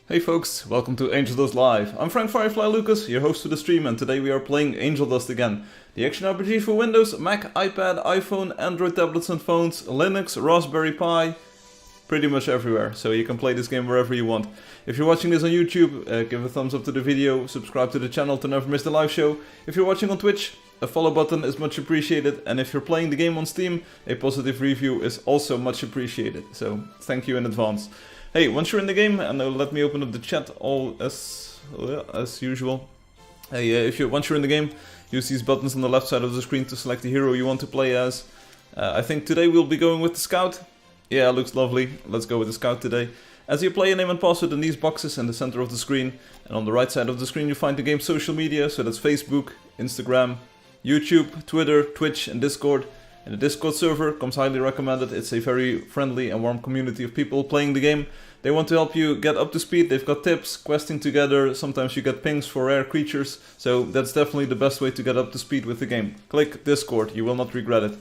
Hey folks, welcome to Angeldust Live. I'm Frank Firefly Lucas, your host for the stream, and today we are playing Angeldust again. The action RPG for Windows, Mac, iPad, iPhone, Android tablets and phones, Linux, Raspberry Pi, pretty much everywhere, so you can play this game wherever you want. If you're watching this on YouTube, give a thumbs up to the video, subscribe to the channel to never miss the live show. If you're watching on Twitch, a follow button is much appreciated, and if you're playing the game on Steam, a positive review is also much appreciated, so thank you in advance. Hey, once you're in the game, and let me open up the chat all as usual. Hey, once you're in the game, use these buttons on the left side of the screen to select the hero you want to play as. I think today we'll be going with the Scout. Yeah, looks lovely. Let's go with the Scout today. As you play, your name and password in these boxes in the center of the screen, and on the right side of the screen you find the game's social media, so that's Facebook, Instagram, YouTube, Twitter, Twitch and Discord. And the Discord server comes highly recommended. It's a very friendly and warm community of people playing the game. They want to help you get up to speed. They've got tips, questing together. Sometimes you get pings for rare creatures. So that's definitely the best way to get up to speed with the game. Click Discord, you will not regret it.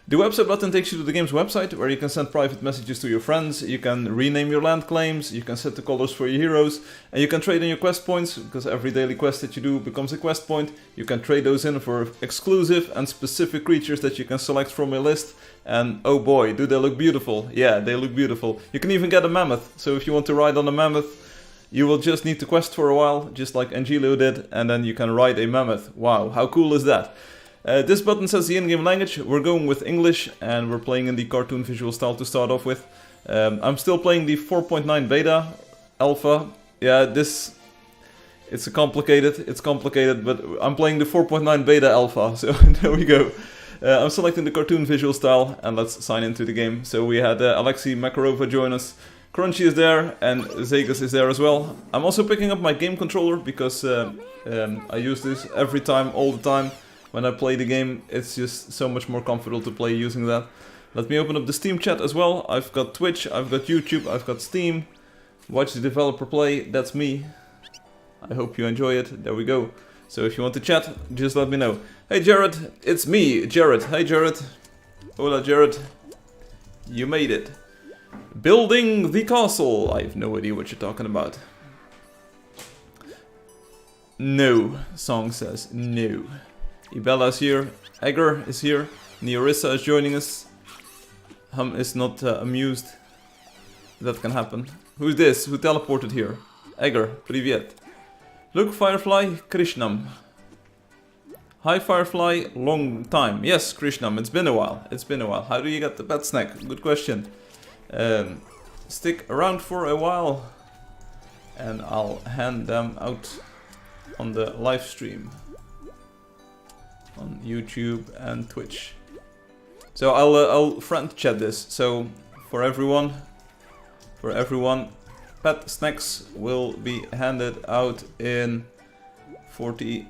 The website button takes you to the game's website, where you can send private messages to your friends, you can rename your land claims, you can set the colors for your heroes, and you can trade in your quest points, because every daily quest that you do becomes a quest point. You can trade those in for exclusive and specific creatures that you can select from a list, and oh boy, do they look beautiful. Yeah, they look beautiful. You can even get a mammoth, so if you want to ride on a mammoth, you will just need to quest for a while, just like Angeldust did, and then you can ride a mammoth. Wow, how cool is that? This button says the in-game language. We're going with English, and we're playing in the cartoon visual style to start off with. I'm still playing the 4.9 beta alpha. Yeah, it's complicated, but I'm playing the 4.9 beta alpha, so there we go. I'm selecting the cartoon visual style, and let's sign into the game. So we had Alexei Makarova join us. Crunchy is there, and Zegas is there as well. I'm also picking up my game controller, because I use this every time, all the time. When I play the game, it's just so much more comfortable to play using that. Let me open up the Steam chat as well. I've got Twitch, I've got YouTube, I've got Steam. Watch the developer play, that's me. I hope you enjoy it, there we go. So if you want to chat, just let me know. Hey Jared, it's me, Jared. Hey Jared. Hola Jared. You made it. Building the castle. I have no idea what you're talking about. No, song says no. Ibella is here, Egger is here, Neorissa is joining us. Hum is not amused. That can happen. Who's this? Who teleported here? Egger, привет. Look, Firefly, Krishnam. Hi Firefly, long time. Yes, Krishnam, it's been a while. It's been a while. How do you get the pet snack? Good question. Stick around for a while, and I'll hand them out on the live stream. On YouTube and Twitch. So I'll friend chat this. So for everyone, pet snacks will be handed out in 40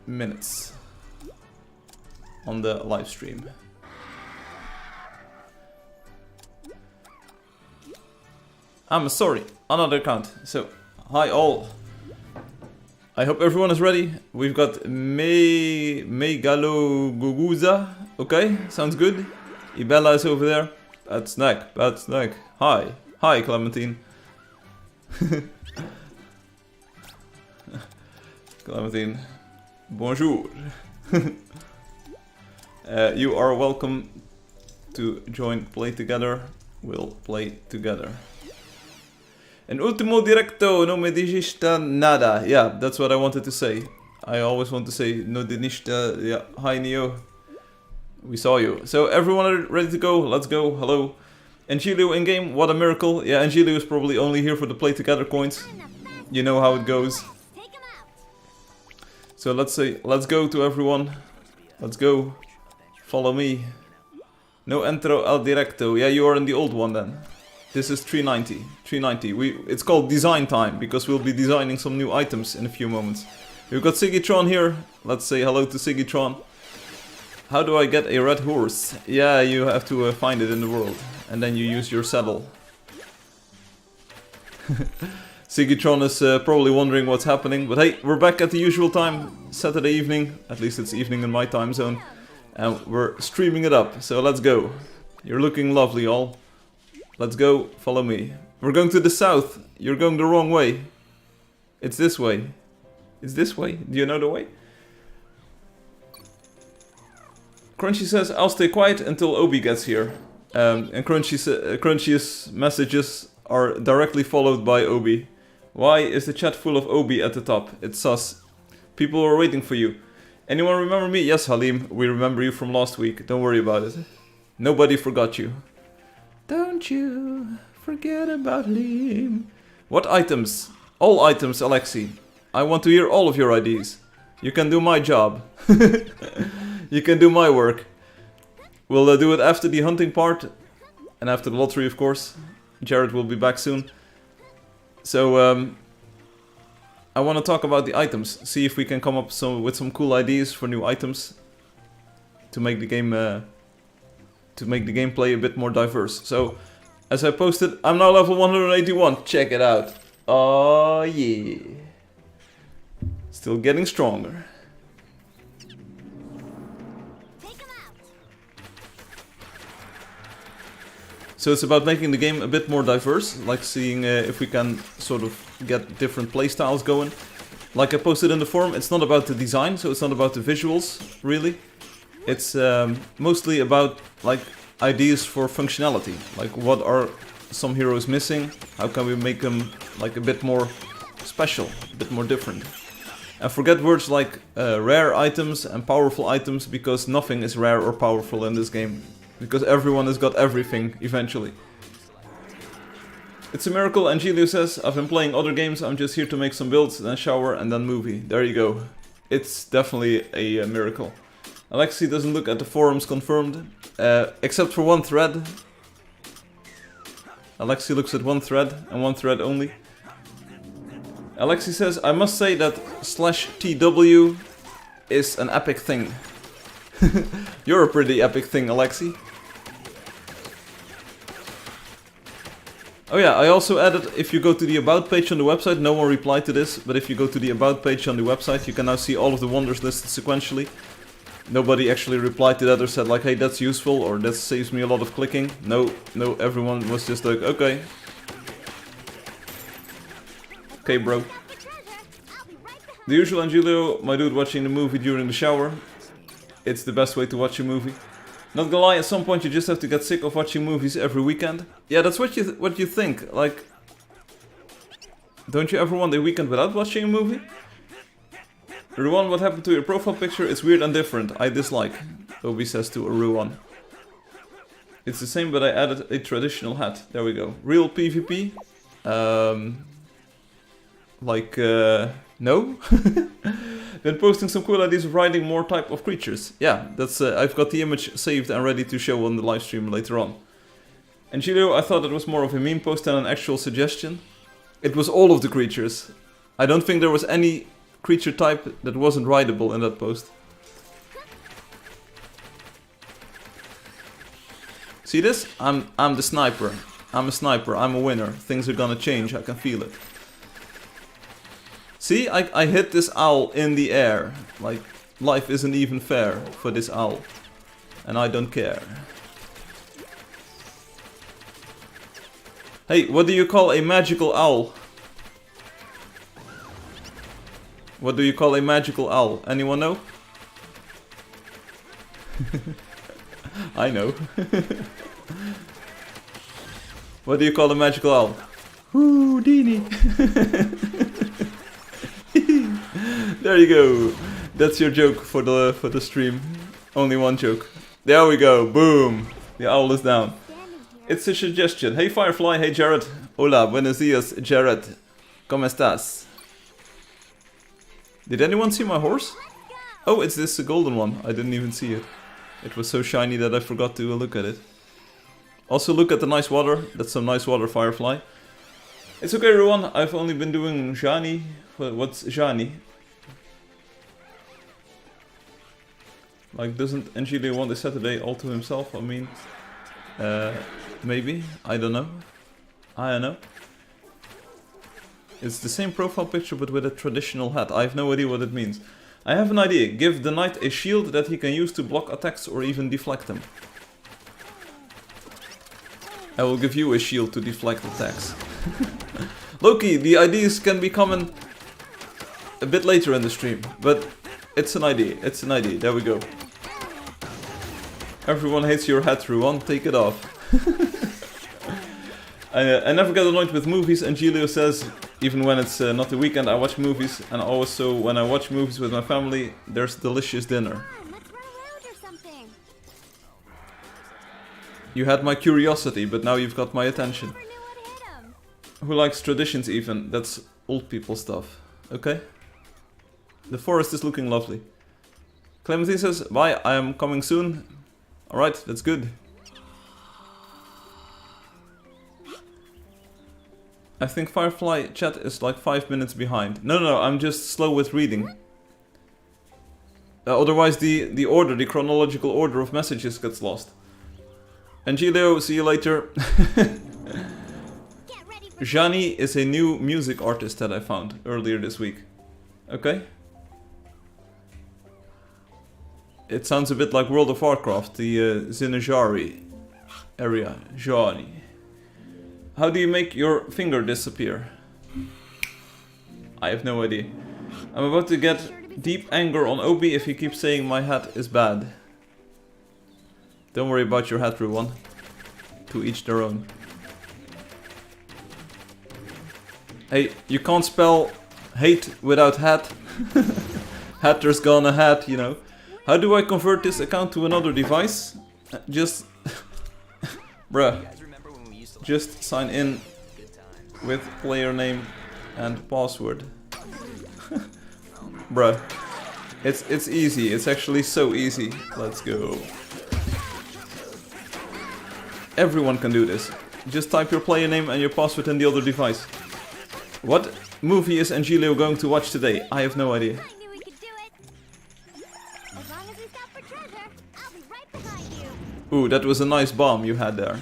minutes on the live stream. I'm sorry, another account. So hi all. I hope everyone is ready. We've got Megaloguguza. Okay, sounds good. Ibella is over there. Bad snack, bad snack. Hi. Hi, Clementine. Clementine. Bonjour. You are welcome to join Play Together. We'll play together. En ultimo directo, no me dijiste nada. Yeah, that's what I wanted to say. I always want to say no dijiste. Yeah, hi Neo. We saw you. So everyone are ready to go? Let's go. Hello. Angeldust in game. What a miracle. Yeah, Angeldust is probably only here for the play together coins. You know how it goes. So let's go to everyone. Let's go. Follow me. No entro al directo. Yeah, you are in the old one then. This is 390. 390. It's called design time, because we'll be designing some new items in a few moments. We've got Sigitron here. Let's say hello to Sigitron. How do I get a red horse? Yeah, you have to find it in the world. And then you use your saddle. Sigitron is probably wondering what's happening. But hey, we're back at the usual time. Saturday evening. At least it's evening in my time zone. And we're streaming it up. So let's go. You're looking lovely all. Let's go. Follow me. We're going to the south. You're going the wrong way. It's this way. It's this way. Do you know the way? Crunchy says, I'll stay quiet until Obi gets here. And Crunchy's messages are directly followed by Obi. Why is the chat full of Obi at the top? It's sus. People are waiting for you. Anyone remember me? Yes, Halim, we remember you from last week. Don't worry about it. Nobody forgot you. Don't you forget about Halim. What items? All items, Alexi. I want to hear all of your IDs. You can do my job. You can do my work. We'll do it after the hunting part. And after the lottery, of course. Jared will be back soon. So, I want to talk about the items. See if we can come up with some cool ideas for new items. To make the game... to make the gameplay a bit more diverse. So, as I posted, I'm now level 181. Check it out. Oh, yeah. Still getting stronger. So it's about making the game a bit more diverse, like seeing if we can sort of get different playstyles going. Like I posted in the forum, it's not about the design, so it's not about the visuals, really. It's mostly about like ideas for functionality, like what are some heroes missing, how can we make them like a bit more special, a bit more different. And forget words like rare items and powerful items, because nothing is rare or powerful in this game. Because everyone has got everything, eventually. It's a miracle, Angelio says, I've been playing other games, I'm just here to make some builds, then shower, and then movie. There you go. It's definitely a miracle. Alexi doesn't look at the forums confirmed, except for one thread. Alexi looks at one thread, and one thread only. Alexi says, I must say that /TW is an epic thing. You're a pretty epic thing, Alexi. Oh yeah, I also added, if you go to the About page on the website, no one replied to this, but if you go to the About page on the website, you can now see all of the wonders listed sequentially. Nobody actually replied to that or said like, hey, that's useful, or that saves me a lot of clicking. No, everyone was just like, okay. Okay, bro. The usual Angelio, my dude watching the movie during the shower. It's the best way to watch a movie. Not gonna lie, at some point you just have to get sick of watching movies every weekend. Yeah, that's what you think. Like, don't you ever want a weekend without watching a movie? Ruan, what happened to your profile picture? It's weird and different. I dislike. Obi says to Ruan. It's the same, but I added a traditional hat. There we go. Real PvP. No. Been posting some cool ideas of riding more type of creatures. Yeah, that's I've got the image saved and ready to show on the live stream later on. And Gilio, I thought it was more of a meme post than an actual suggestion. It was all of the creatures. I don't think there was any creature type that wasn't rideable in that post. See this? I'm the sniper. I'm a sniper. I'm a winner. Things are gonna change. I can feel it. See, I hit this owl in the air. Like, life isn't even fair for this owl. And I don't care. Hey, what do you call a magical owl? What do you call a magical owl? Anyone know? I know. What do you call a magical owl? Houdini. There you go. That's your joke for the stream. Only one joke. There we go. Boom. The owl is down. It's a suggestion. Hey Firefly. Hey Jared. Hola. Buenos dias, Jared. ¿Cómo estás? Did anyone see my horse? Oh, it's this golden one. I didn't even see it. It was so shiny that I forgot to look at it. Also look at the nice water. That's some nice water, Firefly. It's okay, everyone. I've only been doing Jani. What's Jani? Like, doesn't Angelia want a Saturday all to himself? I mean, maybe. I don't know. I don't know. It's the same profile picture but with a traditional hat. I have no idea what it means. I have an idea. Give the knight a shield that he can use to block attacks or even deflect them. I will give you a shield to deflect attacks. Loki, the ideas can be coming a bit later in the stream, but it's an idea. It's an idea. There we go. Everyone hates your hat, Ruan. Take it off. I never get annoyed with movies, and Gilio says, even when it's not the weekend, I watch movies, and also when I watch movies with my family, there's delicious dinner. You had my curiosity, but now you've got my attention. Who likes traditions even? That's old people stuff. Okay? The forest is looking lovely. Clementine says, bye, I am coming soon. Alright, that's good. I think Firefly chat is like 5 minutes behind. No, I'm just slow with reading. Otherwise the order, the chronological order of messages gets lost. Angelio, see you later. Jani is a new music artist that I found earlier this week. Okay? It sounds a bit like World of Warcraft, the Zinajari area. Jani. How do you make your finger disappear? I have no idea. I'm about to get deep anger on Obi if he keeps saying my hat is bad. Don't worry about your hat, everyone. To each their own. Hey, you can't spell hate without hat. Hatter's gonna hat, you know. How do I convert this account to another device? Just... Bruh. Just sign in with player name and password. Bruh. It's easy. It's actually so easy. Let's go. Everyone can do this. Just type your player name and your password in the other device. What movie is Angelio going to watch today? I have no idea. Ooh, that was a nice bomb you had there.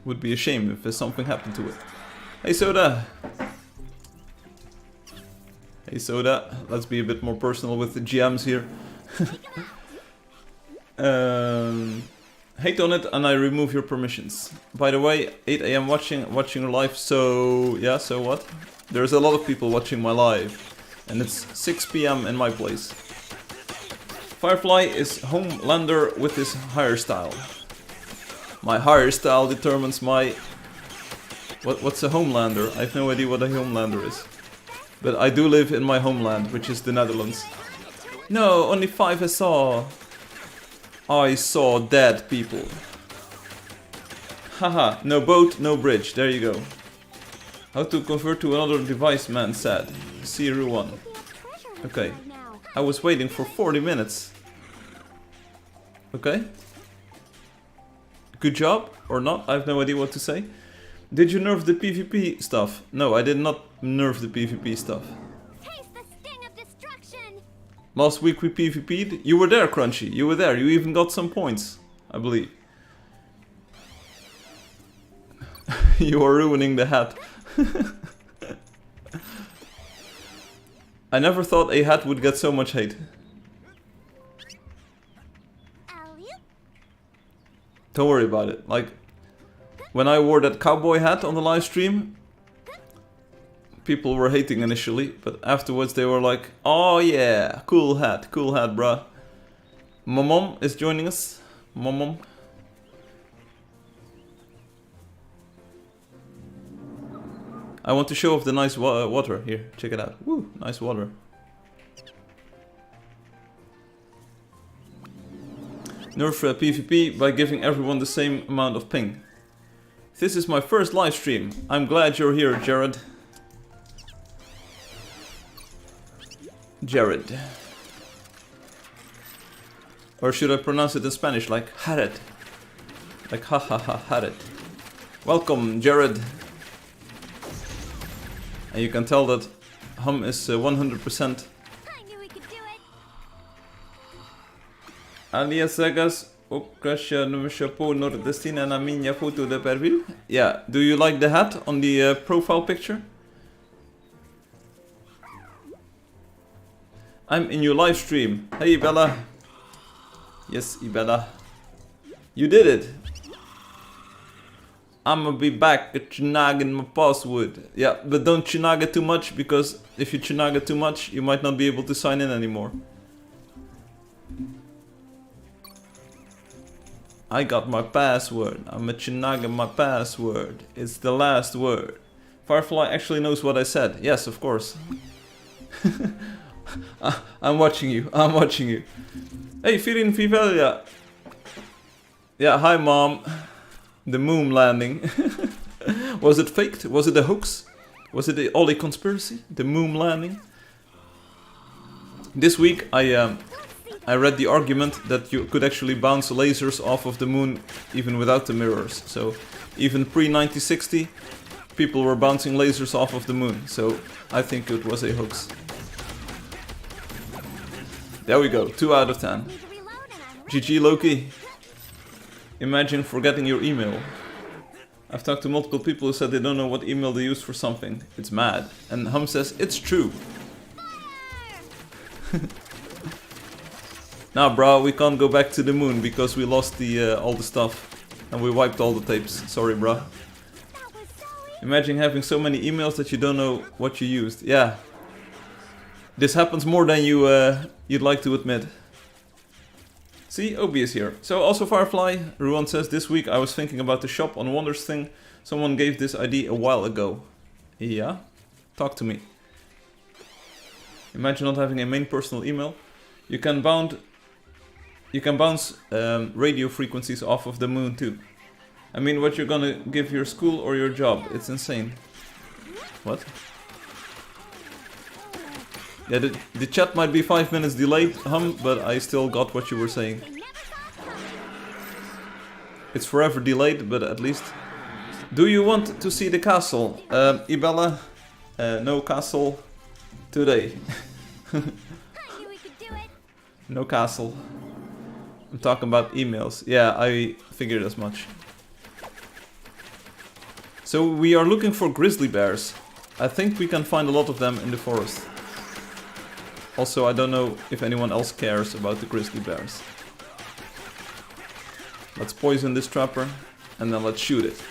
Would be a shame if something happened to it. Hey Soda! Hey Soda, let's be a bit more personal with the GMs here. Hate on it and I remove your permissions. By the way, 8 AM watching live, so yeah, so what? There's a lot of people watching my live. And it's 6 PM in my place. Firefly is Homelander with his hairstyle. My hairstyle determines my... What's a Homelander? I have no idea what a Homelander is. But I do live in my homeland, which is the Netherlands. No, only 5 I saw. I saw dead people. Haha, no boat, no bridge, there you go. How to convert to another device, man said. See Ruan. Okay. I was waiting for 40 minutes. Okay. Good job, or not, I have no idea what to say. Did you nerf the PvP stuff? No, I did not nerf the PvP stuff. Taste the sting of destruction. Last week we PvP'd. You were there, Crunchy. You were there. You even got some points, I believe. You are ruining the hat. I never thought a hat would get so much hate. Don't worry about it. Like, when I wore that cowboy hat on the live stream, people were hating initially, but afterwards they were like, oh yeah, cool hat, bruh. My mom is joining us. Mom. I want to show off the nice water. Here, check it out. Woo, nice water. Nerf PvP by giving everyone the same amount of ping. This is my first live stream. I'm glad you're here, Jared. Jared. Or should I pronounce it in Spanish like Jared? Like ha ha ha Jared. Welcome, Jared. And you can tell that hum is 100%. Alias Sagas, no chapeau nordestina na minha foto de perfil. Yeah, do you like the hat on the profile picture? I'm in your live stream. Hey Bella. Yes, Ibella. You did it. I'ma be back at chinagin my password. Yeah, but don't chinaga too much, because if you chinaga too much, you might not be able to sign in anymore. I got my password. I'm a chinaga my password. It's the last word. Firefly actually knows what I said. Yes, of course. I'm watching you. I'm watching you. Hey, Firin Fivelia. Yeah, hi mom. The moon landing. Was it faked? Was it a hoax? Was it all a conspiracy? The moon landing? This week I read the argument that you could actually bounce lasers off of the moon even without the mirrors. So even pre-1960, people were bouncing lasers off of the moon. So I think it was a hoax. There we go, 2 out of 10. GG Loki. Imagine forgetting your email. I've talked to multiple people who said they don't know what email they use for something. It's mad. And Hum says, it's true. Nah, bro, we can't go back to the moon because we lost the all the stuff. And we wiped all the tapes. Sorry, bro. Imagine having so many emails that you don't know what you used. Yeah. This happens more than you'd like to admit. See, Obi is here. So also Firefly, Ruan says, this week I was thinking about the shop on Wonders thing. Someone gave this idea a while ago. Yeah? Talk to me. Imagine not having a main personal email. You can bounce radio frequencies off of the moon too. I mean, what you're gonna give your school or your job? It's insane. What? Yeah, the chat might be 5 minutes delayed, Hum, but I still got what you were saying. It's forever delayed, but at least... Do you want to see the castle? Ibella, no castle today. No castle. I'm talking about emails. Yeah, I figured as much. So we are looking for grizzly bears. I think we can find a lot of them in the forest. Also, I don't know if anyone else cares about the grizzly bears. Let's poison this trapper, and then let's shoot it.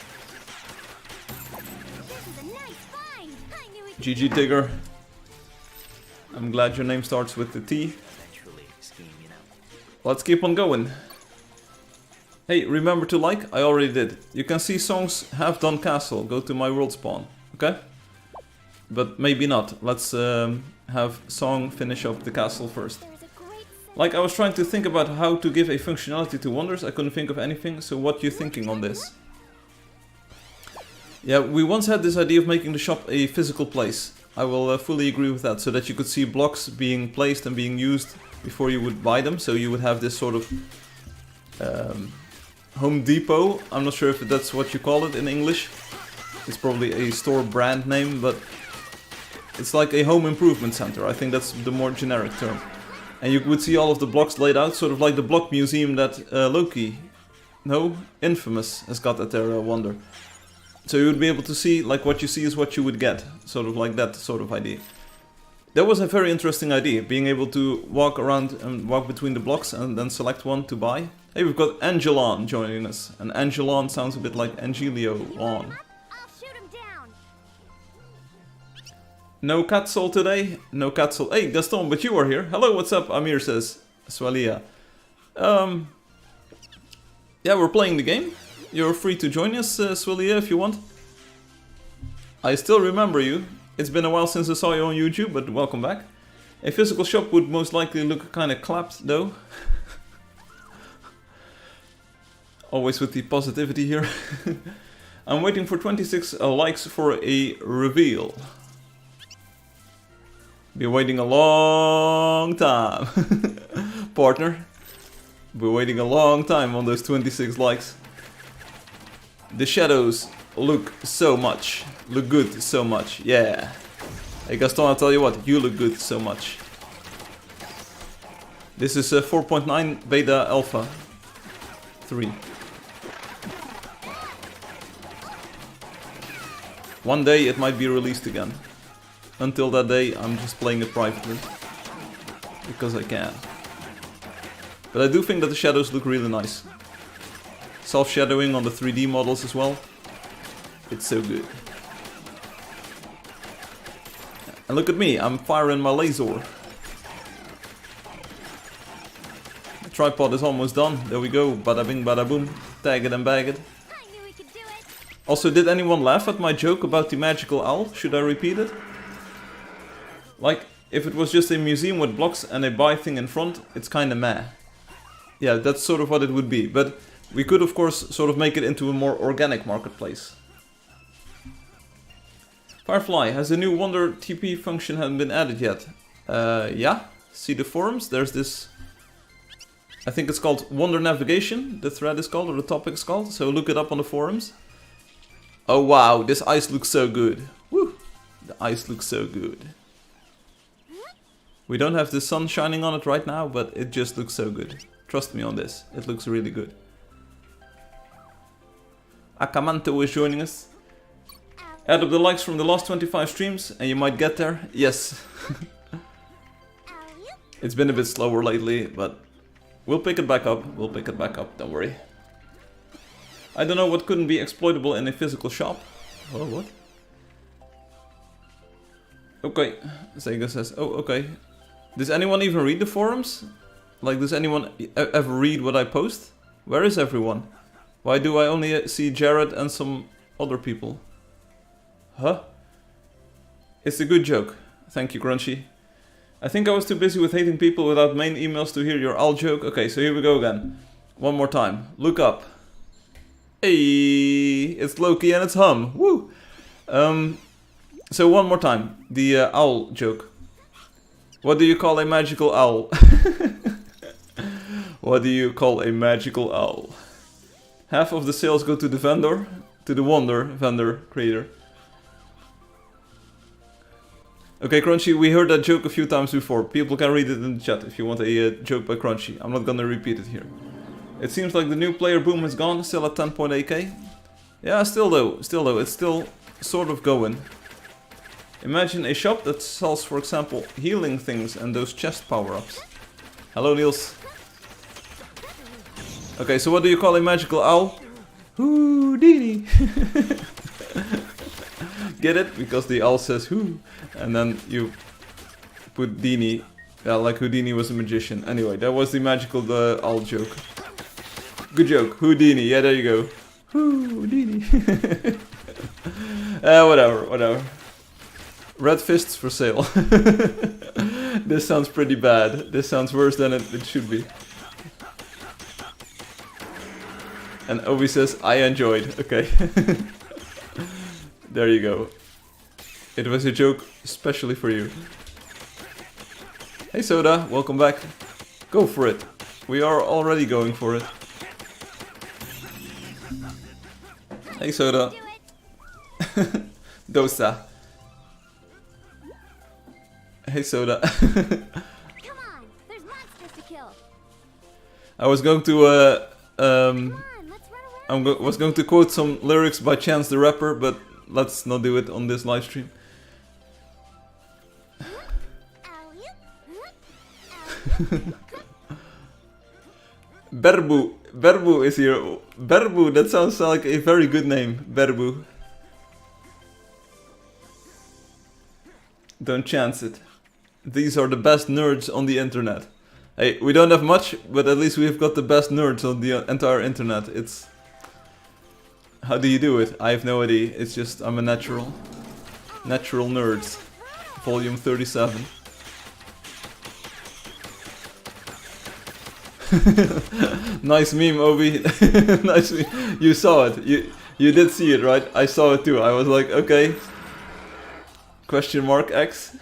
GG Tigger. I'm glad your name starts with the T. Let's keep on going. Hey, remember to like? I already did. You can see songs have done castle. Go to my world spawn. Okay? But maybe not. Let's have Song finish up the castle first. Like, I was trying to think about how to give a functionality to Wonders. I couldn't think of anything. So what you thinking on this? Yeah, we once had this idea of making the shop a physical place. I will fully agree with that. So that you could see blocks being placed and being used before you would buy them. So you would have this sort of Home Depot. I'm not sure if that's what you call it in English. It's probably a store brand name, but it's like a home improvement center. I think that's the more generic term. And you would see all of the blocks laid out, sort of like the block museum that Loki, no, Infamous has got at their Wonder. So you would be able to see, like, what you see is what you would get. Sort of like that sort of idea. That was a very interesting idea, being able to walk around and walk between the blocks and then select one to buy. Hey, we've got Angelon joining us. And Angelon sounds a bit like Angelio on. No Catsoul today? No Catsoul. Hey, Gaston, but you are here. Hello, what's up? Amir says. Swalia. Yeah, we're playing the game. You're free to join us, Swalia, if you want. I still remember you. It's been a while since I saw you on YouTube, but welcome back. A physical shop would most likely look kind of clapped, though. Always with the positivity here. I'm waiting for 26 likes for a reveal. Be waiting a long time. Partner. Be waiting a long time on those 26 likes. The shadows look so much. Look good so much. Yeah. Hey Gaston, I'll tell you what. You look good so much. This is 4.9 beta alpha 3. One day it might be released again. Until that day, I'm just playing it privately. Because I can. But I do think that the shadows look really nice. Self-shadowing on the 3D models as well. It's so good. And look at me, I'm firing my laser. The tripod is almost done. There we go. Bada bing, bada boom. Tag it and bag it. I knew we could do it. Also, did anyone laugh at my joke about the magical owl? Should I repeat it? Like, if it was just a museum with blocks and a buy thing in front, it's kinda meh. Yeah, that's sort of what it would be. But we could, of course, sort of make it into a more organic marketplace. Firefly, has the new Wonder TP function hadn't been added yet? Yeah. See the forums? There's this... I think it's called Wonder Navigation, the thread is called, or the topic is called. So look it up on the forums. Oh wow, this ice looks so good. Woo! The ice looks so good. We don't have the sun shining on it right now, but it just looks so good. Trust me on this, it looks really good. Akamanto is joining us. Add up the likes from the last 25 streams and you might get there. Yes. It's been a bit slower lately, but we'll pick it back up. We'll pick it back up, don't worry. I don't know what couldn't be exploitable in a physical shop. Oh, what? Okay, Sega says, oh, okay. Does anyone even read the forums? Like, does anyone ever read what I post? Where is everyone? Why do I only see Jared and some other people? Huh? It's a good joke. Thank you, Crunchy. I think I was too busy with hating people without main emails to hear your owl joke. Okay, so here we go again. One more time. Look up. Hey, it's Loki and it's Hum. Woo! So one more time. The owl joke. What do you call a magical owl? What do you call a magical owl? Half of the sales go to the vendor, to the Wonder vendor creator. Okay, Crunchy, we heard that joke a few times before. People can read it in the chat if you want a joke by Crunchy. I'm not gonna repeat it here. It seems like the new player boom has gone, still at 10.8k. Yeah, still though, it's still sort of going. Imagine a shop that sells, for example, healing things and those chest power-ups. Hello, Niels. Okay, so what do you call a magical owl? Houdini. Get it? Because the owl says who, and then you put Dini. Yeah, like Houdini was a magician. Anyway, that was the magical owl joke. Good joke. Houdini. Yeah, there you go. Houdini. Whatever. Red fists for sale. This sounds pretty bad. This sounds worse than it should be. And Obi says, I enjoyed. Okay. There you go. It was a joke especially for you. Hey Soda, welcome back. Go for it. We are already going for it. Hey Soda. Dosa. Hey Soda. Come on, there's monsters to kill. I was going to was going to quote some lyrics by Chance the Rapper, but let's not do it on this live stream. Berbu is here. Berbu, that sounds like a very good name. Berbu. Don't chance it. These are the best nerds on the internet. Hey, we don't have much, but at least we've got the best nerds on the entire internet. It's... How do you do it? I have no idea. It's just, I'm a natural. Natural Nerds. Volume 37. Nice meme, Obi. Nice meme. You saw it. You did see it, right? I saw it too. I was like, okay. Question mark X.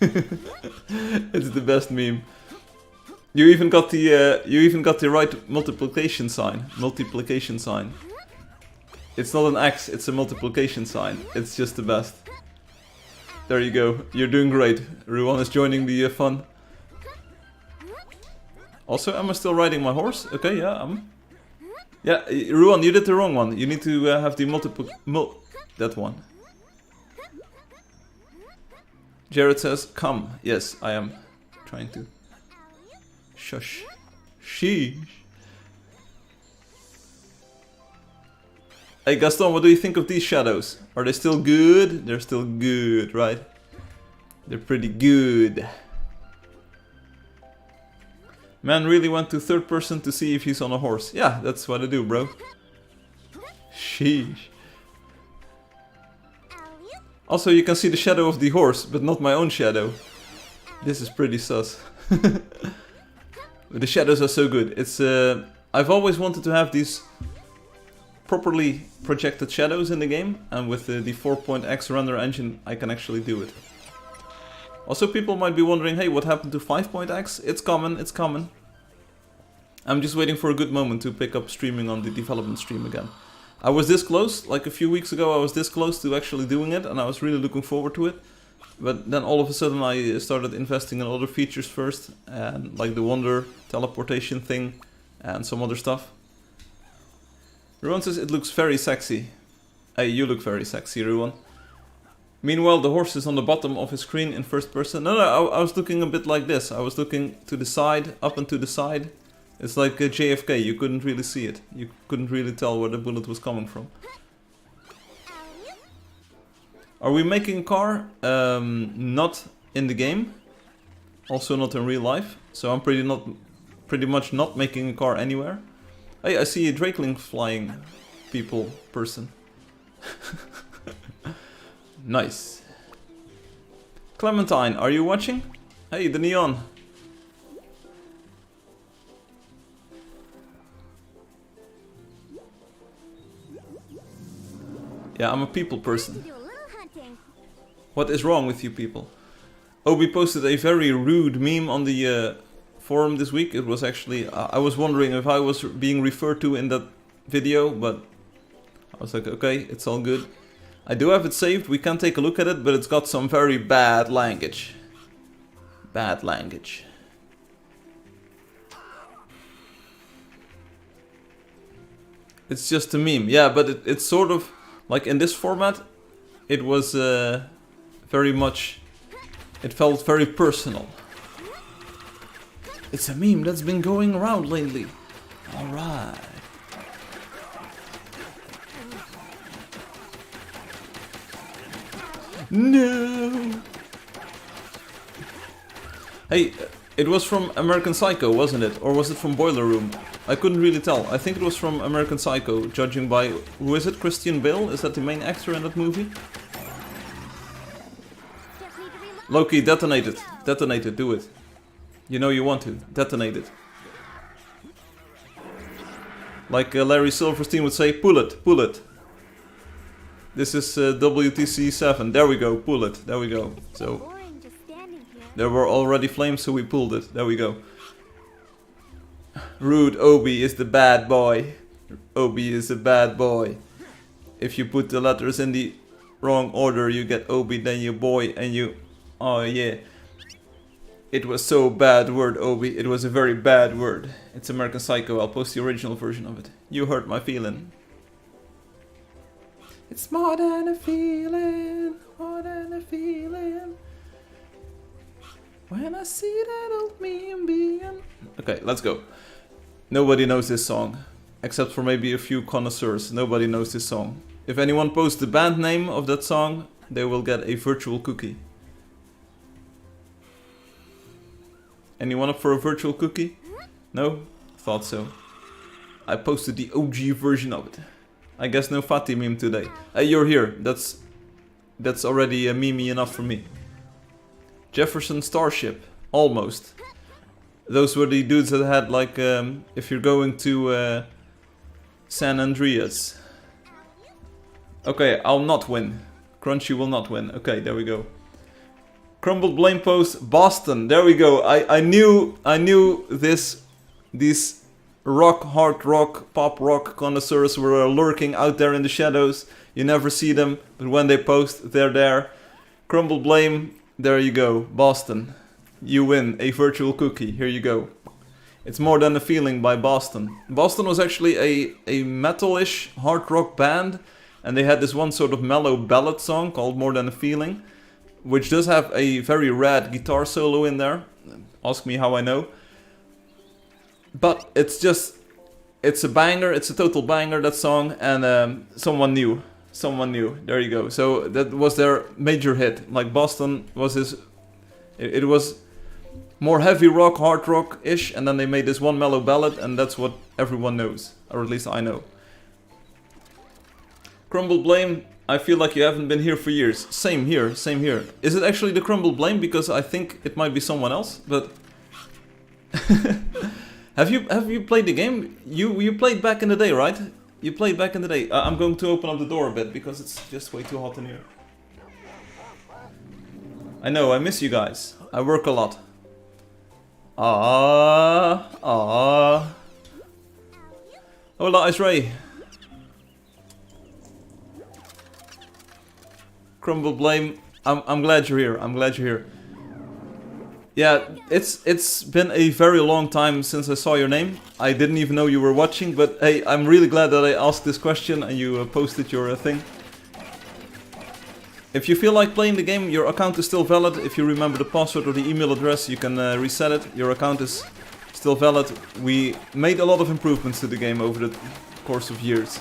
It's the best meme. You even got the right multiplication sign. Multiplication sign. It's not an X, it's a multiplication sign. It's just the best. There you go. You're doing great. Ruan is joining the fun. Also, am I still riding my horse? Okay, yeah, yeah, Ruan, you did the wrong one. You need to have the that one. Jared says, come. Yes, I am trying to. Shush. Sheesh. Hey Gaston, what do you think of these shadows? Are they still good? They're still good, right? They're pretty good. Man really went to third person to see if he's on a horse. Yeah, that's what I do, bro. Sheesh. Also, you can see the shadow of the horse, but not my own shadow. This is pretty sus. The shadows are so good. It's I've always wanted to have these properly projected shadows in the game, and with the 4.x render engine I can actually do it. Also, people might be wondering, hey, what happened to 5.x? It's coming, it's coming. I'm just waiting for a good moment to pick up streaming on the development stream again. I was this close, like a few weeks ago I was this close to actually doing it, and I was really looking forward to it. But then all of a sudden I started investing in other features first, and like the Wonder teleportation thing and some other stuff. Ruan says it looks very sexy. Hey, you look very sexy, Ruan. Meanwhile, the horse is on the bottom of his screen in first person. No, I was looking a bit like this. I was looking to the side, up and to the side. It's like a JFK, you couldn't really see it. You couldn't really tell where the bullet was coming from. Are we making a car? Not in the game. Also not in real life. So I'm pretty much not making a car anywhere. Hey, I see a Drakeling flying person. Nice. Clementine, are you watching? Hey, the neon. Yeah, I'm a people person. What is wrong with you people? Obi posted a very rude meme on the forum this week. It was actually, I was wondering if I was being referred to in that video, but I was like, okay, it's all good. I do have it saved, we can take a look at it, but it's got some very bad language. Bad language. It's just a meme, yeah, but it's sort of, like in this format, it was very much, it felt very personal. It's a meme that's been going around lately. Alright. No! Hey, it was from American Psycho, wasn't it? Or was it from Boiler Room? I couldn't really tell. I think it was from American Psycho, judging by... Who is it? Christian Bale? Is that the main actor in that movie? Loki, detonate it. Detonate it, do it. You know you want to. Detonate it. Like Larry Silverstein would say, pull it, pull it. This is WTC 7. There we go, pull it. There we go. So there were already flames, so we pulled it. There we go. Rude Obi is the bad boy. Obi is a bad boy. If you put the letters in the wrong order, you get Obi, then you boy, and you... Oh yeah. It was so bad word, Obi. It was a very bad word. It's American Psycho. I'll post the original version of it. You hurt my feeling. It's more than a feeling, more than a feeling. When I see that old me and being... Okay, let's go. Nobody knows this song. Except for maybe a few connoisseurs. Nobody knows this song. If anyone posts the band name of that song, they will get a virtual cookie. Anyone up for a virtual cookie? No? Thought so. I posted the OG version of it. I guess no Fatty meme today. Hey, you're here. That's already a meme enough for me. Jefferson Starship. Almost. Those were the dudes that had like, if you're going to San Andreas. Okay, I'll not win. Crunchy will not win. Okay, there we go. Crumbled Blame Post, Boston. There we go. I knew these rock, hard rock, pop rock connoisseurs were lurking out there in the shadows. You never see them, but when they post, they're there. Crumbled Blame, there you go. Boston. You win a virtual cookie. Here you go. It's More Than a Feeling by Boston. Boston was actually a metal-ish hard rock band, and they had this one sort of mellow ballad song called More Than a Feeling, which does have a very rad guitar solo in there. Ask me how I know. But it's It's a banger, it's a total banger, that song, and someone new. Someone new, there you go. So that was their major hit. Like Boston was his... It was more heavy rock, hard rock-ish, and then they made this one mellow ballad, and that's what everyone knows. Or at least I know. Crumble Blame, I feel like you haven't been here for years. Same here, same here. Is it actually the Crumble Blame? Because I think it might be someone else, but... Have you played the game? You played back in the day, right? You played back in the day. I'm going to open up the door a bit because it's just way too hot in here. I know, I miss you guys. I work a lot. Hola, Ice Ray. Crumble Blame. I'm glad you're here. I'm glad you're here. Yeah, it's been a very long time since I saw your name. I didn't even know you were watching, but hey, I'm really glad that I asked this question and you posted your thing. If you feel like playing the game, your account is still valid. If you remember the password or the email address, you can reset it. Your account is still valid. We made a lot of improvements to the game over the course of years.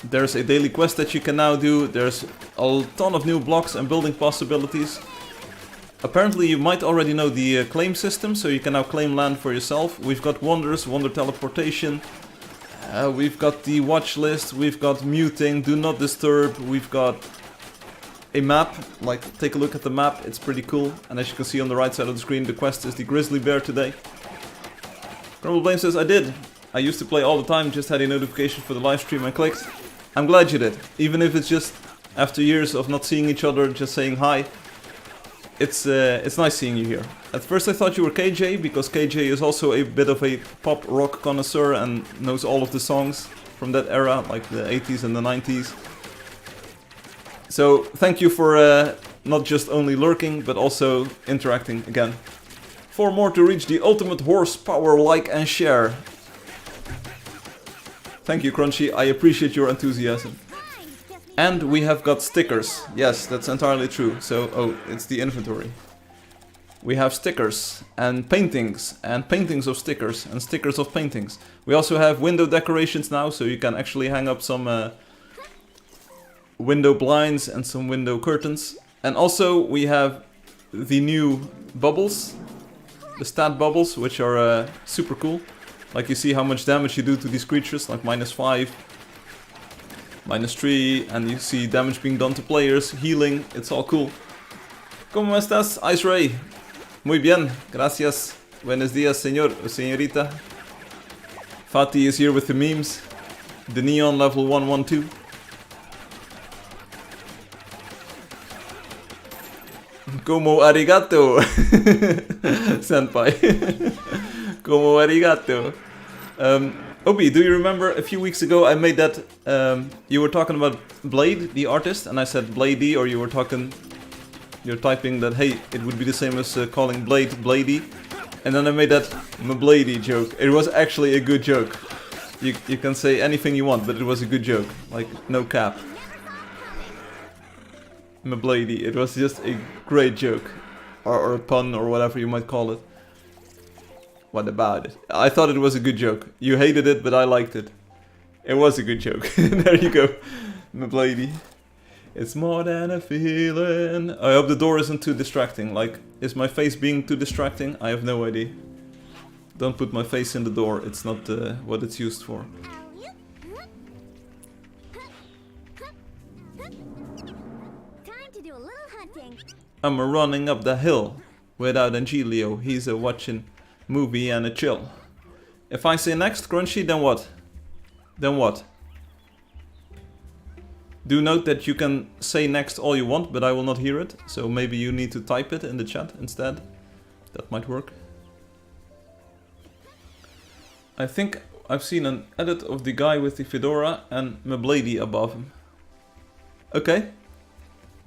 There's a daily quest that you can now do. There's a ton of new blocks and building possibilities. Apparently you might already know the claim system, so you can now claim land for yourself. We've got wonders, wonder teleportation. We've got the watch list, we've got muting, do not disturb, we've got a map. Like, take a look at the map, it's pretty cool. And as you can see on the right side of the screen, the quest is the grizzly bear today. Crumble Blame says, I did. I used to play all the time, just had a notification for the live stream and clicked. I'm glad you did. Even if it's just after years of not seeing each other, just saying hi. It's nice seeing you here. At first I thought you were KJ, because KJ is also a bit of a pop rock connoisseur and knows all of the songs from that era, like the 80s and the 90s. So thank you for not just only lurking, but also interacting again. 4 more to reach the ultimate horsepower, like and share. Thank you, Crunchy, I appreciate your enthusiasm. And we have got stickers. Yes, that's entirely true. So, oh, it's the inventory. We have stickers and paintings of stickers and stickers of paintings. We also have window decorations now, so you can actually hang up some window blinds and some window curtains. And also we have the new bubbles, the stat bubbles, which are super cool. Like you see how much damage you do to these creatures, like -5. -3, and you see damage being done to players, healing, it's all cool. ¿Cómo estás, Ice Ray? Muy bien, gracias. Buenos días, señor o señorita. Fatih is here with the memes. The Neon level 112. Como arigato, senpai. Como arigato. Obi, do you remember a few weeks ago I made that, you were talking about Blade, the artist, and I said Bladey, or you're typing that, hey, it would be the same as calling Blade Bladey, and then I made that Mblady joke. It was actually a good joke. You can say anything you want, but it was a good joke, like, no cap. Mblady, it was just a great joke, or a pun, or whatever you might call it. What about it? I thought it was a good joke. You hated it, but I liked it. It was a good joke. There you go, Mblady. It's more than a feeling. I hope the door isn't too distracting. Like, is my face being too distracting? I have no idea. Don't put my face in the door. It's not what it's used for. Time to do a little hunting. I'm running up the hill without Angelio. He's watching movie and a chill. If I say next, Crunchy, then what? Then what? Do note that you can say next all you want, but I will not hear it. So maybe you need to type it in the chat instead. That might work. I think I've seen an edit of the guy with the fedora and Mblady above him. Okay.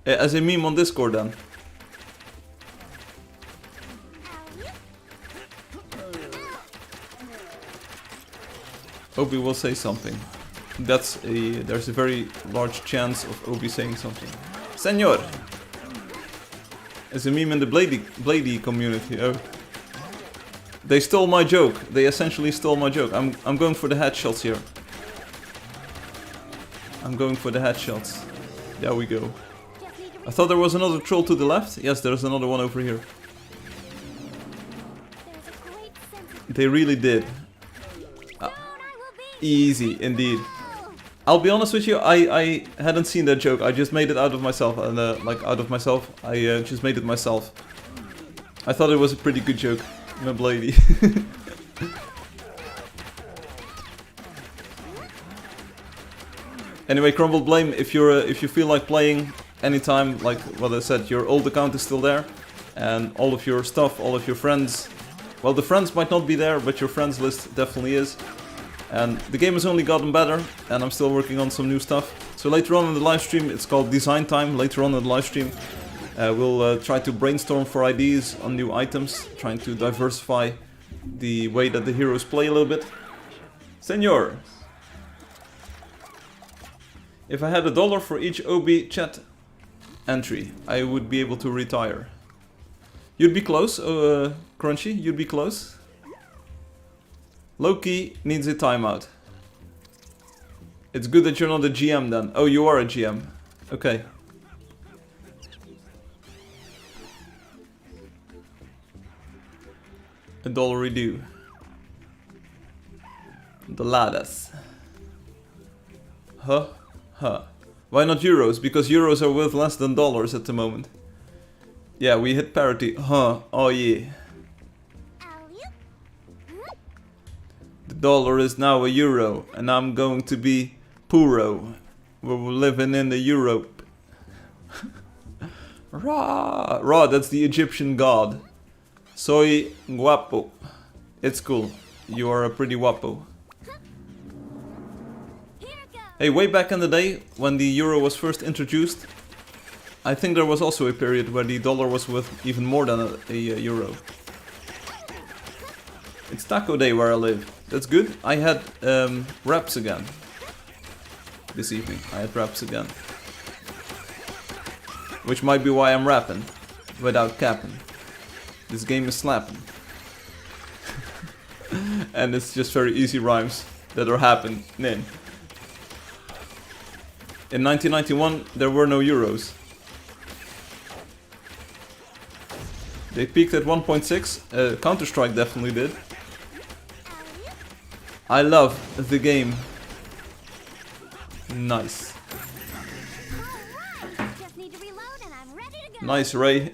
As a meme on Discord then. Obi will say something. There's a very large chance of Obi saying something. Senor! As a meme in the Blady community. Oh, They stole my joke. They essentially stole my joke. I'm going for the headshots here. I'm going for the headshots. There we go. I thought there was another troll to the left. Yes, there's another one over here. They really did. Easy, indeed. I'll be honest with you, I hadn't seen that joke. I just made it out of myself. And I just made it myself. I thought it was a pretty good joke. My lady. Anyway, Crumbled Blame, if you feel like playing anytime, like what I said, your old account is still there, and all of your stuff, all of your friends. Well, the friends might not be there, but your friends list definitely is. And the game has only gotten better, and I'm still working on some new stuff. So later on in the live stream, it's called Design Time. Later on in the live stream, we'll try to brainstorm for ideas on new items, trying to diversify the way that the heroes play a little bit. Senor! If I had $1 for each OB chat entry, I would be able to retire. You'd be close, Crunchy, you'd be close. Loki needs a timeout. It's good that you're not a GM then. Oh, you are a GM. Okay. $1 due. $. Huh? Huh. Why not euros? Because euros are worth less than dollars at the moment. Yeah, we hit parity. Huh. Oh yeah. The dollar is now a euro, and I'm going to be Puro. We're living in the Europe. Ra! Ra, that's the Egyptian god. Soy guapo. It's cool. You are a pretty guapo. Hey, way back in the day, when the euro was first introduced, I think there was also a period where the dollar was worth even more than a euro. It's taco day where I live. That's good. I had wraps again. This evening, I had wraps again. Which might be why I'm rapping, without capping. This game is slapping. And it's just very easy rhymes that are happening. In 1991, there were no euros. They peaked at 1.6. Counter-Strike definitely did. I love the game. Nice. Nice, Ray.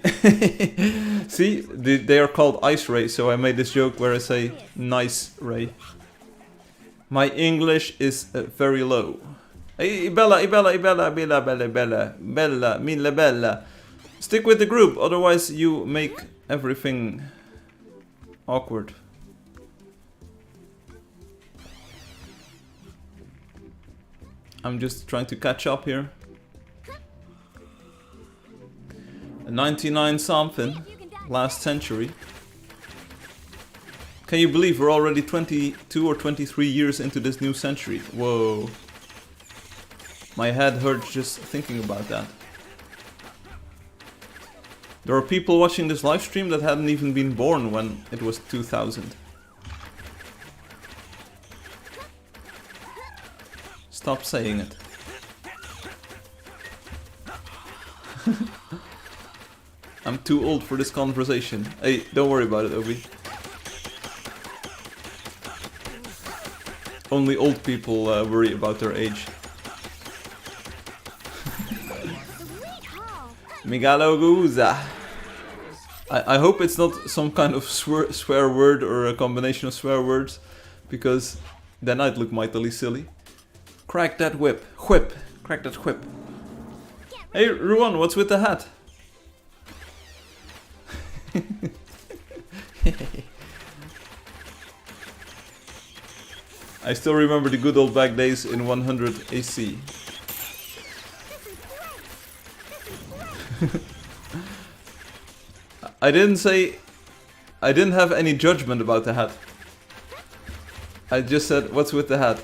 See, they are called Ice Ray, so I made this joke where I say, nice, Ray. My English is very low. Hey, Bella, mille bella. Stick with the group, otherwise you make everything awkward. I'm just trying to catch up here. 99 something, last century. Can you believe we're already 22 or 23 years into this new century? Whoa. My head hurts just thinking about that. There are people watching this live stream that hadn't even been born when it was 2000. Stop saying it. I'm too old for this conversation. Hey, don't worry about it, Obi. Only old people worry about their age. Migaloguza. I hope it's not some kind of swear word or a combination of swear words, because then I'd look mightily silly. Crack that whip. Whip. Crack that whip. Hey, Ruan, what's with the hat? I still remember the good old back days in 100 AC. I didn't have any judgment about the hat. I just said, what's with the hat?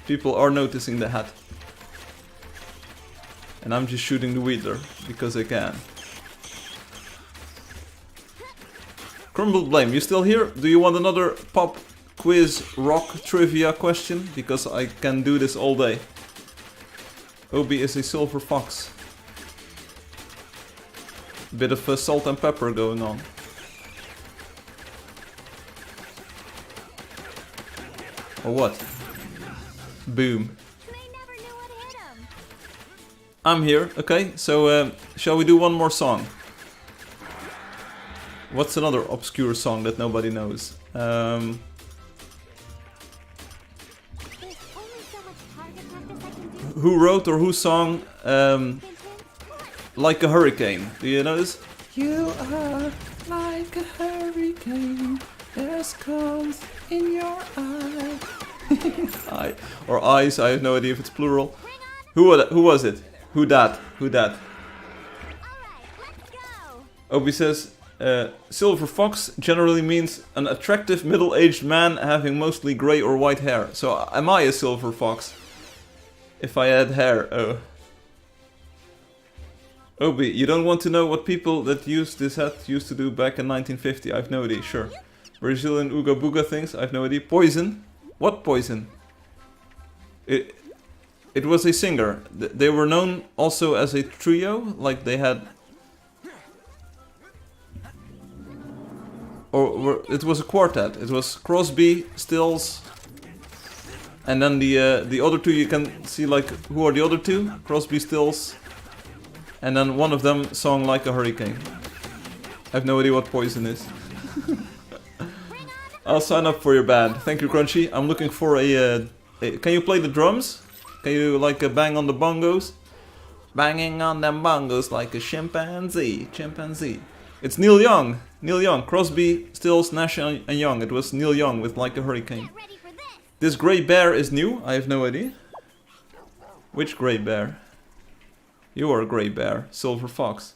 People are noticing the hat. And I'm just shooting the Wheeler, because I can. Crumbled Blame, you still here? Do you want another pop quiz rock trivia question? Because I can do this all day. Obi is a silver fox. Bit of salt and pepper going on. Or what? Boom. I'm here, okay, so shall we do one more song? What's another obscure song that nobody knows? Who wrote or who song Like a Hurricane? Do you know this? You are like a hurricane, there's comes in your eye. Eye. Or eyes, I have no idea if it's plural. Who was it? Who dat? Obi says, silver fox generally means an attractive middle-aged man having mostly grey or white hair. So am I a silver fox? If I had hair, oh. Obi, you don't want to know what people that use this hat used to do back in 1950? I've no idea, sure. Brazilian Ooga Booga things, I've no idea. Poison? What Poison? It was a singer. They were known also as a trio, like they had... it was a quartet. It was Crosby, Stills, and then the other two you can see, like, who are the other two? Crosby, Stills, and then one of them sang Like a Hurricane. I have no idea what Poison is. I'll sign up for your band. Thank you, Crunchy. I'm looking for a can you play the drums? Can you, like, bang on the bongos? Banging on them bongos like a chimpanzee. It's Neil Young. Neil Young. Crosby, Stills, Nash and Young. It was Neil Young with Like a Hurricane. This grey bear is new. I have no idea. Which grey bear? You are a grey bear. Silver fox.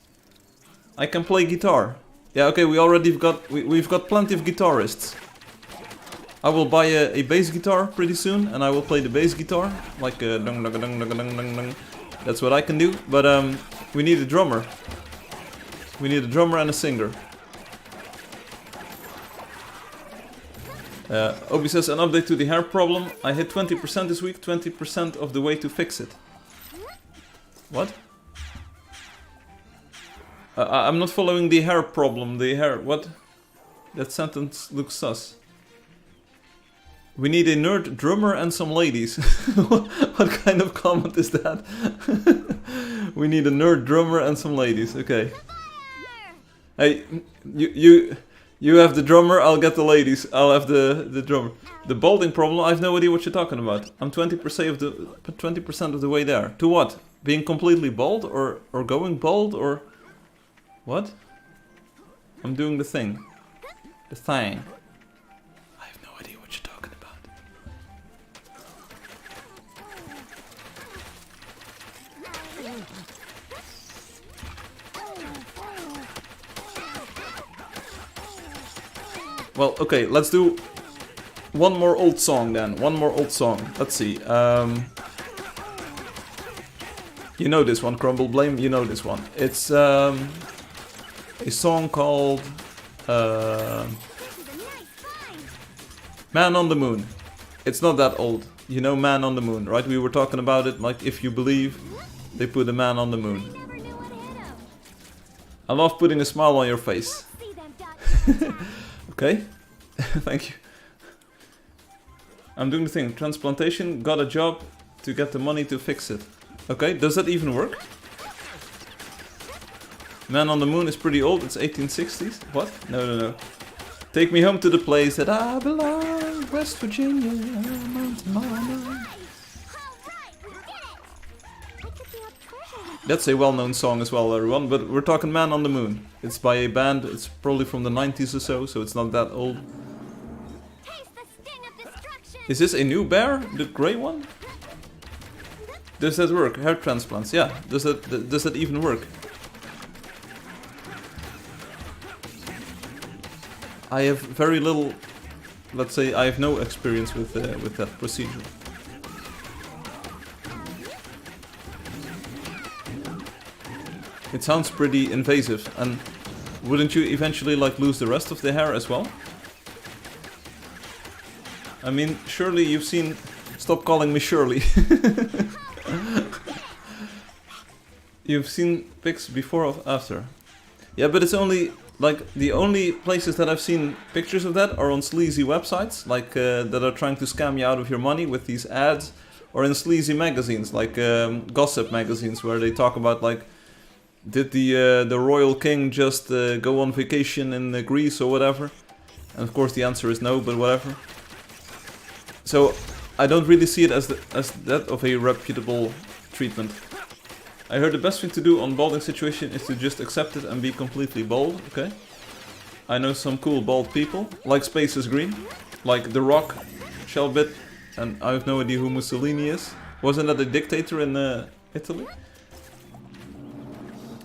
I can play guitar. Yeah, okay, we've got plenty of guitarists. I will buy a bass guitar pretty soon, and I will play the bass guitar, like a dung dung dung dung dung dung dung. That's what I can do. But we need a drummer. We need a drummer and a singer. Obi says, an update to the hair problem. I hit 20% this week, 20% of the way to fix it. What? I'm not following the hair problem. The hair, what? That sentence looks sus. We need a nerd drummer and some ladies. What kind of comment is that? We need a nerd drummer and some ladies. Okay. Hey, you have the drummer, I'll get the ladies. I'll have the drummer. The balding problem, I have no idea what you're talking about. I'm 20% of the way there. To what? Being completely bald or going bald or what? I'm doing the thing. The thing. I have no idea what you're talking about. Well, okay, let's do one more old song then. One more old song. Let's see. You know this one, Crumble Blame. You know this one. It's a song called Man on the Moon. It's not that old. You know Man on the Moon, right? We were talking about it, like if you believe, they put a man on the moon. I love putting a smile on your face. Okay, thank you. I'm doing the thing. Transplantation, got a job to get the money to fix it. Okay, does that even work? Man on the Moon is pretty old, it's 1860s. What? No. Take me home to the place that I belong, West Virginia, Mountain Mama. That's a well-known song as well, everyone, but we're talking Man on the Moon. It's by a band, it's probably from the 90s or so it's not that old. Is this a new bear? The grey one? Does that work? Hair transplants, yeah. Does that even work? I have very little, let's say, I have no experience with that procedure. It sounds pretty invasive, and wouldn't you eventually like lose the rest of the hair as well? I mean, surely you've seen... Stop calling me Shirley. You've seen pics before or after. Yeah, but it's only... Like, the only places that I've seen pictures of that are on sleazy websites, like, that are trying to scam you out of your money with these ads, or in sleazy magazines, like, gossip magazines, where they talk about, like, did the royal king just go on vacation in Greece or whatever? And of course the answer is no, but whatever. So, I don't really see it as that of a reputable treatment. I heard the best thing to do on balding situation is to just accept it and be completely bald, okay? I know some cool bald people, like Space is Green, like The Rock, Shelbit, and I have no idea who Mussolini is. Wasn't that a dictator in Italy?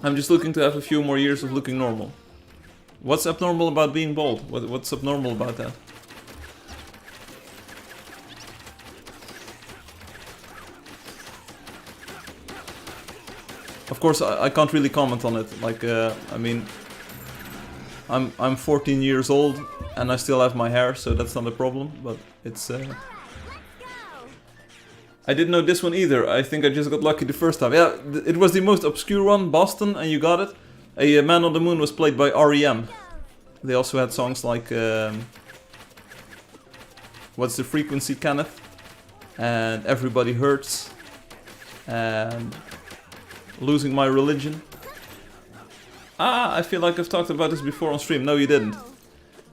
I'm just looking to have a few more years of looking normal. What's abnormal about being bald? What's abnormal about that? Of course, I can't really comment on it. Like, I mean, I'm 14 years old and I still have my hair, so that's not a problem. But it's. I didn't know this one either. I think I just got lucky the first time. Yeah, it was the most obscure one, Boston, and you got it. A Man on the Moon was played by R.E.M. They also had songs like What's the Frequency, Kenneth? And Everybody Hurts. And Losing My Religion. Ah, I feel like I've talked about this before on stream. No, you didn't.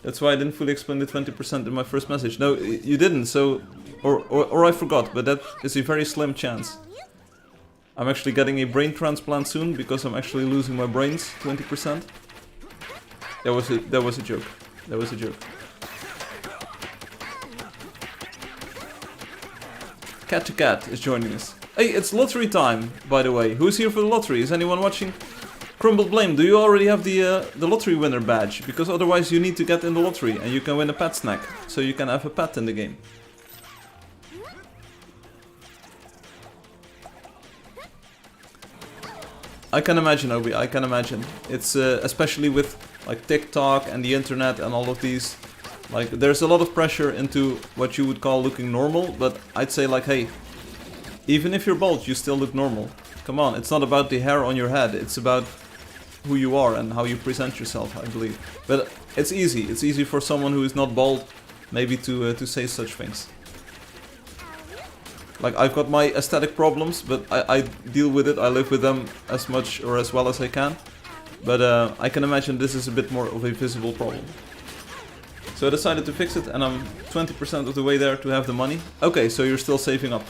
That's why I didn't fully explain the 20% in my first message. No, you didn't, so... Or I forgot, but that is a very slim chance. I'm actually getting a brain transplant soon, because I'm actually losing my brains 20%. That was a joke. That was a joke. Cat to Cat is joining us. Hey, it's lottery time, by the way. Who's here for the lottery? Is anyone watching? Crumbled Blame, do you already have the lottery winner badge? Because otherwise you need to get in the lottery and you can win a pet snack. So you can have a pet in the game. I can imagine, Obi, I can imagine. It's especially with like TikTok and the internet and all of these. Like, there's a lot of pressure into what you would call looking normal. But I'd say like, hey, even if you're bald, you still look normal. Come on, it's not about the hair on your head. It's about who you are and how you present yourself, I believe. But it's easy. It's easy for someone who is not bald, maybe to say such things. Like, I've got my aesthetic problems, but I deal with it. I live with them as much or as well as I can. But I can imagine this is a bit more of a visible problem. So I decided to fix it, and I'm 20% of the way there to have the money. Okay, so you're still saving up.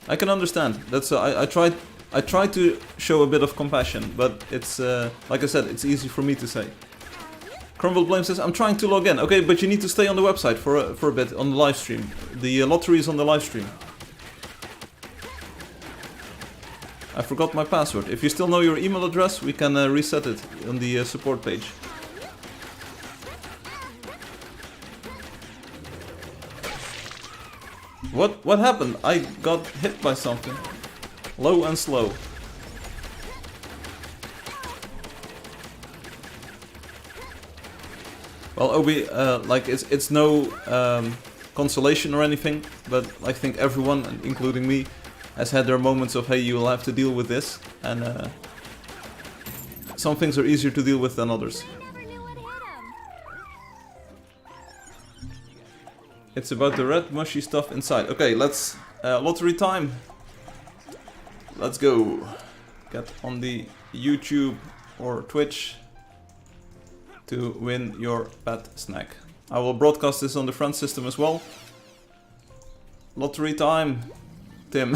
I can understand. That's I tried to show a bit of compassion, but it's like I said, it's easy for me to say. Crumble Blame says, I'm trying to log in. Okay, but you need to stay on the website for a bit on the live stream. The lottery is on the live stream. I forgot my password. If you still know your email address, we can reset it on the support page. What happened? I got hit by something. Low and slow. Well, Obi, like it's no consolation or anything, but I think everyone, including me, has had their moments of, hey, you will have to deal with this, and some things are easier to deal with than others. It's about the red mushy stuff inside. Okay, let's lottery time. Let's go. Get on the YouTube or Twitch to win your pet snack. I will broadcast this on the front system as well. Lottery time, Tim.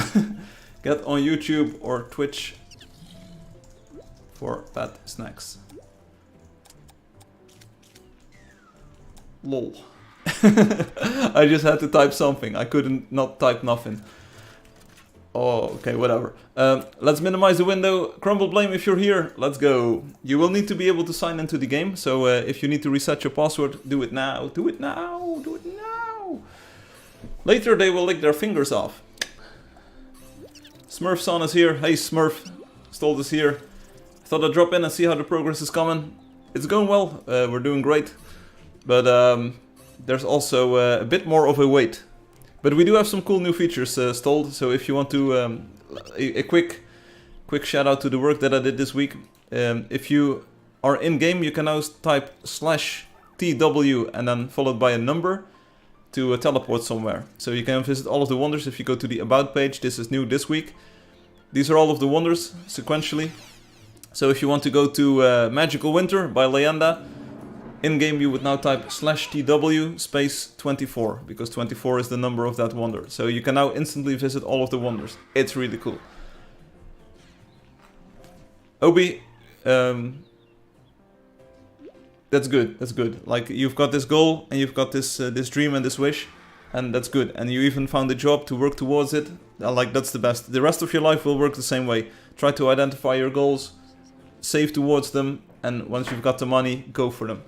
Get on YouTube or Twitch for pet snacks. Lol. I just had to type something. I couldn't not type nothing. Oh, okay, whatever. Let's minimize the window. Crumble Blame, if you're here, let's go. You will need to be able to sign into the game, so if you need to reset your password, do it now. Do it now. Do it now. Later they will lick their fingers off. Smurfson is here. Hey Smurf. Stolt is here. Thought I'd drop in and see how the progress is coming. It's going well, we're doing great. But there's also a bit more of a wait. But we do have some cool new features installed, so if you want to... a quick shout out to the work that I did this week. If you are in-game, you can now type /TW and then followed by a number to teleport somewhere. So you can visit all of the wonders if you go to the About page. This is new this week. These are all of the wonders, sequentially. So if you want to go to Magical Winter by Leyenda, in-game you would now type /TW space 24, because 24 is the number of that wonder. So you can now instantly visit all of the wonders. It's really cool. Obi, that's good, that's good. Like, you've got this goal, and you've got this this dream and this wish, and that's good. And you even found a job to work towards it. Like, that's the best. The rest of your life will work the same way. Try to identify your goals, save towards them, and once you've got the money, go for them.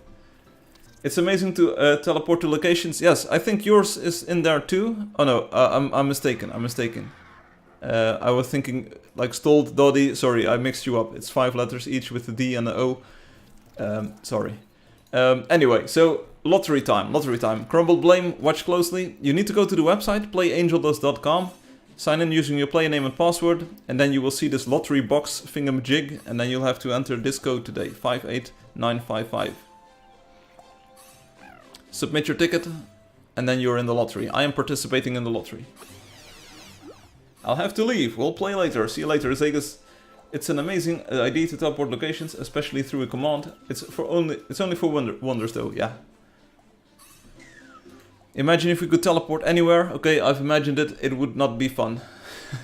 It's amazing to teleport to locations. Yes, I think yours is in there too. Oh no, I'm mistaken, I'm mistaken. I was thinking like Stold, Doddy, sorry, I mixed you up. It's 5 letters each with a D and an O. Sorry. Anyway, so lottery time. Crumbled Blame, watch closely. You need to go to the website, playangeldust.com, sign in using your player name and password, and then you will see this lottery box thingamajig, and then you'll have to enter this code today, 58955. Submit your ticket, and then you're in the lottery. I am participating in the lottery. I'll have to leave. We'll play later. See you later, Zegas. It's an amazing idea to teleport locations, especially through a command. It's only for wonders though, yeah. Imagine if we could teleport anywhere. Okay, I've imagined it. It would not be fun.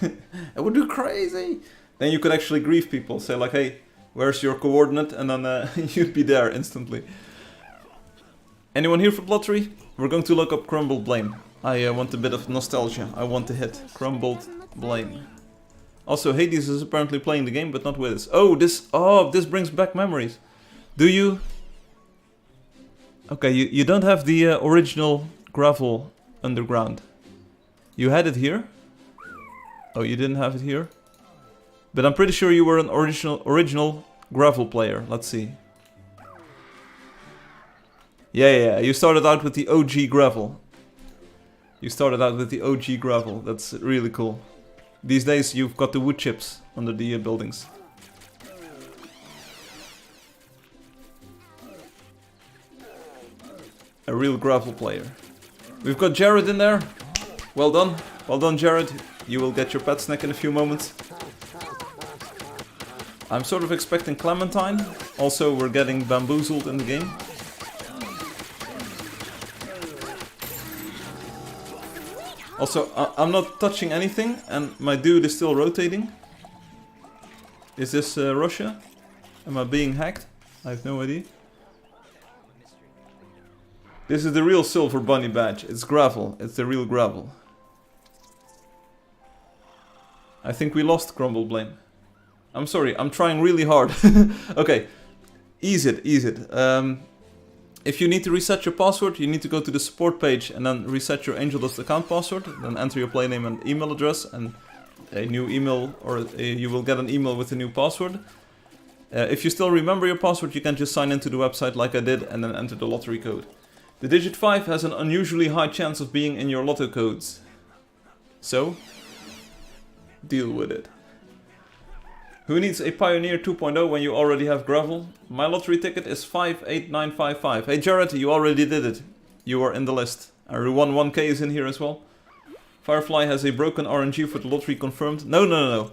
It would be crazy. Then you could actually grieve people. Say like, hey, where's your coordinate? And then you'd be there instantly. Anyone here for the lottery? We're going to look up Crumbled Blame. I want a bit of nostalgia. I want to hit Crumbled Blame. Also, Hades is apparently playing the game, but not with us. Oh, this brings back memories. Do you? Okay, you don't have the original gravel underground. You had it here? Oh, you didn't have it here? But I'm pretty sure you were an original gravel player. Let's see. Yeah, you started out with the OG gravel. That's really cool. These days you've got the wood chips under the buildings. A real gravel player. We've got Jared in there. Well done Jared. You will get your pet snack in a few moments. I'm sort of expecting Clementine. Also, we're getting bamboozled in the game. Also, I'm not touching anything, and my dude is still rotating. Is this Russia? Am I being hacked? I have no idea. This is the real silver bunny badge. It's gravel. It's the real gravel. I think we lost Crumble Blame. I'm sorry, I'm trying really hard. Okay, ease it. If you need to reset your password, you need to go to the support page and then reset your Angeldust account password. Then enter your play name and email address and a new email, or you will get an email with a new password. If you still remember your password, you can just sign into the website like I did and then enter the lottery code. The digit 5 has an unusually high chance of being in your lotto codes. So, deal with it. Who needs a Pioneer 2.0 when you already have gravel? My lottery ticket is 58955. Hey Jared, you already did it. You are in the list. Everyone 1k is in here as well. Firefly has a broken RNG for the lottery confirmed. No.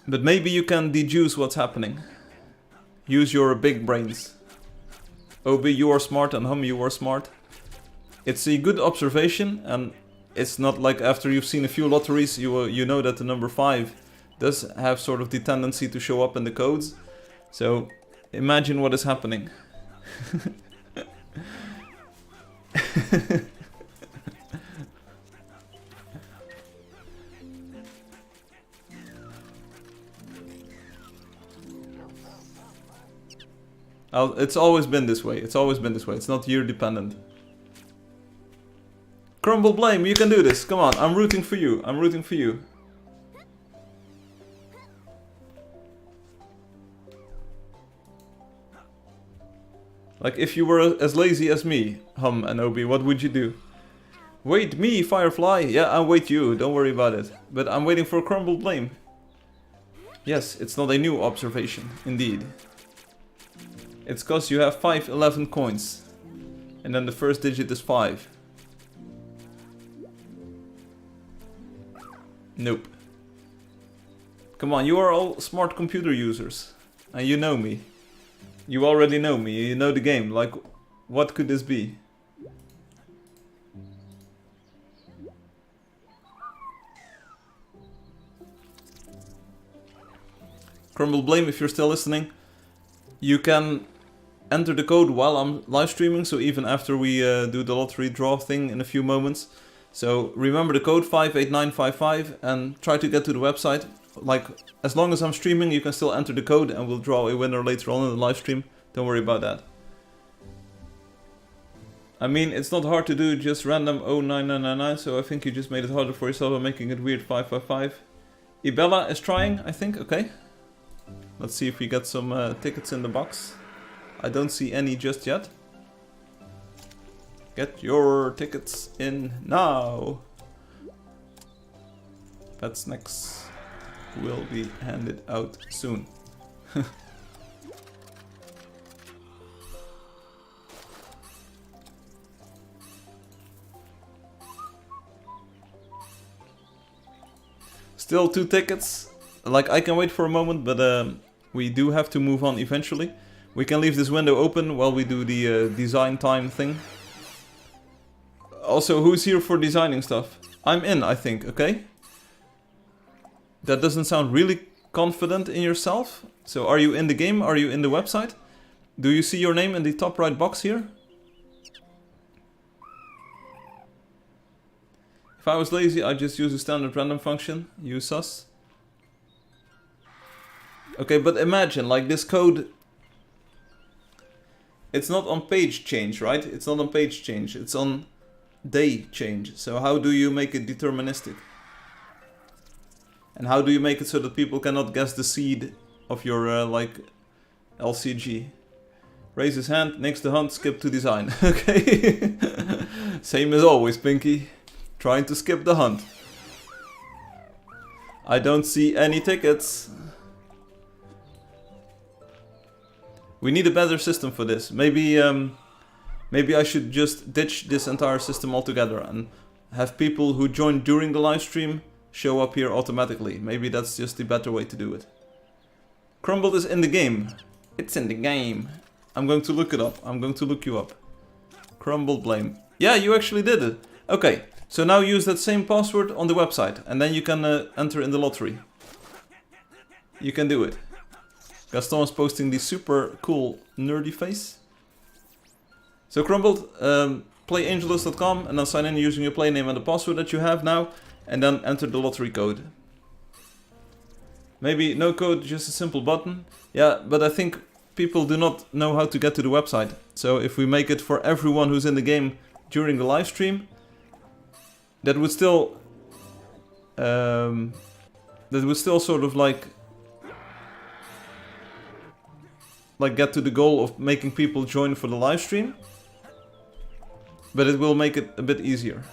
But maybe you can deduce what's happening. Use your big brains. Obi, you are smart, and Hum, you are smart. It's a good observation, and it's not like after you've seen a few lotteries, you know that the number 5 does have sort of the tendency to show up in the codes. So imagine what is happening. It's always been this way. It's not year dependent. Crumble Blame, you can do this. Come on, I'm rooting for you. Like, if you were as lazy as me, Hum and Obi, what would you do? Wait, me, Firefly? Yeah, I'll wait you, don't worry about it. But I'm waiting for Crumbled Blame. Yes, it's not a new observation, indeed. It's cause you have 511 coins. And then the first digit is 5. Nope. Come on, you are all smart computer users. And you know me. You already know me, you know the game. Like, what could this be? Crumble Blame, if you're still listening, you can enter the code while I'm live streaming, so even after we do the lottery draw thing in a few moments. So remember the code 58955 and try to get to the website. Like, as long as I'm streaming, you can still enter the code and we'll draw a winner later on in the live stream. Don't worry about that. I mean, it's not hard to do, just random 09999, so I think you just made it harder for yourself by making it weird 555. Ibella is trying, I think, okay. Let's see if we get some tickets in the box. I don't see any just yet. Get your tickets in now. Pet snacks will be handed out soon. Still 2 tickets. Like, I can wait for a moment, but we do have to move on eventually. We can leave this window open while we do the design time thing. Also, who's here for designing stuff? I'm in, I think, okay? That doesn't sound really confident in yourself. So are you in the game? Are you in the website? Do you see your name in the top right box here? If I was lazy, I'd just use a standard random function. Use sus. Okay, but imagine, like, this code... It's not on page change, right? It's not on page change. It's on day change. So how do you make it deterministic? And how do you make it so that people cannot guess the seed of your, like, LCG? Raise his hand, next to hunt, skip to design. Okay. Same as always, Pinky. Trying to skip the hunt. I don't see any tickets. We need a better system for this. Maybe maybe I should just ditch this entire system altogether and have people who join during the live stream show up here automatically. Maybe that's just the better way to do it. Crumbled is in the game. It's in the game. I'm going to look it up. I'm going to look you up. Crumbled Blame. Yeah, you actually did it. Okay, so now use that same password on the website and then you can enter in the lottery. You can do it. Gaston is posting the super cool nerdy face. So Crumbled, play Angeldust.com and then sign in using your play name and the password that you have now. And then enter the lottery code. Maybe no code, just a simple button. Yeah, but I think people do not know how to get to the website. So if we make it for everyone who's in the game during the live stream, that would still sort of like get to the goal of making people join for the live stream, but it will make it a bit easier.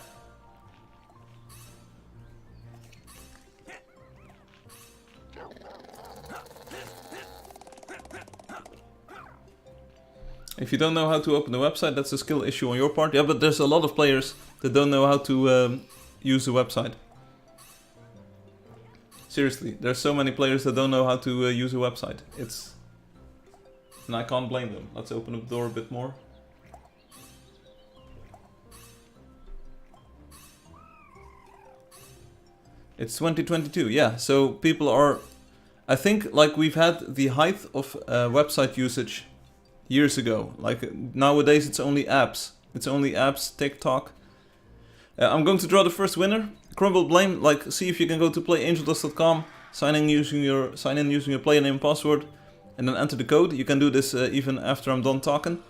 If you don't know how to open the website, that's a skill issue on your part. Yeah, but there's a lot of players that don't know how to use the website. Seriously, there's so many players that don't know how to use a website. And I can't blame them. Let's open up the door a bit more. It's 2022, yeah. So people are... I think like we've had the height of website usage years ago. Like nowadays it's only apps. It's only apps, TikTok. I'm going to draw the first winner. Crumbled Blame, like see if you can go to playangeldust.com, sign in using your player name and password, and then enter the code. You can do this even after I'm done talking.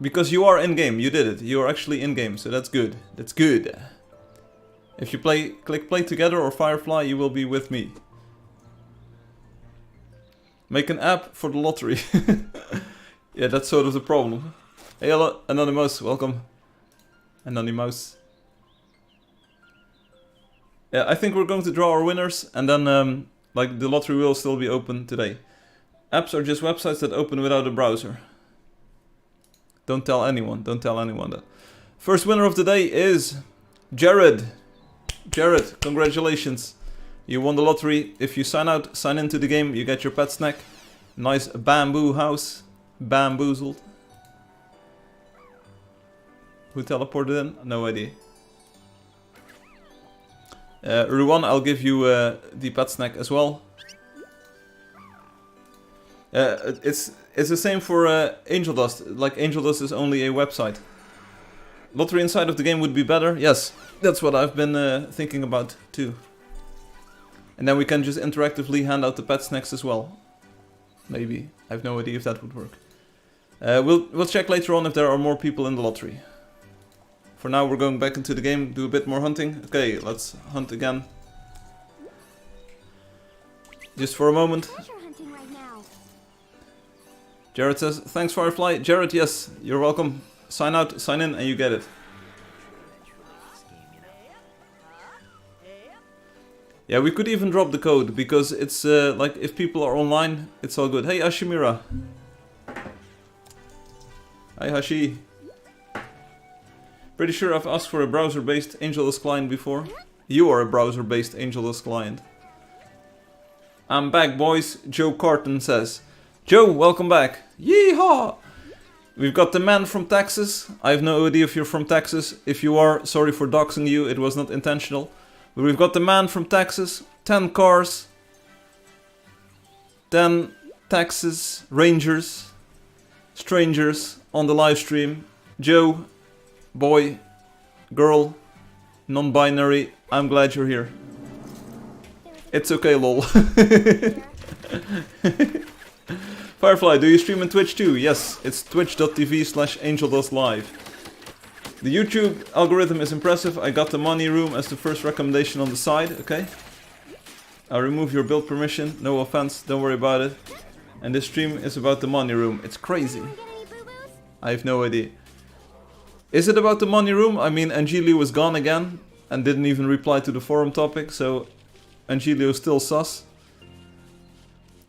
Because you are in game, you did it. You are actually in game, so that's good. That's good. If you click play together or Firefly, you will be with me. Make an app for the lottery. Yeah, that's sort of the problem. Hey, hello, Anonymous, welcome. Anonymous. Yeah, I think we're going to draw our winners, and then, like, the lottery will still be open today. Apps are just websites that open without a browser. Don't tell anyone that. First winner of the day is Jared. Jared, congratulations. You won the lottery. If you sign into the game, you get your pet snack. Nice bamboo house. Bamboozled. Who teleported in? No idea. Ruan, I'll give you the pet snack as well. It's the same for Angeldust. Like, Angeldust is only a website. Lottery inside of the game would be better. Yes, that's what I've been thinking about too. And then we can just interactively hand out the pet snacks as well. Maybe. I have no idea if that would work. We'll check later on if there are more people in the lottery. For now, we're going back into the game, do a bit more hunting. Okay, let's hunt again. Just for a moment. Jared says, thanks Firefly. Jared, yes, you're welcome. Sign out, sign in, and you get it. Yeah, we could even drop the code, because it's like, if people are online, it's all good. Hey, Ashimira. Hi, Hashi. Pretty sure I've asked for a browser-based Angeldust client before. You are a browser-based Angeldust client. I'm back, boys, Joe Carton says. Joe, welcome back. Yeehaw! We've got the man from Texas. I have no idea if you're from Texas. If you are, sorry for doxing you, it was not intentional. But we've got the man from Texas. 10 cars. 10 Texas Rangers. Strangers on the live stream. Joe, boy, girl, non-binary, I'm glad you're here. It's okay, lol. Firefly, do you stream on Twitch too? Yes, it's twitch.tv/angeldustlive. The YouTube algorithm is impressive. I got the money room as the first recommendation on the side, okay? I'll remove your build permission, no offense, don't worry about it. And this stream is about the money room. It's crazy. I have no idea. Is it about the money room? I mean, Angelio was gone again and didn't even reply to the forum topic, so Angelio's still sus.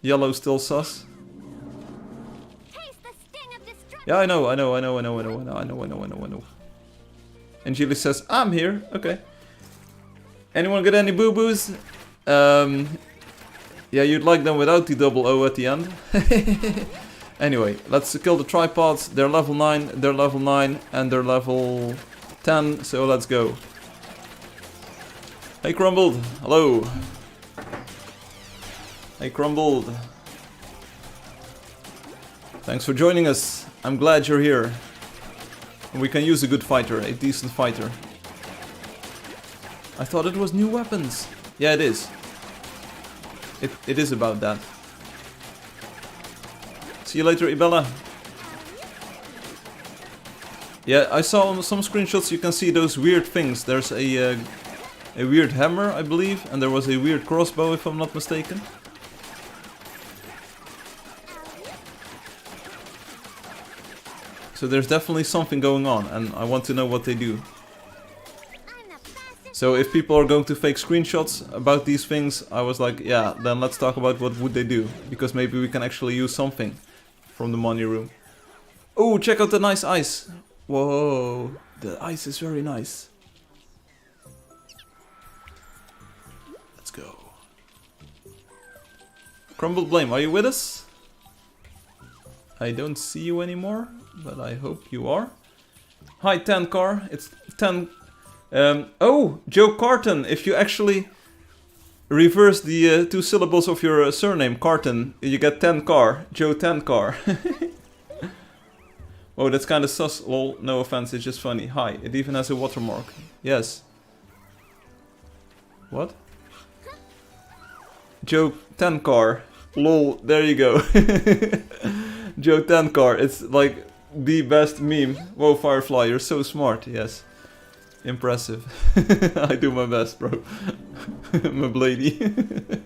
Yellow's still sus. Yeah, I know. Angelio says, I'm here. Okay. Anyone got any boo-boos? Yeah, you'd like them without the double O at the end. Anyway, let's kill the tripods. They're level 9, they're level 9, and they're level 10, so let's go. Hey Crumbled, hello. Hey Crumbled. Thanks for joining us. I'm glad you're here. And we can use a good fighter, a decent fighter. I thought it was new weapons. Yeah, it is. It is about that. See you later, Ibella. Yeah, I saw some screenshots. You can see those weird things. There's a weird hammer, I believe, and there was a weird crossbow, if I'm not mistaken. So there's definitely something going on, and I want to know what they do. So if people are going to fake screenshots about these things, I was like, yeah, then let's talk about what would they do, because maybe we can actually use something from the money room. Oh, check out the nice ice. Whoa, the ice is very nice. Let's go. Crumbled Blame, are you with us? I don't see you anymore, but I hope you are. Hi, 10 car. It's 10. Oh, Joe Carton. If you actually reverse the 2 syllables of your surname, Carton, you get 10 car. Joe 10 car. Oh, that's kind of sus. Lol, no offense, it's just funny. Hi, it even has a watermark. Yes. What? Joe 10 car. Lol, there you go. Joe 10 car. It's like the best meme. Whoa, Firefly, you're so smart. Yes. Impressive. I do my best, bro. I'm a bladey.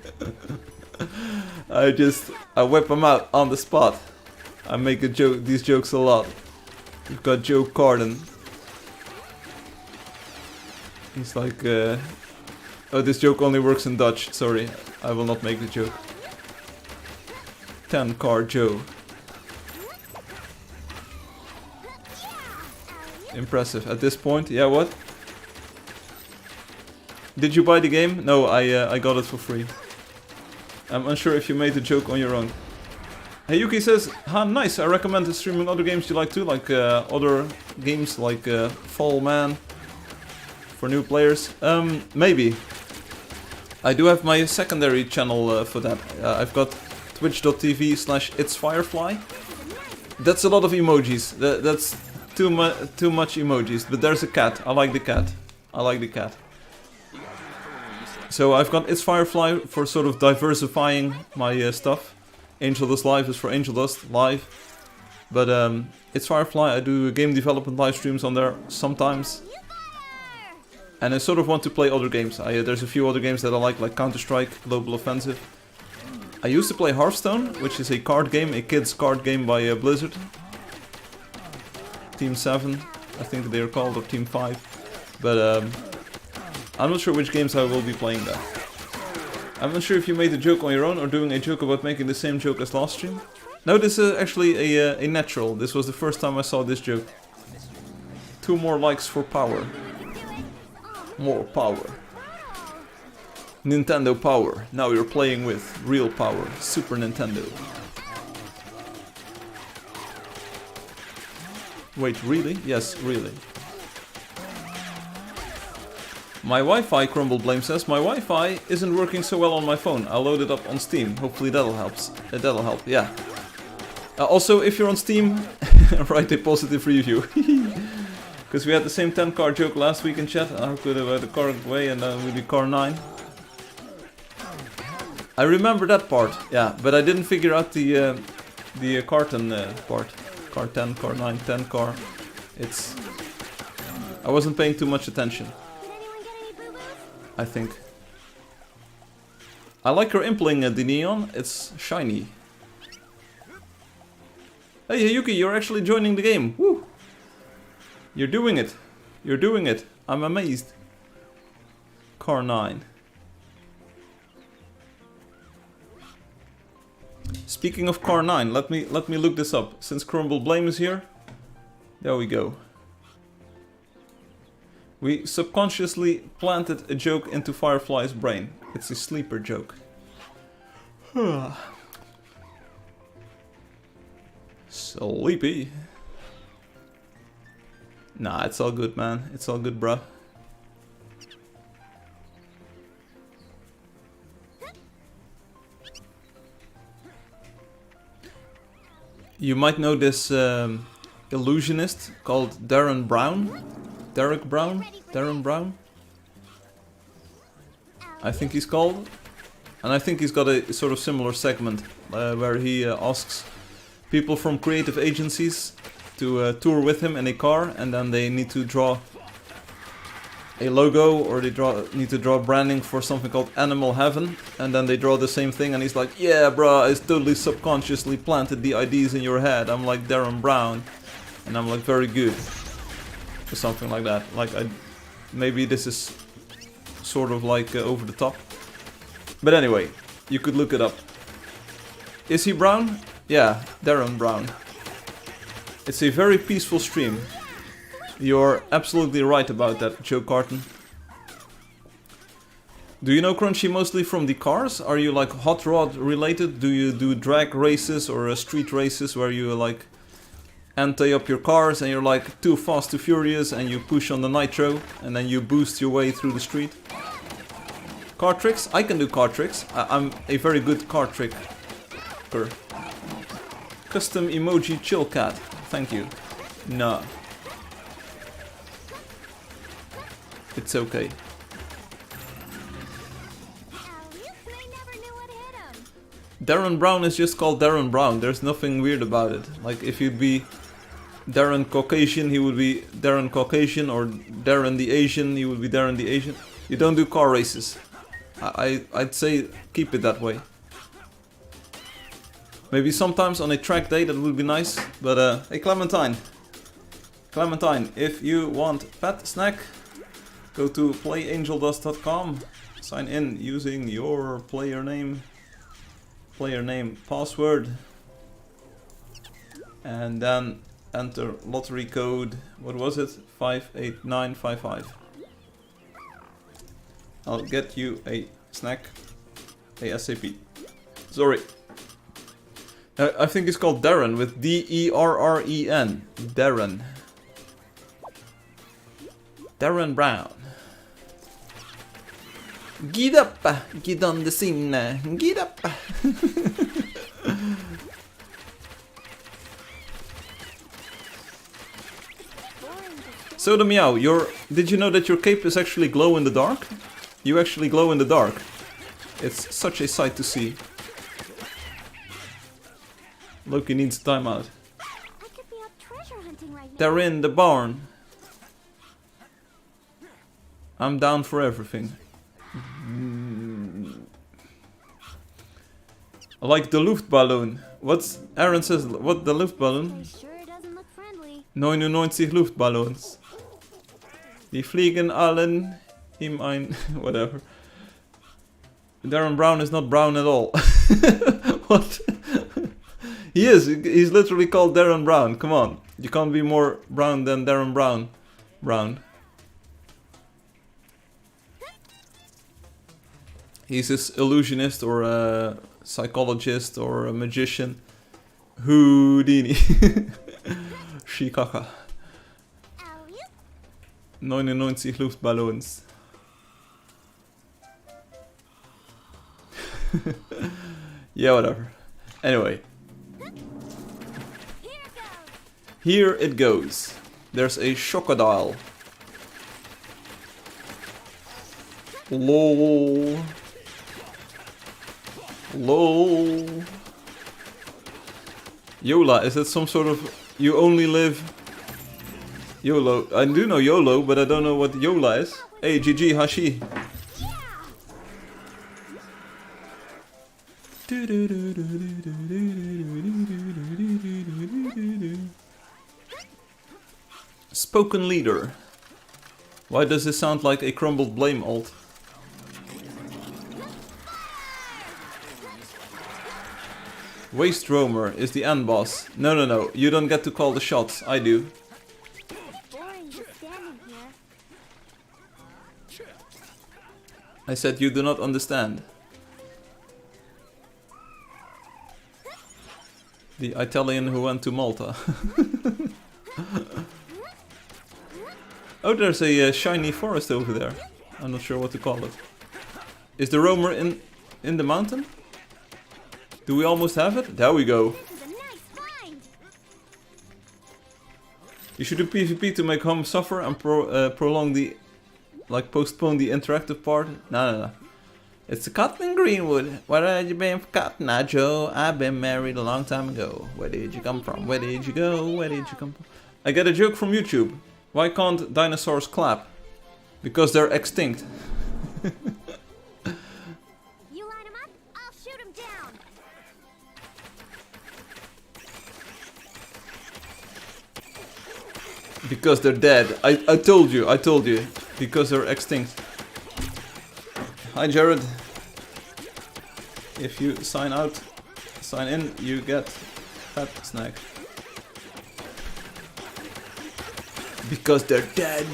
I whip him out on the spot. I make these jokes a lot. We've got Joe Carden. He's like, oh, this joke only works in Dutch. Sorry, I will not make the joke. 10-car Joe. Impressive. At this point, yeah, what? Did you buy the game? No, I got it for free. I'm unsure if you made the joke on your own. Hey, Yuki says, nice, I recommend streaming other games you like too, like other games like Fall Man for new players. Maybe. I do have my secondary channel for that. I've got twitch.tv/itsfirefly. That's a lot of emojis. That's too much emojis, but there's a cat. I like the cat. I like the cat. So I've got It's Firefly for sort of diversifying my stuff. Angeldust Live is for Angeldust Live. But It's Firefly, I do game development live streams on there sometimes. And I sort of want to play other games. There's a few other games that I like Counter-Strike, Global Offensive. I used to play Hearthstone, which is a card game, a kid's card game by Blizzard. Team 7, I think they're called, or Team 5. But I'm not sure which games I will be playing there. I'm not sure if you made a joke on your own or doing a joke about making the same joke as last stream. No, this is actually a natural. This was the first time I saw this joke. 2 more likes for power. More power. Nintendo power. Now you're playing with real power. Super Nintendo. Wait, really? Yes, really. My Wi-Fi, Crumble Blame says, my Wi-Fi isn't working so well on my phone. I'll load it up on Steam. Hopefully that'll help. That'll help, yeah. Also, if you're on Steam, write a positive review. Because we had the same 10-car joke last week in chat. How could have the car way and then with the car 9. I remember that part, yeah, but I didn't figure out the carton part. Car 10, car 9, 10 car. It's... I wasn't paying too much attention. I think. I like your impling, the neon. It's shiny. Hey Yuki, you're actually joining the game. Woo! You're doing it. You're doing it. I'm amazed. Car 9. Speaking of car 9, let me look this up. Since Crumble Blame is here. There we go. We subconsciously planted a joke into Firefly's brain. It's a sleeper joke. Sleepy. Nah, it's all good, man. It's all good, bruh. You might know this illusionist called Darren Brown. Derek Brown? Darren Brown? I think he's called. And I think he's got a sort of similar segment where he asks people from creative agencies to tour with him in a car, and then they need to draw a logo or they need to draw branding for something called Animal Heaven, and then they draw the same thing and he's like, yeah bruh, I totally subconsciously planted the ideas in your head. I'm like Darren Brown. And I'm like, very good. Or something like that. Like, maybe this is sort of like over the top. But anyway, you could look it up. Is he brown? Yeah, Darren Brown. It's a very peaceful stream. You're absolutely right about that, Joe Carton. Do you know Crunchy mostly from the cars? Are you like hot rod related? Do you do drag races or street races where you like ante up your cars and you're like too fast, too furious and you push on the nitro and then you boost your way through the street? Car tricks? I can do car tricks. I'm a very good car tricker. Custom emoji chill cat. Thank you. No. It's okay. Darren Brown is just called Darren Brown. There's nothing weird about it. Like if you'd be Darren Caucasian, he would be Darren Caucasian, or Darren the Asian, he would be Darren the Asian. You don't do car races. I'd say keep it that way. Maybe sometimes on a track day that would be nice. But hey Clementine, if you want pet snack, go to playangeldust.com. Sign in using your player name password, and then enter lottery code. What was it? 58955. I'll get you a snack ASAP. Sorry. I think it's called Darren with D-E-R-R-E-N. Darren. Darren Brown. Get up! Get on the scene! Get up! So the meow, did you know that your cape is actually glow in the dark? You actually glow in the dark. It's such a sight to see. Loki needs a timeout. They're in the barn. I'm down for everything. I like the Luftballon. What's Aaron says? What the Luftballon? Sure doesn't look friendly. 99 Luftballons. Die fliegen allen in ein... whatever. Darren Brown is not brown at all. What? He is. He's literally called Darren Brown. Come on. You can't be more brown than Darren Brown. Brown. He's this illusionist or a psychologist or a magician. Houdini. Shikaka. 99 Luftballons. Yeah, whatever. Anyway. Here it goes. There's a crocodile. LOL. LOL. YOLA, is that some sort of you only live YOLO? I do know YOLO, but I don't know what YOLA is. Hey, GG Hashi. Spoken leader. Why does this sound like a crumbled blame alt? Waste Roamer is the end boss. No, you don't get to call the shots, I do. Boring just standing here. I said you do not understand. The Italian who went to Malta. Oh, there's a shiny forest over there. I'm not sure what to call it. Is the roamer in the mountain? Do we almost have it? There we go. This is a nice find. You should do PvP to make home suffer and prolong the... like postpone the interactive part. No. It's the cotton in Greenwood. Where have you been for cotton? Now, Joe, I've been married a long time ago. Where did you come from? Where did you go? Where did you come from? I get a joke from YouTube. Why can't dinosaurs clap? Because they're extinct. You line him up, I'll shoot him down. Because they're dead. I told you. Because they're extinct. Hi Jared. If you sign in, you get fat snack. Because they're dead.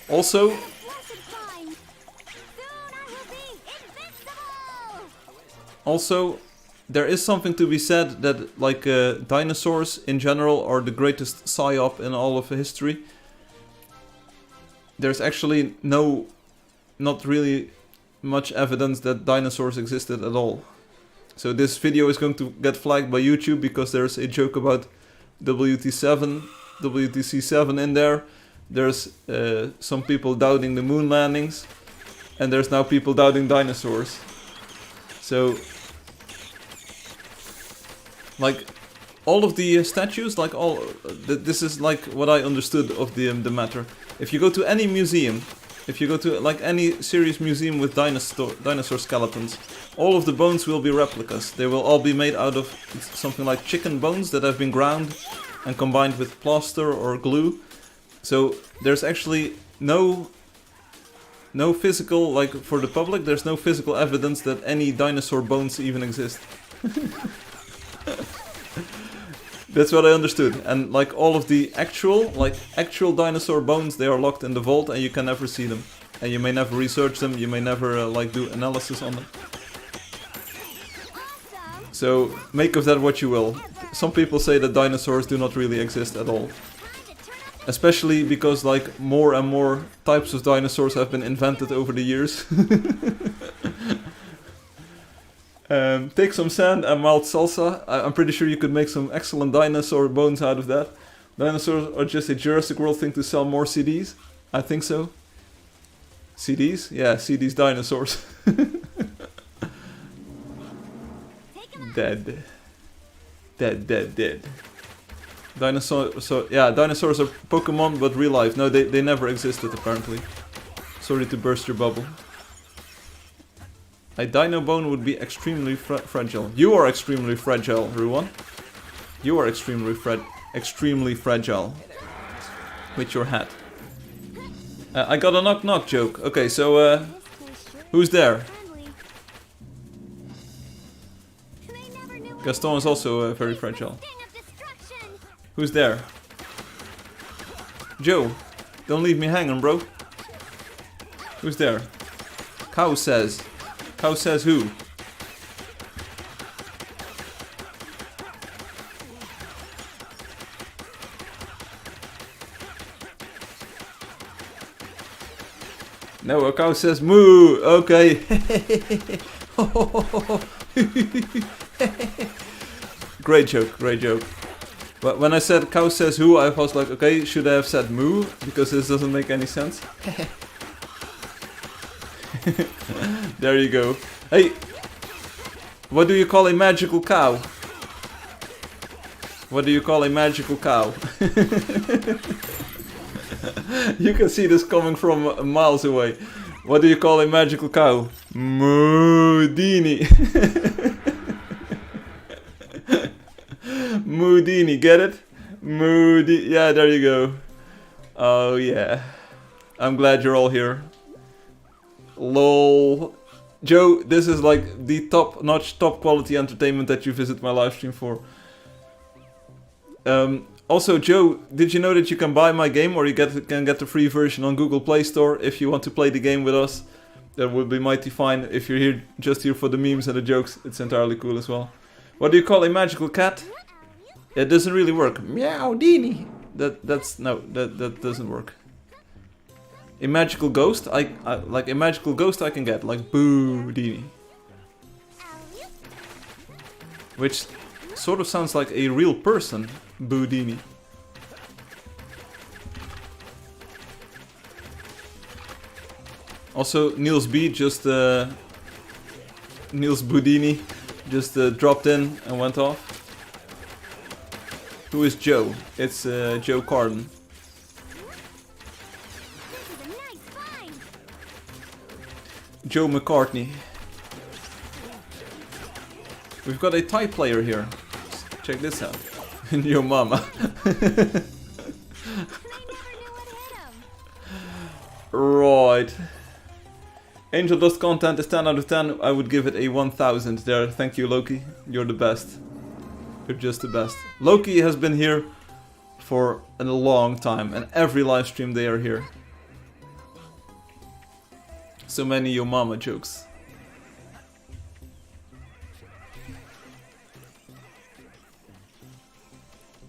Also, there is something to be said that like dinosaurs in general are the greatest psyop in all of history. There's actually not really much evidence that dinosaurs existed at all. So this video is going to get flagged by YouTube because there's a joke about WTC7 in there. There's some people doubting the moon landings, and there's now people doubting dinosaurs. So, like, all of the statues, like this is like what I understood of the matter. If you go to any museum, If you go to like any serious museum with dinosaur skeletons, all of the bones will be replicas. They will all be made out of something like chicken bones that have been ground and combined with plaster or glue. So there's actually no physical, like for the public, there's no physical evidence that any dinosaur bones even exist. That's what I understood. And like all of the actual dinosaur bones, they are locked in the vault and you can never see them. And you may never research them, you may never like do analysis on them. So make of that what you will. Some people say that dinosaurs do not really exist at all. Especially because like more and more types of dinosaurs have been invented over the years. Take some sand and mild salsa. I'm pretty sure you could make some excellent dinosaur bones out of that. Dinosaurs are just a Jurassic World thing to sell more CDs. I think so. CDs? Yeah, CDs dinosaurs. Dead. Dead. Dinosaurs are Pokemon, but real life. No, they never existed apparently. Sorry to burst your bubble. A dino bone would be extremely fragile. You are extremely fragile, Ruan. You are extremely fragile. With your hat. I got a knock-knock joke. Okay, so who's there? Gaston is also very fragile. Who's there? Joe, don't leave me hanging, bro. Who's there? Cow says. Cow says who? No, a cow says moo. Okay. Great joke, great joke. But when I said cow says who, I was like, okay, should I have said moo? Because this doesn't make any sense. There you go. Hey, what do you call a magical cow? What do you call a magical cow? You can see this coming from miles away. What do you call a magical cow? Moodini. Moodini, get it? Moody. Yeah, there you go. Oh yeah. I'm glad you're all here. LOL. Joe, this is like the top-notch, top-quality entertainment that you visit my livestream for. Also, Joe, did you know that you can buy my game or you can get the free version on Google Play Store if you want to play the game with us? That would be mighty fine. If you're here just here for the memes and the jokes, it's entirely cool as well. What do you call a magical cat? It doesn't really work. Meow Dini. That doesn't work. A magical ghost, I like a magical ghost I can get, like Boo Dini. Which sort of sounds like a real person, Boo Dini. Also, Niels Boudini just dropped in and went off. Who is Joe? It's Joe Carden. Joe McCartney. We've got a Thai player here. Check this out. Yo mama. Right. Angeldust content is 10 out of 10. I would give it a 1000 there. Thank you, Loki. You're the best. You're just the best. Loki has been here for a long time, and every live stream they are here. So many Yo Mama jokes.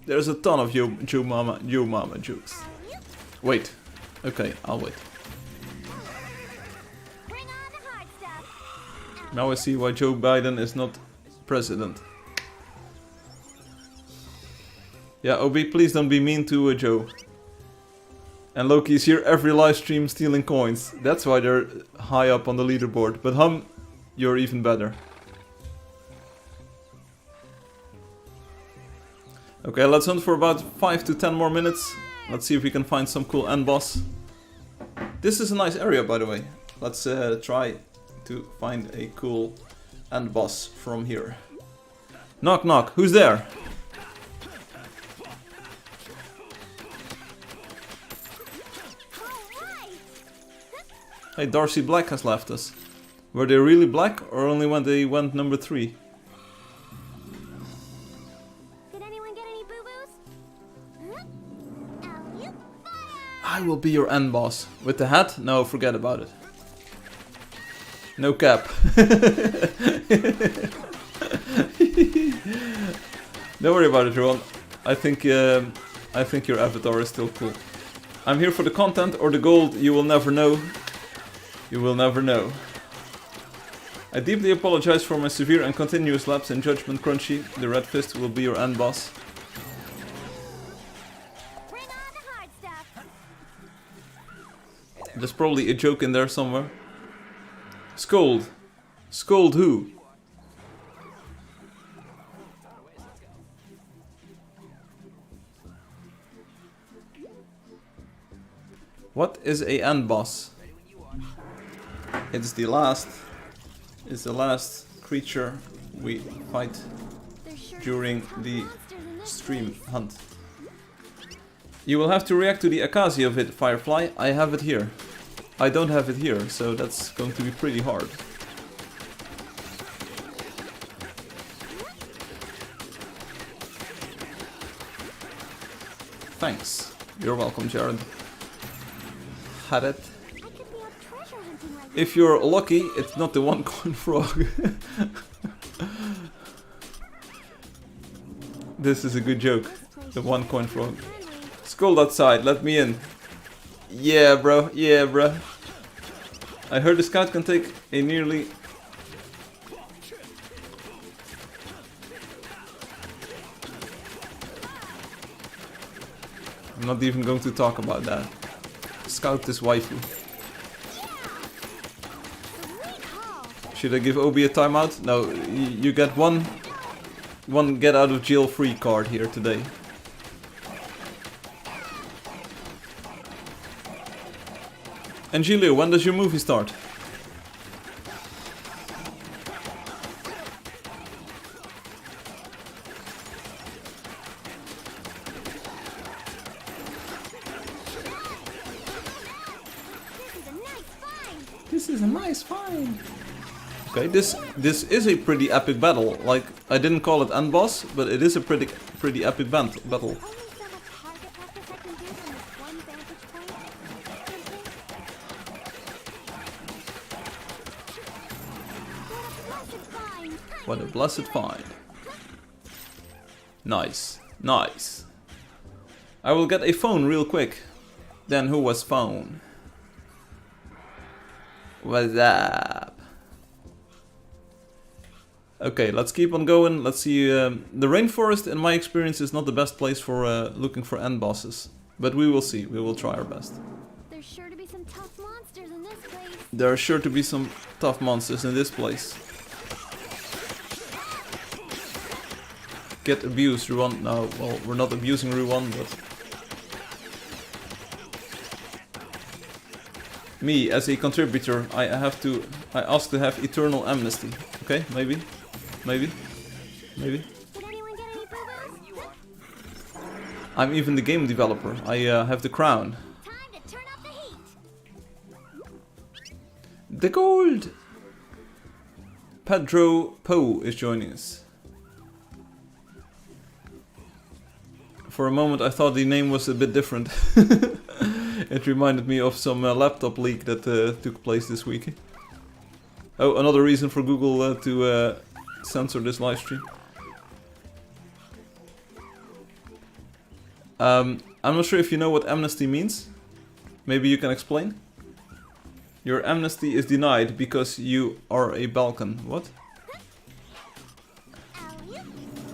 There's a ton of Yo Mama jokes. Wait. Okay, I'll wait. Now I see why Joe Biden is not president. Yeah, OB, please don't be mean to Joe. And Loki is here every live stream stealing coins. That's why they're high up on the leaderboard. But Hum, you're even better. Okay, let's hunt for about 5 to 10 more minutes. Let's see if we can find some cool end boss. This is a nice area, by the way. Let's try to find a cool end boss from here. Knock knock, who's there? Hey, Darcy Black has left us. Were they really black or only when they went number 3? Did anyone get any boo-boos? I will be your end boss. With the hat? No, forget about it. No cap. Don't worry about it, Ron. I think your avatar is still cool. I'm here for the content or the gold. You will never know. You will never know. I deeply apologize for my severe and continuous lapse in judgment, Crunchy. The Red Fist will be your end boss. Bring on the hard stuff. There's probably a joke in there somewhere. Scold. Scold who? What is a end boss? It's the last creature we fight during the stream hunt. You will have to react to the Acacia of it, Firefly. I have it here. I don't have it here, so that's going to be pretty hard. Thanks. You're welcome, Jared. Had it. If you're lucky, it's not the one coin frog. This is a good joke. The one coin frog. It's cold outside, let me in. Yeah, bro. Yeah, bro. I heard the scout can take a nearly... I'm not even going to talk about that. Scout this waifu. Should I give Obi a timeout? No, you get one get out of jail free card here today. Angelio, when does your movie start? This is a nice find. Okay, this is a pretty epic battle. Like, I didn't call it end boss, but it is a pretty epic battle. What a blessed find. Nice, nice. I will get a phone real quick. Then who was phone? What's up? Okay, let's keep on going. Let's see. The rainforest, in my experience, is not the best place for looking for end bosses. But we will see. We will try our best. There's sure to be some tough monsters in this place. There are sure to be some tough monsters in this place. Get abused, Ruan. No, well, we're not abusing Ruan, but... Me, as a contributor, I ask to have eternal amnesty. Okay, maybe. Maybe. Maybe. Did anyone get any boo-boos? I'm even the game developer. I have the crown. Time to turn up the heat. The gold! Pedro Poe is joining us. For a moment I thought the name was a bit different. It reminded me of some laptop leak that took place this week. Oh, another reason for Google to censor this live stream. I'm not sure if you know what amnesty means. Maybe you can explain? Your amnesty is denied because you are a Balkan. What?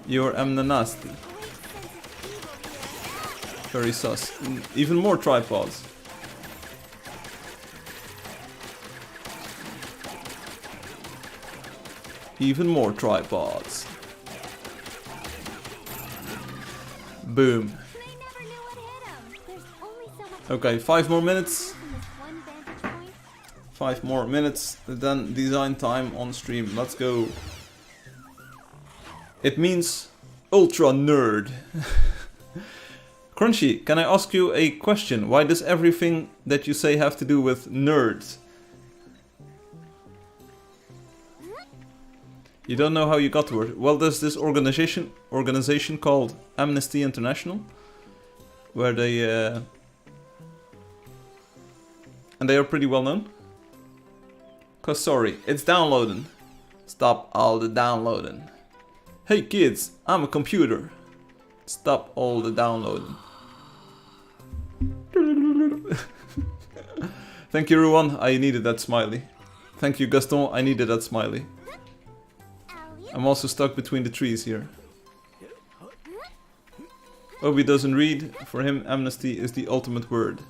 You're amnesty. Very sus. Even more tripods. Even more tripods. Boom. Okay, 5 more minutes. 5 more minutes than design time on stream. Let's go. It means ultra nerd. Crunchy, can I ask you a question? Why does everything that you say have to do with nerds? You don't know how you got to it. Well, there's this organization called Amnesty International, where they and they are pretty well known. Cause sorry, it's downloading. Stop all the downloading. Hey kids, I'm a computer. Stop all the downloading. Thank you everyone, I needed that smiley. Thank you Gaston, I needed that smiley. I'm also stuck between the trees here. Obi doesn't read. For him, amnesty is the ultimate word.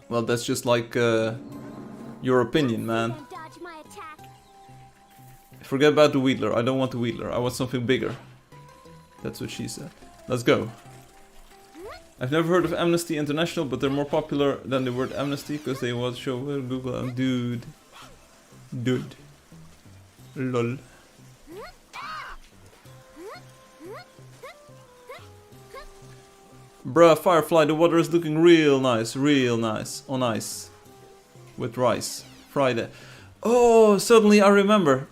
Well, that's just like your opinion, man. Forget about the Wheatler. I don't want the Wheatler. I want something bigger. That's what she said. Let's go. I've never heard of Amnesty International, but they're more popular than the word amnesty because they was show Google and dude. Dude. Lol. Bruh, Firefly, the water is looking real nice, on ice. With rice. Friday. Oh, suddenly I remember.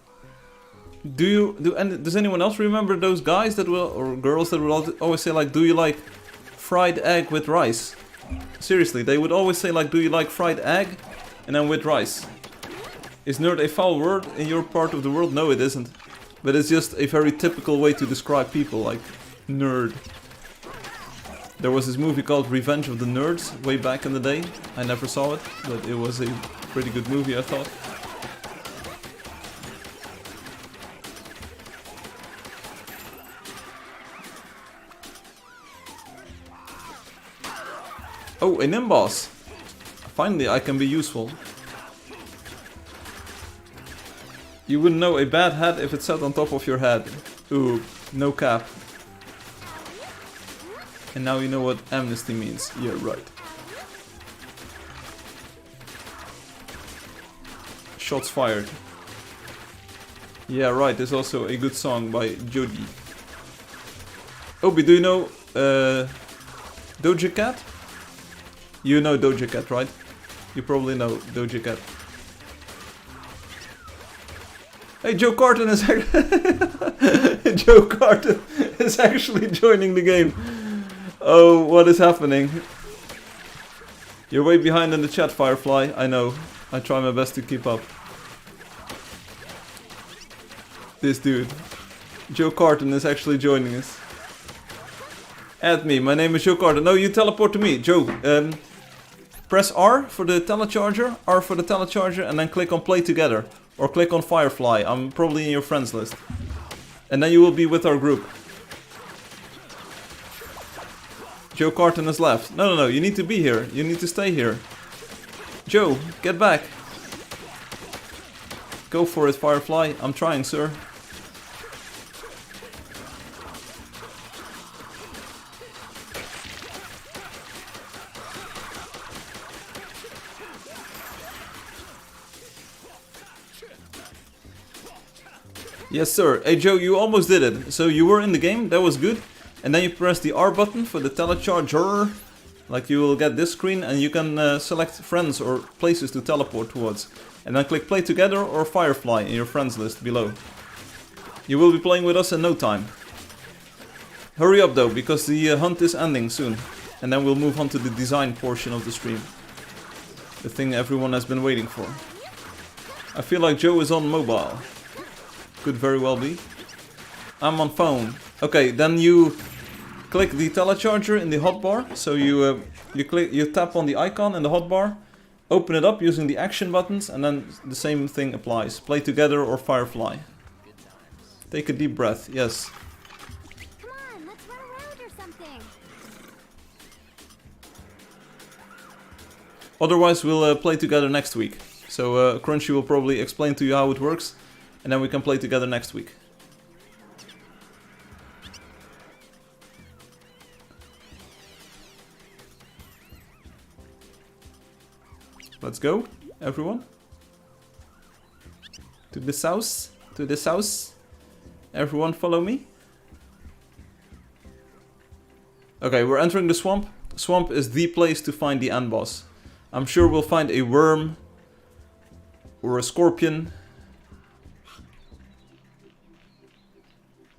Does anyone else remember those guys that will, or girls that will always say like, do you like fried egg with rice? Seriously, they would always say like, do you like fried egg? And then with rice. Is nerd a foul word in your part of the world? No, it isn't. But it's just a very typical way to describe people, like nerd. There was this movie called Revenge of the Nerds way back in the day. I never saw it, but it was a pretty good movie, I thought. Oh, an emboss! Finally, I can be useful. You wouldn't know a bad hat if it sat on top of your head. Ooh, no cap. And now you know what amnesty means. Yeah, right. Shots fired. Yeah, right. There's also a good song by Jody. Obi, do you know Doja Cat? You know Doja Cat, right? You probably know Doja Cat. Hey, Joe Carton is Joe Carton is actually joining the game. Oh, what is happening? You're way behind in the chat, Firefly. I know. I try my best to keep up. This dude. Joe Carton is actually joining us. Add me. My name is Joe Carton. No, you teleport to me. Joe, press R for the telecharger. R for the telecharger and then click on play together. Or click on Firefly. I'm probably in your friends list. And then you will be with our group. Joe Carton has left. No, you need to be here. You need to stay here. Joe, get back. Go for it, Firefly. I'm trying, sir. Yes, sir. Hey, Joe, you almost did it. So you were in the game. That was good. And then you press the R button for the telecharger. Like you will get this screen and you can select friends or places to teleport towards. And then click play together or Firefly in your friends list below. You will be playing with us in no time. Hurry up though, because the hunt is ending soon. And then we'll move on to the design portion of the stream. The thing everyone has been waiting for. I feel like Joe is on mobile. Could very well be. I'm on phone. Okay, then you click the telecharger in the hotbar. So you tap on the icon in the hotbar, open it up using the action buttons, and then the same thing applies. Play together or Firefly. Take a deep breath. Yes. Come on, let's run around or something. Otherwise, we'll play together next week. So Crunchy will probably explain to you how it works, and then we can play together next week. Let's go, everyone. To the south. To the south. Everyone follow me. Okay, we're entering the swamp. Swamp is the place to find the end boss. I'm sure we'll find a worm. Or a scorpion.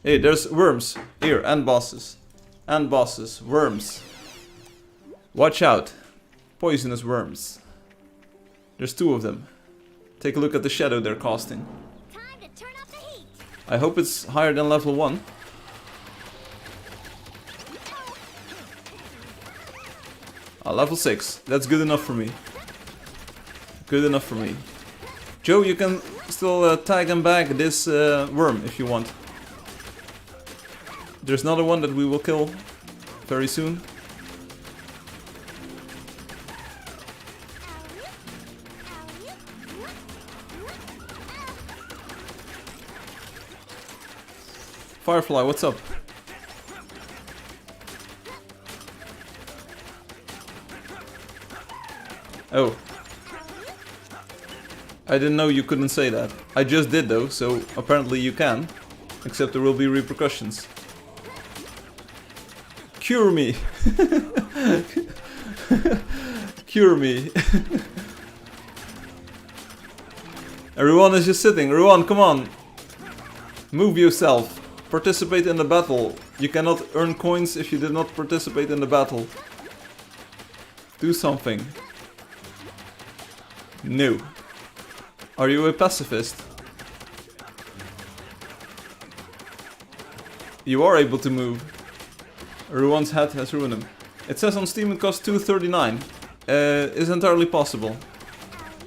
Hey, there's worms. Here, end bosses. End bosses. Worms. Watch out. Poisonous worms. There's 2 of them. Take a look at the shadow they're casting. Time to turn up the heat. I hope it's higher than level 1. Level 6. That's good enough for me. Good enough for me. Joe, you can still tag and bag this worm if you want. There's another one that we will kill very soon. Firefly, what's up? Oh. I didn't know you couldn't say that. I just did though, so apparently you can. Except there will be repercussions. Cure me! Cure me! Everyone is just sitting. Everyone, come on! Move yourself. Participate in the battle. You cannot earn coins if you did not participate in the battle. Do something. No. Are you a pacifist? You are able to move. Everyone's hat has ruined him. It says on Steam it costs $2.39. Is entirely possible.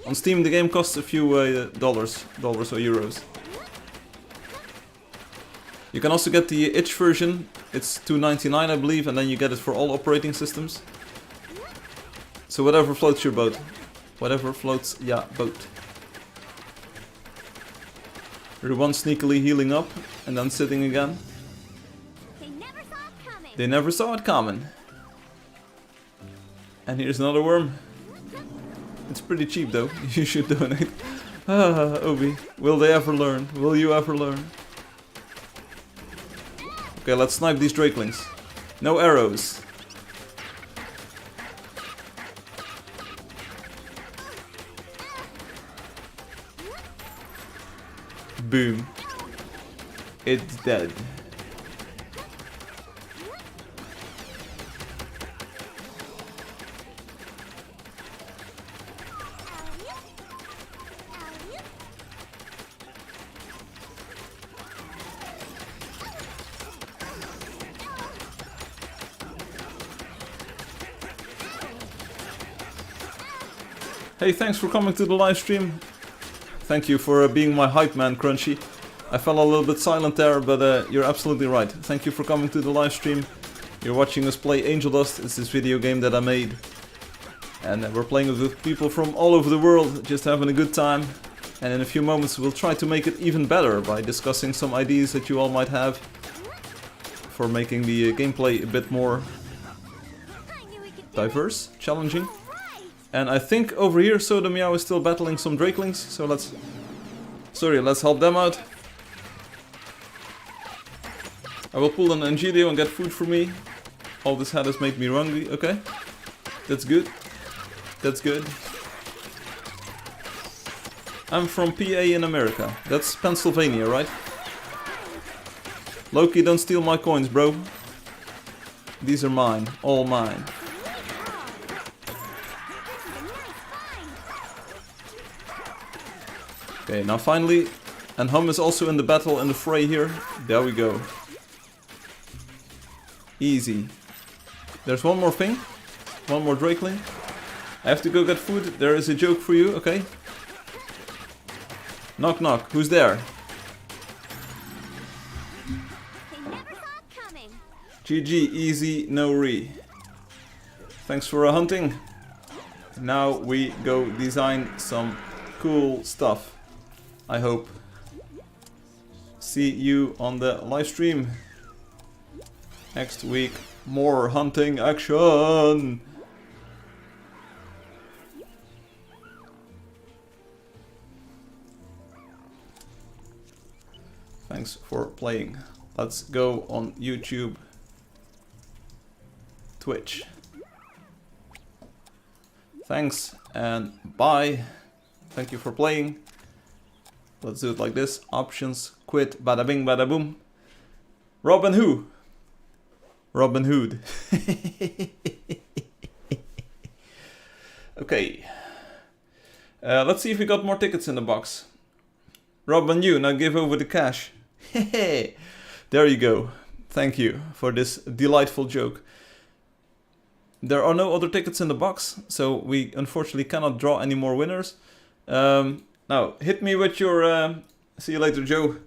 On Steam the game costs a few dollars or euros. You can also get the itch version. It's $2.99 I believe, and then you get it for all operating systems. So whatever floats your boat. Whatever floats your boat. Everyone sneakily healing up and then sitting again. They never saw it coming. They never saw it coming. And here's another worm. It's pretty cheap though. You should donate. Ah, Obi. Will they ever learn? Will you ever learn? Okay, let's snipe these drakelings. No arrows. Boom. It's dead. Hey, thanks for coming to the live stream. Thank you for being my hype man, Crunchy. I fell a little bit silent there, but you're absolutely right. Thank you for coming to the live stream. You're watching us play Angeldust. It's this video game that I made. And we're playing it with people from all over the world, just having a good time. And in a few moments we'll try to make it even better by discussing some ideas that you all might have for making the gameplay a bit more diverse, challenging. And I think over here Soda Meow is still battling some drakelings, so let's help them out. I will pull an Angelio and get food for me. All this had has made me hungry, okay. That's good. That's good. I'm from PA in America. That's Pennsylvania, right? Loki, don't steal my coins, bro. These are mine. All mine. Okay, now finally, and Hum is also in the battle, in the fray here. There we go. Easy. There's one more thing. One more drakeling. I have to go get food. There is a joke for you, okay? Knock knock. Who's there? They never saw it coming. GG, easy, no re. Thanks for hunting. Now we go design some cool stuff. I hope. See you on the live stream. Next week, more hunting action. Thanks for playing. Let's go on YouTube, Twitch. Thanks and bye. Thank you for playing. Let's do it like this. Options, quit, bada bing, bada boom. Robin who? Robin Hood. Okay. Let's see if we got more tickets in the box. Robin you, now give over the cash. There you go. Thank you for this delightful joke. There are no other tickets in the box, so we unfortunately cannot draw any more winners. Now, hit me with your... see you later, Joe.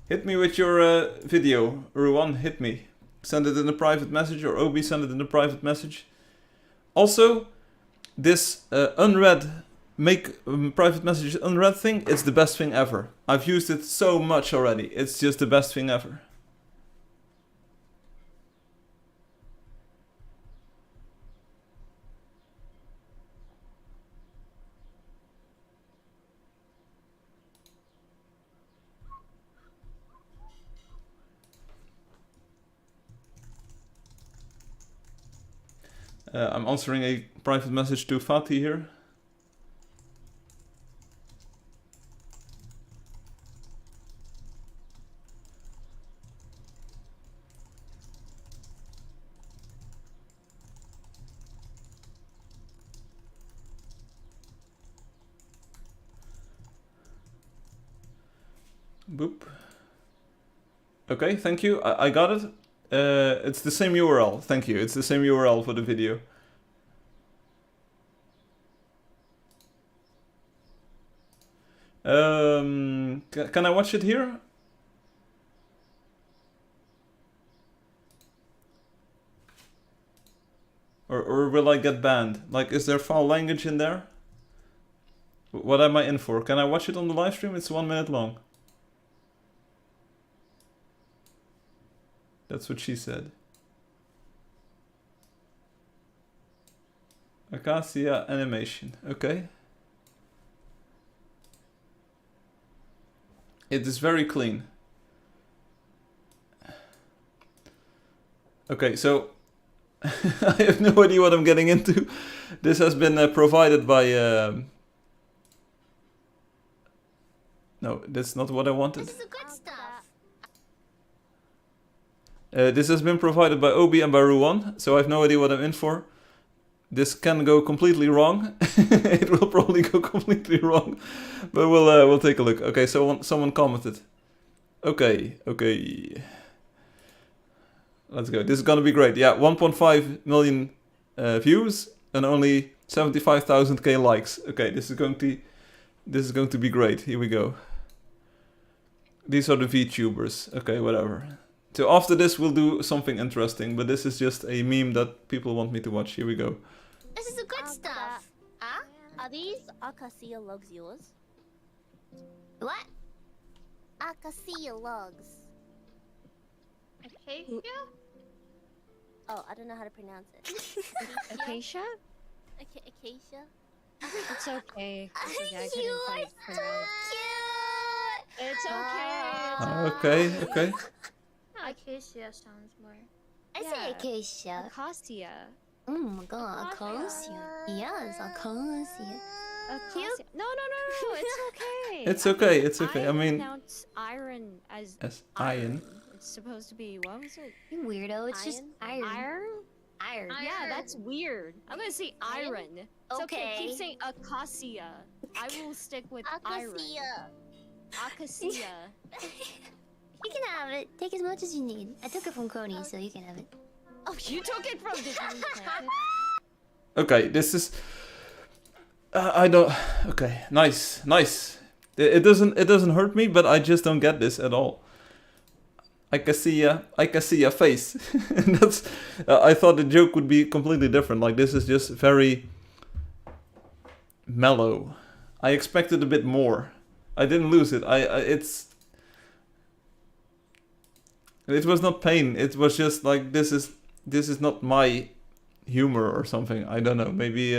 Hit me with your video. Ruan, hit me. Send it in a private message, or Obi, send it in a private message. Also, this unread, make private messages unread thing, it's the best thing ever. I've used it so much already. It's just the best thing ever. I'm answering a private message to Fatih here. Boop. Okay, thank you. I got it. It's the same URL. Thank you. It's the same URL for the video. Can I watch it here? Or will I get banned? Like, is there foul language in there? What am I in for? Can I watch it on the live stream? It's 1 minute long. That's what she said. Acacia animation. Okay. It is very clean. Okay, so I have no idea what I'm getting into. This has been provided by... No, that's not what I wanted. This is the good stuff. This has been provided by Obi and by Ruan, so I have no idea what I'm in for. This can go completely wrong. It will probably go completely wrong, but we'll take a look. Okay, so someone commented. Okay. Let's go. This is gonna be great. Yeah, 1.5 million views and only 75,000 likes. Okay, this is going to be great. Here we go. These are the VTubers. Okay, whatever. So after this, we'll do something interesting, but this is just a meme that people want me to watch. Here we go. This is the good stuff. Huh? Are these acacia logs yours? What? Acacia logs. Acacia? Oh, I don't know how to pronounce it. Acacia? Acacia? It's okay. I think I You couldn't are quite so pronounce. cute. It's okay. Okay. Acacia sounds more. I say acacia. Acacia. Oh my god, acacia. Yes, acacia. Acacia. No, it's okay. It's okay. It's okay. I mean, pronounce iron as iron. It's supposed to be, what was it? You weirdo, it's just iron. Iron? Iron. Yeah, that's weird. I'm gonna say iron. It's okay. Okay. Keep saying acacia. I will stick with iron. Acacia. Acacia. You can have it. Take as much as you need. I took it from Crony, so you can have it. Oh, you took it from the Okay, this is... I don't... Okay, nice. It doesn't hurt me, but I just don't get this at all. I can see a face. That's... I thought the joke would be completely different. Like, this is just very... mellow. I expected a bit more. I didn't lose it. It was not pain. It was just like, this is not my humor or something. I don't know. Maybe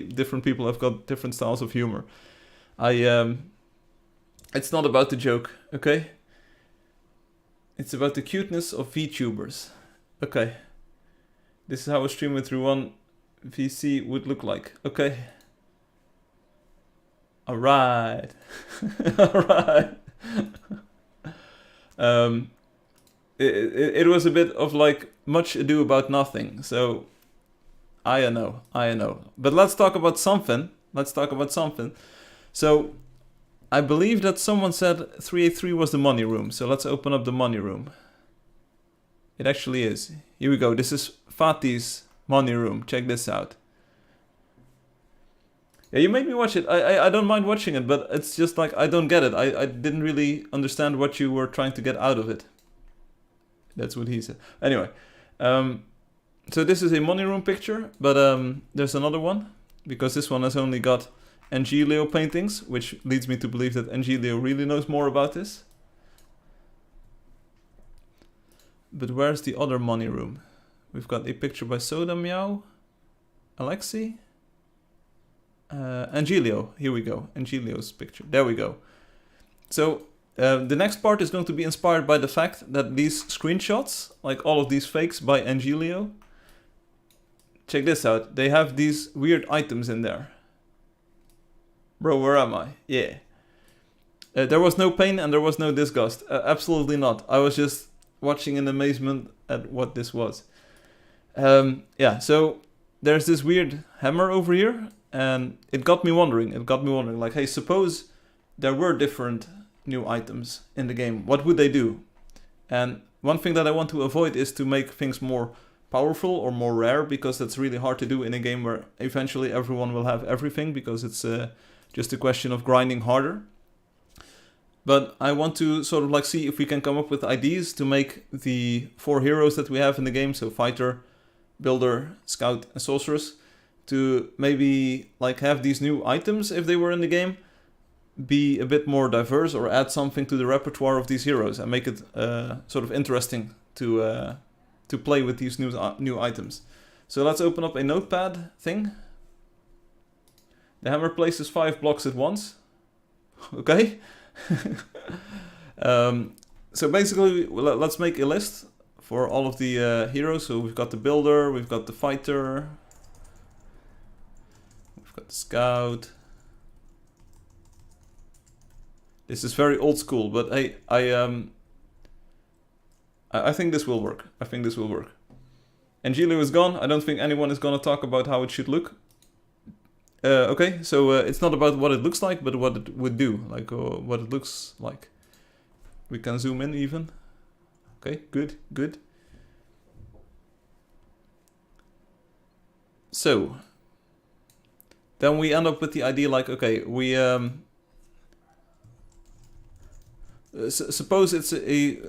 different people have got different styles of humor. It's not about the joke, okay? It's about the cuteness of VTubers. Okay. This is how a streamer through one VC would look like. Okay. Alright. Alright. It was a bit of like much ado about nothing. So I know. But let's talk about something. So I believe that someone said 383 was the money room. So let's open up the money room. It actually is. Here we go. This is Fatih's money room. Check this out. Yeah, you made me watch it. I don't mind watching it, but it's just like I don't get it. I didn't really understand what you were trying to get out of it. That's what he said. Anyway, so this is a money room picture, but there's another one, because this one has only got Angelio paintings, which leads me to believe that Angelio really knows more about this. But where's the other money room? We've got a picture by Soda Meow, Alexi, Angelio. Here we go, Angelio's picture. There we go. So the next part is going to be inspired by the fact that these screenshots, like all of these fakes by Angelio, check this out. They have these weird items in there. Bro, where am I? Yeah. There was no pain and there was no disgust. Absolutely not. I was just watching in amazement at what this was. Yeah, so there's this weird hammer over here, and it got me wondering. Like, hey, suppose there were different new items in the game. What would they do? And one thing that I want to avoid is to make things more powerful or more rare, because that's really hard to do in a game where eventually everyone will have everything, because it's just a question of grinding harder. But I want to sort of like see if we can come up with ideas to make the 4 heroes that we have in the game, so fighter, builder, scout and sorceress, to maybe like have these new items, if they were in the game, be a bit more diverse, or add something to the repertoire of these heroes and make it sort of interesting to play with these new items. So let's open up a notepad thing. The hammer places 5 blocks at once. Okay. So basically, let's make a list for all of the heroes. So we've got the builder, we've got the fighter, we've got the scout. This is very old school, but hey, I think this will work. Angelio is gone. I don't think anyone is gonna talk about how it should look. Okay, so it's not about what it looks like, but what it would do, like what it looks like. We can zoom in even. Okay, good. So then we end up with the idea like, okay, we suppose it's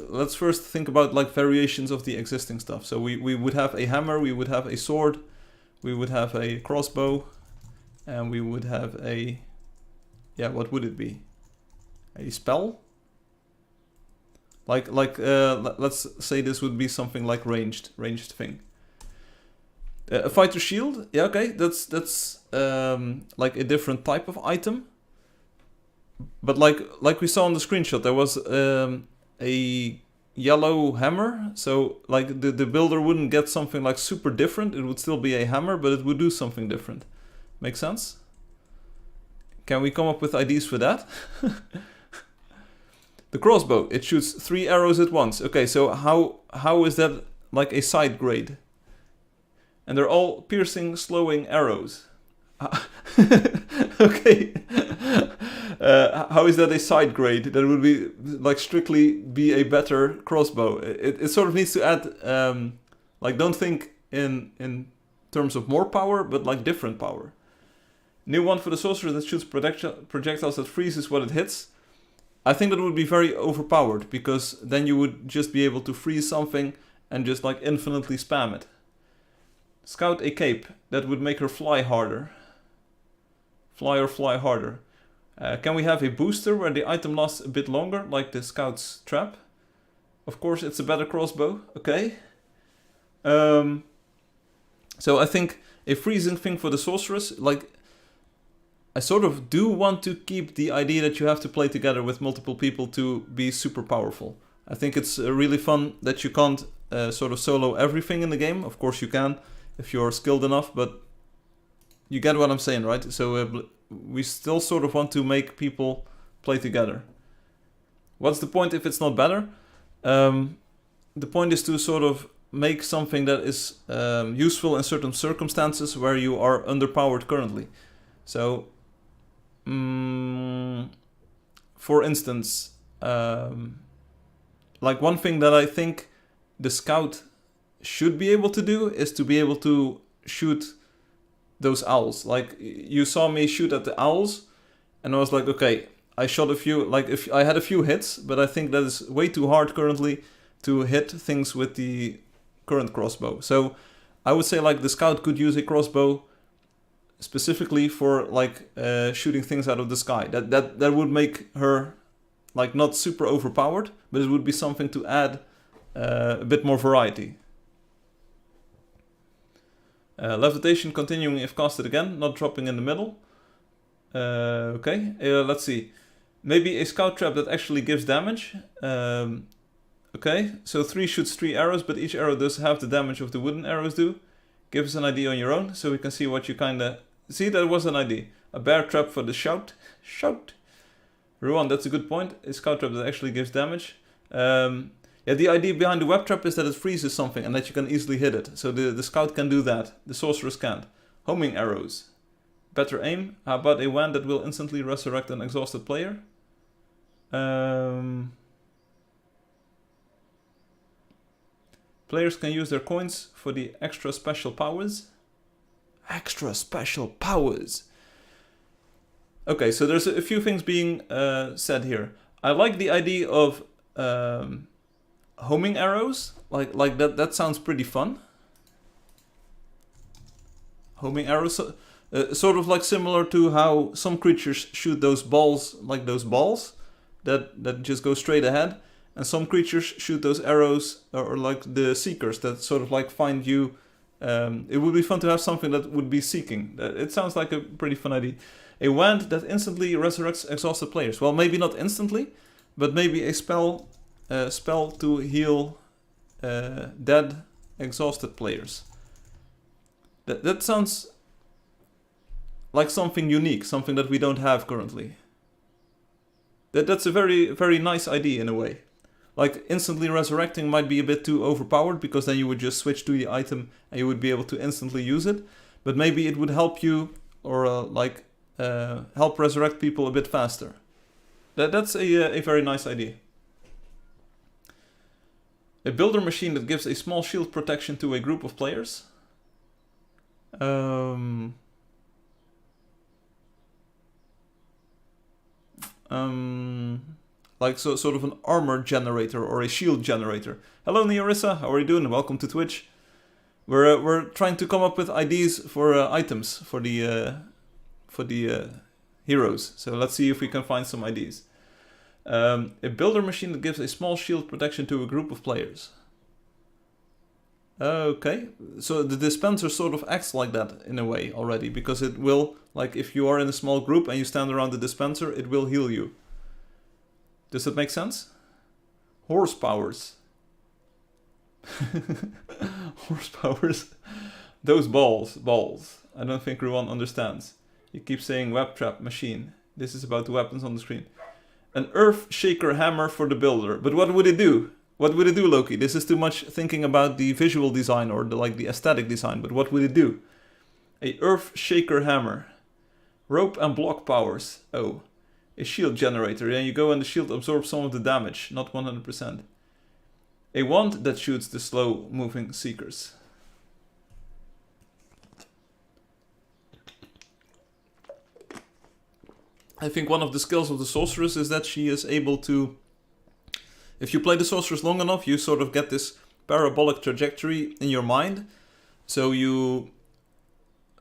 let's first think about like variations of the existing stuff. So we would have a hammer, we would have a sword, we would have a crossbow, and we would have a, yeah, what would it be? A spell? Like let's say this would be something like ranged thing. A fighter shield, yeah, okay, that's like a different type of item. But like we saw on the screenshot, there was a yellow hammer, so like the builder wouldn't get something like super different. It would still be a hammer, but it would do something different. Make sense? Can we come up with ideas for that? The crossbow, it shoots 3 arrows at once. Okay, so how is that like a side grade? And they're all piercing, slowing arrows. Okay. How is that a side grade? That would be like strictly be a better crossbow. It sort of needs to add like, don't think in terms of more power, but like different power. New one for the sorcerer that shoots projectiles that freezes what it hits. I think that would be very overpowered, because then you would just be able to freeze something and just like infinitely spam it. Scout a cape that would make her fly harder. Fly harder. Can we have a booster where the item lasts a bit longer, like the scout's trap? Of course, it's a better crossbow. Okay. So I think a freezing thing for the sorceress, like, I sort of do want to keep the idea that you have to play together with multiple people to be super powerful. I think it's really fun that you can't sort of solo everything in the game. Of course you can if you're skilled enough, but you get what I'm saying, right? So we still sort of want to make people play together. What's the point if it's not better? The point is to sort of make something that is useful in certain circumstances where you are underpowered currently. So, for instance, like one thing that I think the scout should be able to do is to be able to shoot those owls. Like, you saw me shoot at the owls, and I was like, okay, I shot a few, like if I had a few hits, but I think that is way too hard currently to hit things with the current crossbow. So I would say like the scout could use a crossbow specifically for like shooting things out of the sky. That would make her like not super overpowered, but it would be something to add a bit more variety. Levitation continuing if casted again, not dropping in the middle. Okay, let's see. Maybe a scout trap that actually gives damage. Okay, so 3 shoots 3 arrows, but each arrow does half the damage of the wooden arrows do. Give us an idea on your own, so we can see what you kinda... See, that was an idea. A bear trap for the shout. Shout! Ruan, that's a good point. A scout trap that actually gives damage. Yeah, the idea behind the web trap is that it freezes something and that you can easily hit it. So the scout can do that. The sorceress can't. Homing arrows. Better aim. How about a wand that will instantly resurrect an exhausted player? Players can use their coins for the extra special powers. Extra special powers. Okay, so there's a few things being said here. I like the idea of homing arrows. Like that sounds pretty fun. Homing arrows, sort of like similar to how some creatures shoot those balls, like those balls that just go straight ahead. And some creatures shoot those arrows, or like the seekers that sort of like find you. It would be fun to have something that would be seeking. It sounds like a pretty fun idea. A wand that instantly resurrects exhausted players. Well, maybe not instantly, but maybe a spell to heal dead, exhausted players. That sounds like something unique, something that we don't have currently. That's a very, very nice idea in a way. Like, instantly resurrecting might be a bit too overpowered, because then you would just switch to the item and you would be able to instantly use it. But maybe it would help you, or help resurrect people a bit faster. That's a very nice idea. A builder machine that gives a small shield protection to a group of players. Like sort of an armor generator or a shield generator. Hello Neorissa, how are you doing? Welcome to Twitch. We're trying to come up with ideas for items for the heroes. So let's see if we can find some ideas. A builder machine that gives a small shield protection to a group of players. Okay, so the dispenser sort of acts like that in a way already, because it will, like if you are in a small group and you stand around the dispenser, it will heal you. Does that make sense? Horsepowers. Horsepowers. Those balls. I don't think Ruan understands. You keep saying web trap machine. This is about the weapons on the screen. An earth shaker hammer for the builder. But what would it do? What would it do, Loki? This is too much thinking about the visual design or the aesthetic design. But what would it do? A earth shaker hammer. Rope and block powers. Oh. A shield generator. Yeah, you go and the shield absorbs some of the damage. Not 100%. A wand that shoots the slow moving seekers. I think one of the skills of the sorceress is that she is able to... If you play the sorceress long enough, you sort of get this parabolic trajectory in your mind. So you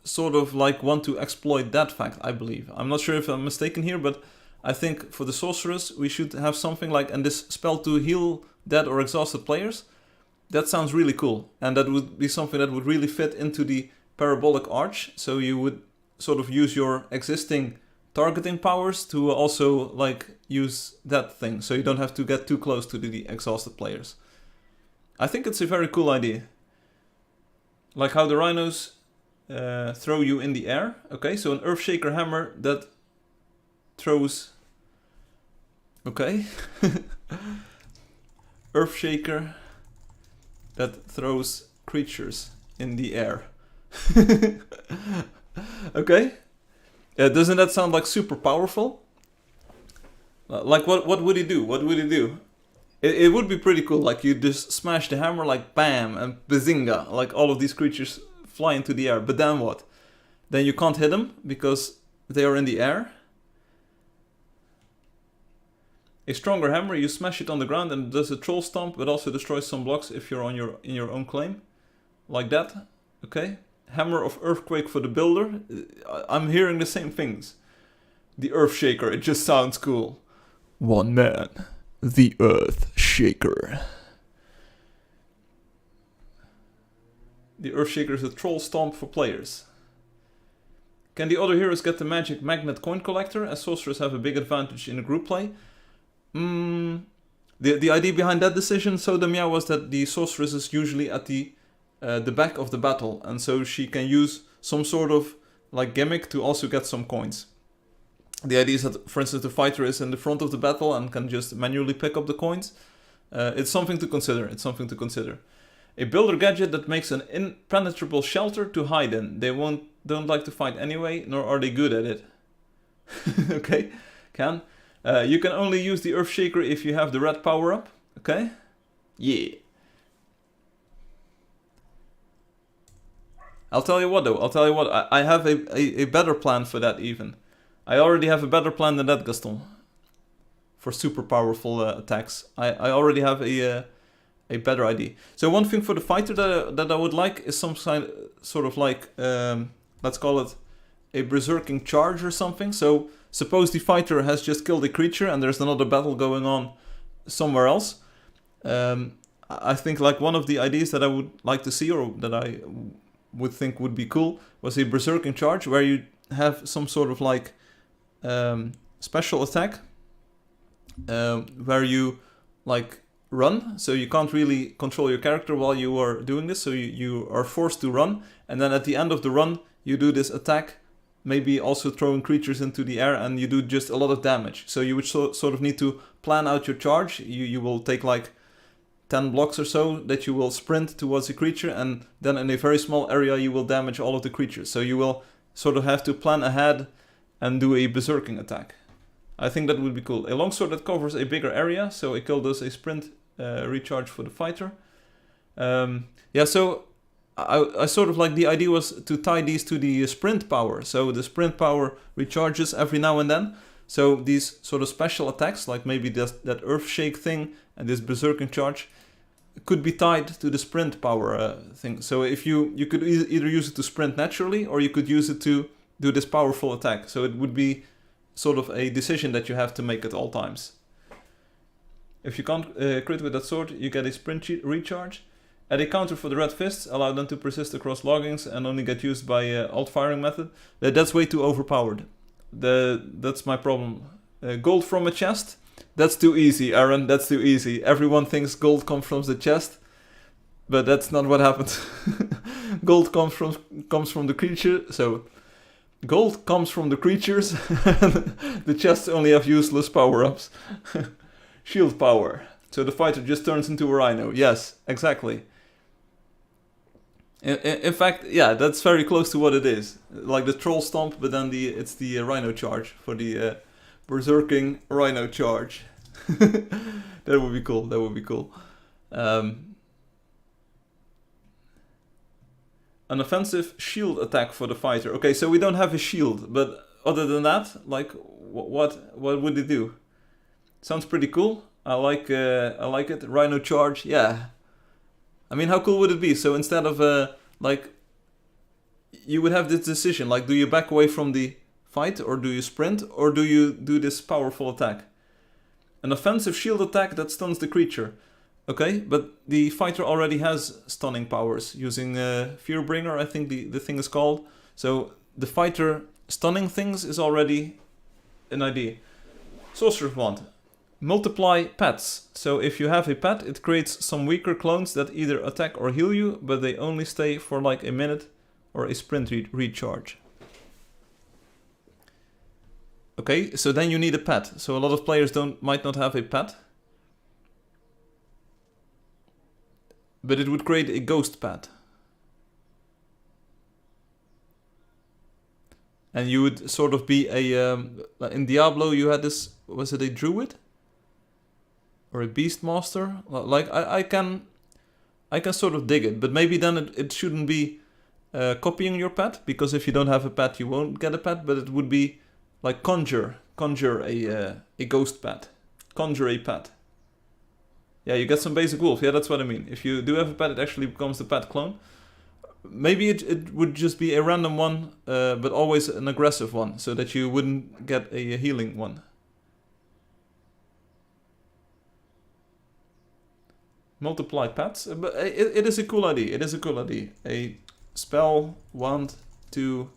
sort of like want to exploit that fact, I believe. I'm not sure if I'm mistaken here, but I think for the sorceress, we should have something like, and this spell to heal dead or exhausted players. That sounds really cool. And that would be something that would really fit into the parabolic arch. So you would sort of use your existing targeting powers to also like use that thing, so you don't have to get too close to the exhausted players. I think it's a very cool idea. Like how the rhinos throw you in the air. Okay, so an Earthshaker hammer that throws... Okay. Earthshaker that throws creatures in the air. Okay. Doesn't that sound like super powerful? Like what would he do? What would he do? It would be pretty cool. Like you just smash the hammer like bam and bazinga. Like all of these creatures fly into the air. But then what? Then you can't hit them because they are in the air. A stronger hammer, you smash it on the ground and it does a troll stomp, but also destroys some blocks if you're on in your own claim. Like that. Okay. Hammer of Earthquake for the builder. I'm hearing the same things. The Earthshaker, it just sounds cool. One man. The Earthshaker. The Earthshaker is a troll stomp for players. Can the other heroes get the magic magnet coin collector, as sorcerers have a big advantage in a group play? The idea behind that decision, Sodamia, was that the sorceress is usually at the back of the battle, and so she can use some sort of like gimmick to also get some coins. The idea is that, for instance, the fighter is in the front of the battle and can just manually pick up the coins. It's something to consider. It's something to consider. A builder gadget that makes an impenetrable shelter to hide in. They don't like to fight anyway, nor are they good at it. Okay, can. You can only use the Earthshaker if you have the red power up. Okay, yeah. I'll tell you what though, I have a better plan for that even. I already have a better plan than that, Gaston. For super powerful attacks. I already have a better idea. So one thing for the fighter that I would like is some sort of like, let's call it a berserking charge or something. So suppose the fighter has just killed a creature and there's another battle going on somewhere else. I think like one of the ideas that I would like to see, or that I would think would be cool, was a berserking charge where you have some sort of like special attack where you like run, so you can't really control your character while you are doing this, so you are forced to run, and then at the end of the run you do this attack, maybe also throwing creatures into the air, and you do just a lot of damage. So you would sort of need to plan out your charge. You will take like 10 blocks or so that you will sprint towards a creature, and then in a very small area you will damage all of the creatures. So you will sort of have to plan ahead and do a berserking attack. I think that would be cool. A longsword that covers a bigger area, so a kill does a sprint recharge for the fighter. Yeah, so I sort of like, the idea was to tie these to the sprint power. So the sprint power recharges every now and then. So these sort of special attacks, like maybe that Earthshake thing and this berserking charge, could be tied to the sprint power thing. So if you could either use it to sprint naturally, or you could use it to do this powerful attack. So it would be sort of a decision that you have to make at all times. If you can't crit with that sword, you get a sprint recharge. Add a counter for the red fists, allow them to persist across loggings and only get used by alt firing method. That's way too overpowered. That's my problem. Gold from a chest? That's too easy, Aaron, that's too easy. Everyone thinks gold comes from the chest, but that's not what happens. Gold comes from the creature, so gold comes from the creatures, and the chests only have useless power-ups. Shield power. So the fighter just turns into a rhino. Yes, exactly. In fact, yeah, that's very close to what it is. Like the troll stomp, but then it's the rhino charge for the berserking rhino charge. That would be cool. That would be cool. An offensive shield attack for the fighter. Okay, so we don't have a shield, but other than that, like, what would it do? Sounds pretty cool. I like it. Rhino charge, yeah. I mean, how cool would it be? So instead of like, you would have this decision, like, do you back away from the fight, or do you sprint, or do you do this powerful attack? An offensive shield attack that stuns the creature. Okay, but the fighter already has stunning powers using Fearbringer, I think the thing is called. So the fighter stunning things is already an idea. Sorcerer's Wand. Multiply pets. So if you have a pet, it creates some weaker clones that either attack or heal you, but they only stay for like a minute or a sprint recharge. Okay, so then you need a pet. So a lot of players might not have a pet. But it would create a ghost pet. And you would sort of be a... in Diablo you had this... Was it a druid? Or a beastmaster? Like, I can sort of dig it. But maybe then it shouldn't be copying your pet. Because if you don't have a pet, you won't get a pet. But it would be like conjure a ghost pet. Conjure a pet. Yeah, you get some basic wolf. Yeah, that's what I mean. If you do have a pet, it actually becomes the pet clone. Maybe it would just be a random one, but always an aggressive one, so that you wouldn't get a healing one. Multiply pets. But it is a cool idea. It is a cool idea. A spell, wand, to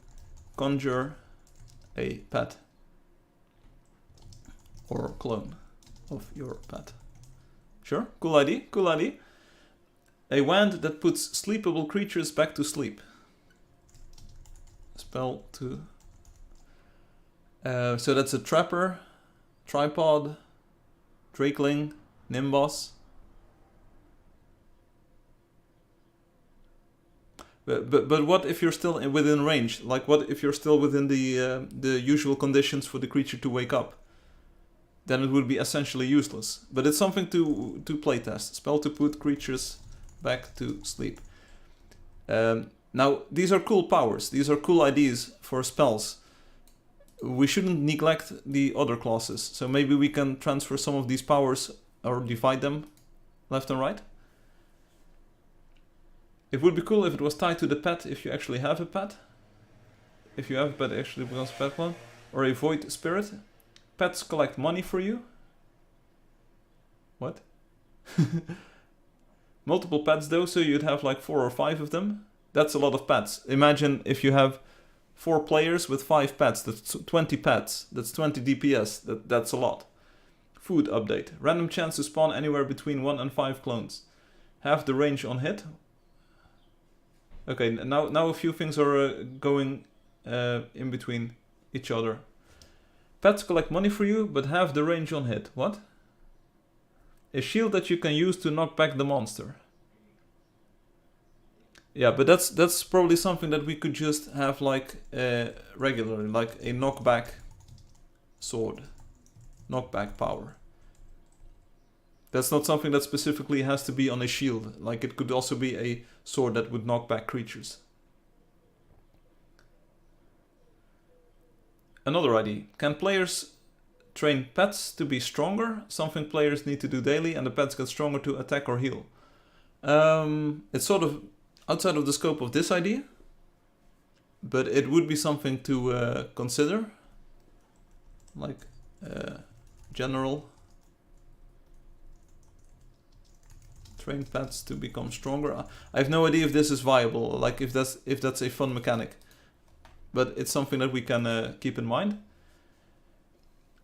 conjure a pet. Or clone of your pet. Sure, cool idea, cool idea. A wand that puts sleepable creatures back to sleep. Spell to... so that's a trapper, tripod, drakeling, nimbus. But what if you're still within range? Like what if you're still within the usual conditions for the creature to wake up? Then it would be essentially useless. But it's something to playtest. Spell to put creatures back to sleep. Now, these are cool powers. These are cool ideas for spells. We shouldn't neglect the other classes. So maybe we can transfer some of these powers or divide them left and right. It would be cool if it was tied to the pet if you actually have a pet. If you have a pet, it actually becomes a pet one. Or a void spirit. Pets collect money for you. What? Multiple pets though, so you'd have like 4 or 5 of them. That's a lot of pets. Imagine if you have 4 players with 5 pets. That's 20 pets. That's 20 DPS. That's a lot. Food update. Random chance to spawn anywhere between 1 and 5 clones. Have the range on hit. Okay, now a few things are going in between each other. Pets collect money for you, but have the range on hit. What? A shield that you can use to knock back the monster. Yeah, but that's probably something that we could just have like regularly, like a knockback sword. Knockback power. That's not something that specifically has to be on a shield. Like it could also be a sword that would knock back creatures. Another idea. Can players train pets to be stronger? Something players need to do daily and the pets get stronger to attack or heal. It's sort of outside of the scope of this idea. But it would be something to consider. Like general. Train pets to become stronger. I have no idea if this is viable. Like if that's a fun mechanic. But it's something that we can keep in mind.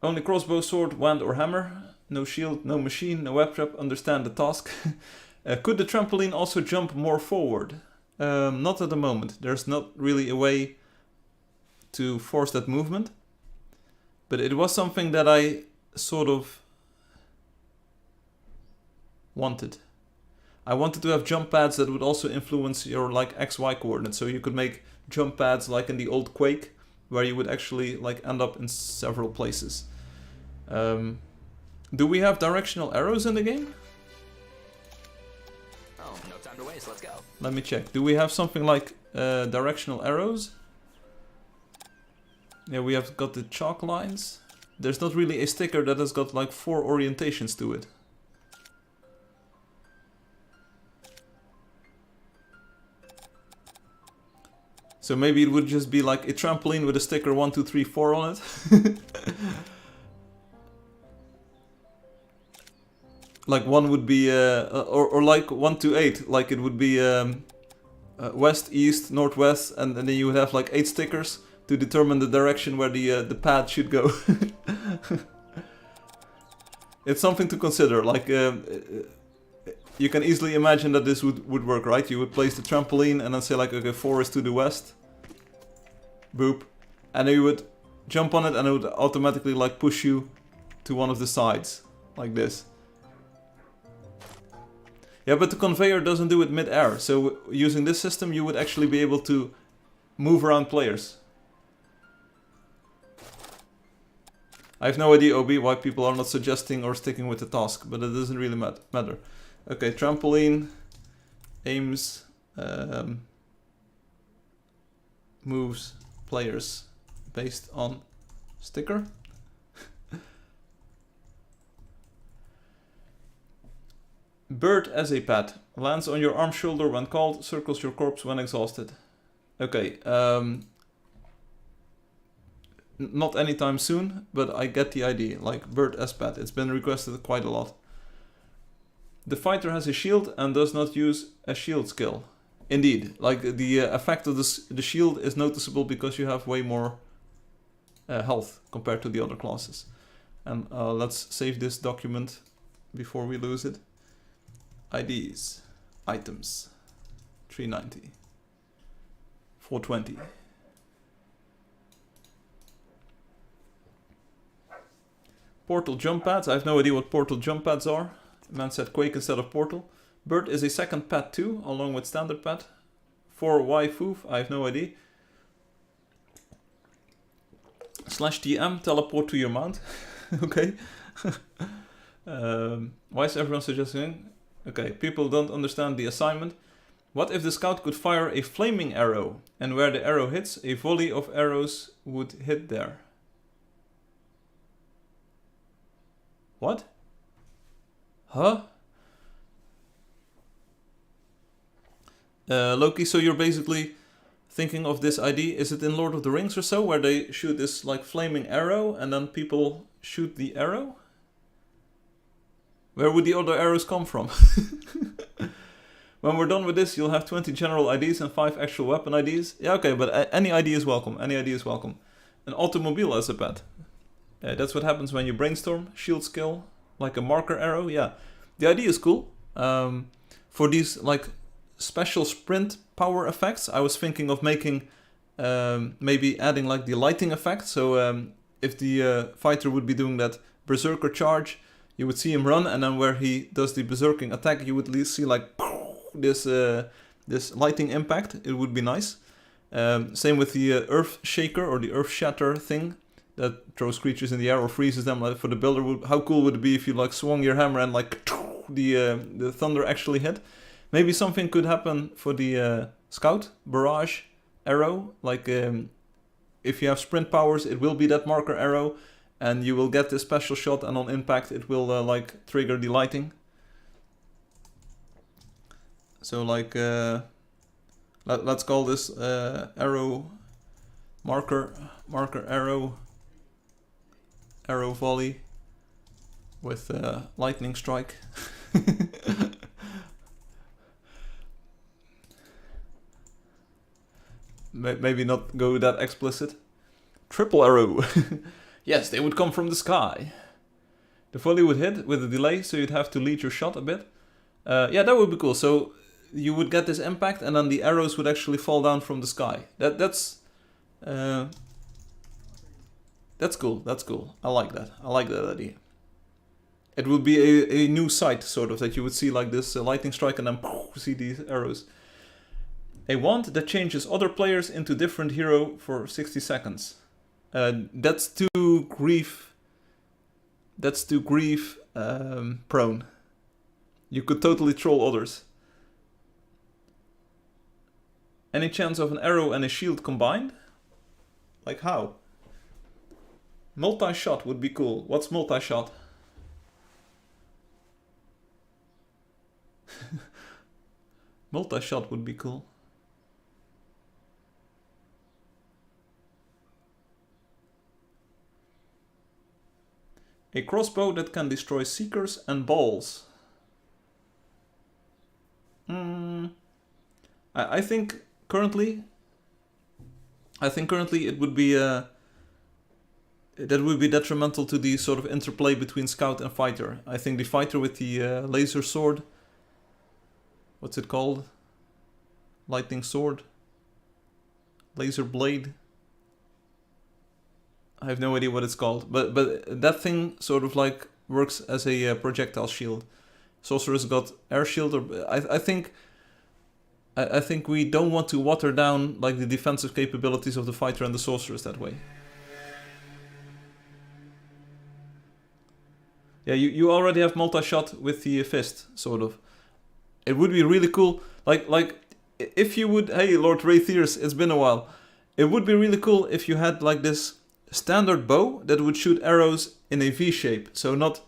Only crossbow, sword, wand or hammer. No shield, no machine, no web trap. Understand the task. Could the trampoline also jump more forward? Not at the moment. There's not really a way to force that movement. But it was something that I sort of wanted. I wanted to have jump pads that would also influence your like XY coordinates. So you could make jump pads like in the old Quake, where you would actually like end up in several places. Do we have directional arrows in the game? Oh, no time to waste, let's go. Let me check. Do we have something like directional arrows? Yeah, we have got the chalk lines. There's not really a sticker that has got like 4 orientations to it. So maybe it would just be like a trampoline with a sticker 1, 2, 3, 4 on it. Like one would be, or like 1 to 8, like it would be west, east, northwest, and then you would have like 8 stickers. to determine the direction where the pad should go. It's something to consider. Like you can easily imagine that this would work, right? You would place the trampoline and then say like, okay, 4 is to the west. Boop. And then you would jump on it and it would automatically like push you to one of the sides. Like this. Yeah, but the conveyor doesn't do it mid-air. So using this system you would actually be able to move around players. I have no idea, OB, why people are not suggesting or sticking with the task, but it doesn't really matter. Okay, trampoline, aims, moves, players, based on sticker. Bird as a pet, lands on your arm shoulder when called, circles your corpse when exhausted. Okay, not anytime soon, but I get the idea, like bird as pet. It's been requested quite a lot. The fighter has a shield and does not use a shield skill. Indeed, like the effect of the shield is noticeable because you have way more health compared to the other classes. And let's save this document before we lose it. IDs, items, 390, 420. Portal jump pads. I have no idea what portal jump pads are. Man said Quake instead of portal. Bird is a second pad too, along with standard pad. For waifu, I have no idea. /TM, teleport to your mount. Okay. Why is everyone suggesting? Okay, people don't understand the assignment. What if the scout could fire a flaming arrow, and where the arrow hits, a volley of arrows would hit there? What? Huh? Loki, so you're basically thinking of this ID, is it in Lord of the Rings or so, where they shoot this like flaming arrow and then people shoot the arrow? Where would the other arrows come from? When we're done with this, you'll have 20 general IDs and 5 actual weapon IDs. Yeah, okay, but any ID is welcome. Any ID is welcome. An automobile as a pet. That's what happens when you brainstorm. Shield skill, like a marker arrow. Yeah, the idea is cool. For these like special sprint power effects, I was thinking of making maybe adding like the lighting effect. So if the fighter would be doing that berserker charge, you would see him run, and then where he does the berserking attack, you would see like this lighting impact. It would be nice. Same with the earth shaker or the earth shatter thing that throws creatures in the air or freezes them. Like for the builder, how cool would it be if you like swung your hammer and like the thunder actually hit? Maybe something could happen for the scout barrage arrow. Like if you have sprint powers, it will be that marker arrow, and you will get this special shot, and on impact it will like trigger the lighting. So like let's call this arrow marker arrow volley with lightning strike. Maybe not go that explicit. Triple arrow. Yes, they would come from the sky. The volley would hit with a delay, so you'd have to lead your shot a bit. Yeah, that would be cool. So you would get this impact, and then the arrows would actually fall down from the sky. That's cool. That's cool. I like that. I like that idea. It would be a new sight, sort of, that you would see like this lightning strike, and then see these arrows. A wand that changes other players into different hero for 60 seconds. That's too grief. That's too grief prone. You could totally troll others. Any chance of an arrow and a shield combined? Like how? Multi-shot would be cool. What's multi-shot? Multi-shot would be cool. A crossbow that can destroy seekers and balls. I think currently I think currently it would be that would be detrimental to the sort of interplay between scout and fighter. I think the fighter with the laser sword, what's it called? Lightning sword? Laser blade? I have no idea what it's called, but that thing sort of like works as a projectile shield. Sorcerer's got air shield, or I think we don't want to water down like the defensive capabilities of the fighter and the sorceress that way. Yeah, you already have multi-shot with the fist, sort of. It would be really cool, like if you would, hey Lord Raytheers, it's been a while. It would be really cool if you had like this standard bow that would shoot arrows in a V shape, so not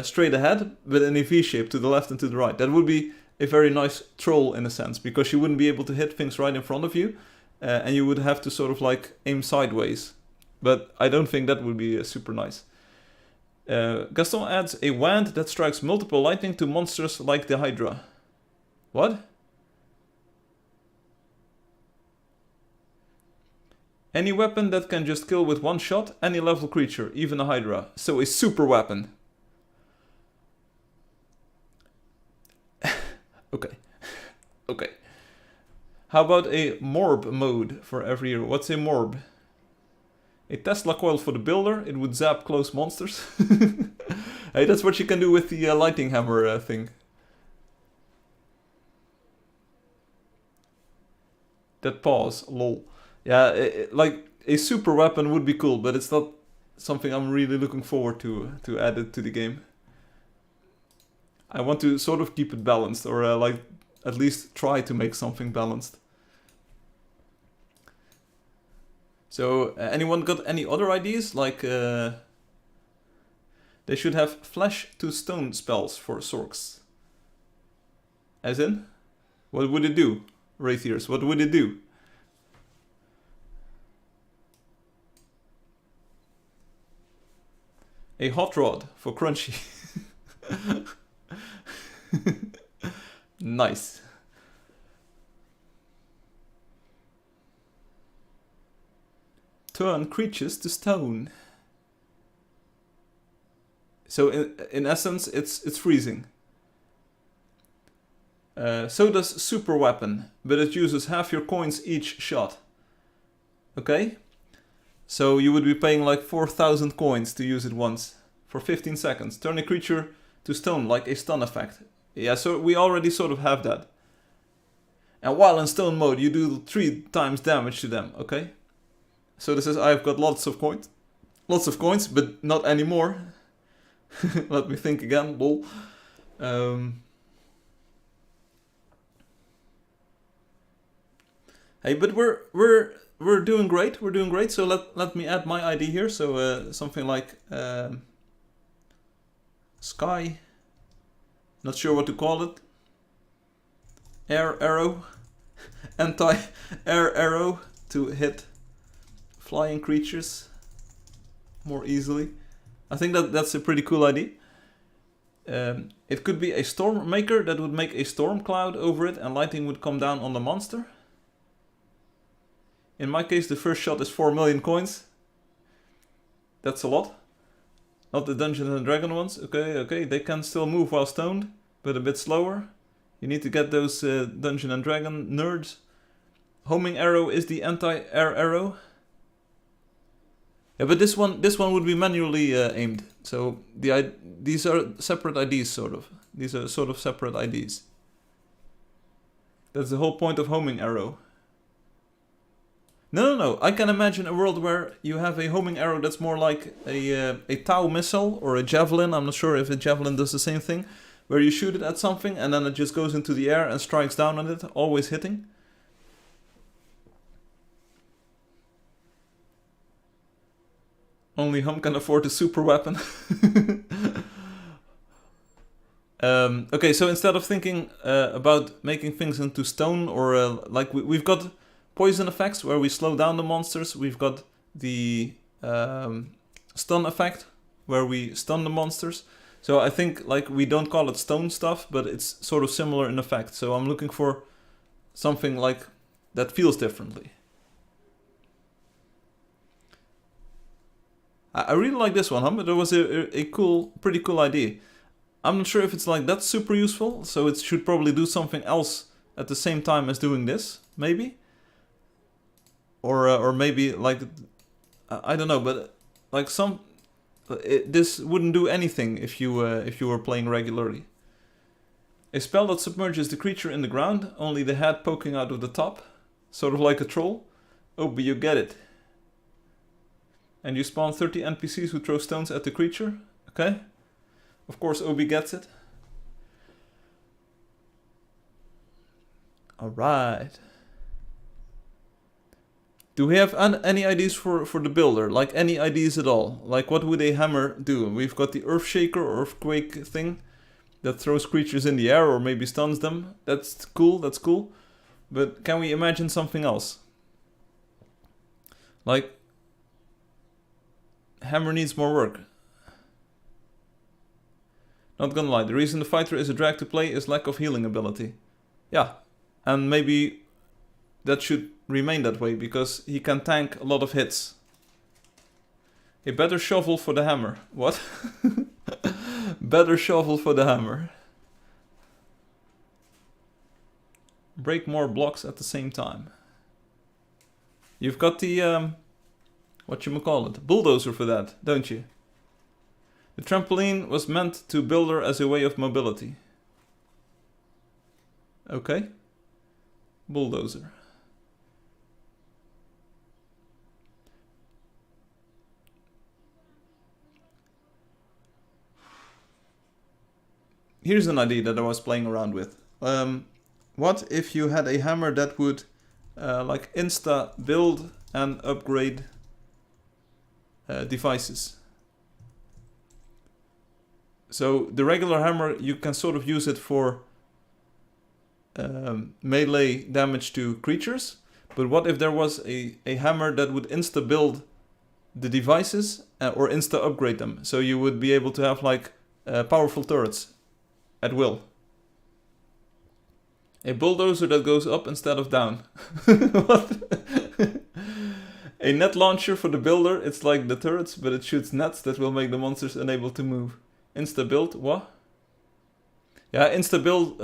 straight ahead, but in a V shape to the left and to the right. That would be a very nice troll in a sense, because you wouldn't be able to hit things right in front of you, and you would have to sort of like aim sideways. But I don't think that would be super nice. Gaston adds a wand that strikes multiple lightning to monsters like the Hydra. What? Any weapon that can just kill with one shot any level creature, even a Hydra. So a super weapon. Okay. Okay. How about a Morb mode for every hero? What's a Morb? A Tesla coil for the builder. It would zap close monsters. Hey, that's what you can do with the lightning hammer thing. That pause, lol. Yeah, like a super weapon would be cool, but it's not something I'm really looking forward to add it to the game. I want to sort of keep it balanced, or like at least try to make something balanced. So, anyone got any other ideas? Like, they should have flesh to stone spells for Sorks. As in? What would it do? Raytheers, what would it do? A hot rod for Crunchy. Nice. Turn creatures to stone. So in essence, it's freezing. So does super weapon, but it uses half your coins each shot. Okay? So you would be paying like 4,000 coins to use it once for 15 seconds. Turn a creature to stone like a stun effect. Yeah, so we already sort of have that. And while in stone mode, you do 3 times damage to them, okay? So this is, I've got lots of coins, but not anymore. Let me think again, lol. Hey, but we're doing great. We're doing great. So let me add my ID here. So something like sky. Not sure what to call it. Air arrow, anti-air arrow to hit flying creatures more easily. I think that's a pretty cool idea. It could be a storm maker that would make a storm cloud over it and lightning would come down on the monster. In my case, the first shot is 4 million coins. That's a lot. Not the Dungeons and Dragon ones. Okay, they can still move while stoned, but a bit slower. You need to get those Dungeon and Dragon nerds. Homing arrow is the anti-air arrow. Yeah, but this one would be manually aimed. So these are separate IDs, sort of. These are sort of separate IDs. That's the whole point of homing arrow. No. I can imagine a world where you have a homing arrow that's more like a Tau missile or a javelin. I'm not sure if a javelin does the same thing. Where you shoot it at something and then it just goes into the air and strikes down on it, always hitting. Only Hum can afford a super weapon. Okay, so instead of thinking about making things into stone or like we've got poison effects where we slow down the monsters. We've got the stun effect where we stun the monsters. So I think like we don't call it stone stuff, but it's sort of similar in effect. So I'm looking for something like that feels differently. I really like this one, but it was a cool, pretty cool idea. I'm not sure if it's like that's super useful, so it should probably do something else at the same time as doing this, maybe. Or maybe like, I don't know, but like this wouldn't do anything if you were playing regularly. A spell that submerges the creature in the ground, only the head poking out of the top, sort of like a troll. Oh, but you get it. And you spawn 30 NPCs who throw stones at the creature. Okay. Of course, Obi gets it. Alright. Do we have any ideas for the builder? Like, any ideas at all? Like, what would a hammer do? We've got the Earthshaker or Earthquake thing that throws creatures in the air or maybe stuns them. That's cool, that's cool. But can we imagine something else? Like, hammer needs more work. Not gonna lie, the reason the fighter is a drag to play is lack of healing ability. Yeah, and maybe that should remain that way, because he can tank a lot of hits. A better shovel for the hammer. What? Better shovel for the hammer. Break more blocks at the same time. You've got the, whatchamacallit, bulldozer for that, don't you? The trampoline was meant to builder as a way of mobility. Okay. Bulldozer. Here's an idea that I was playing around with. What if you had a hammer that would like insta build and upgrade devices? So the regular hammer, you can sort of use it for melee damage to creatures. But what if there was a hammer that would insta build the devices or insta upgrade them? So you would be able to have like powerful turrets at will. A bulldozer that goes up instead of down. What? A net launcher for the builder. It's like the turrets, but it shoots nets that will make the monsters unable to move. Insta build, what? Yeah, insta build,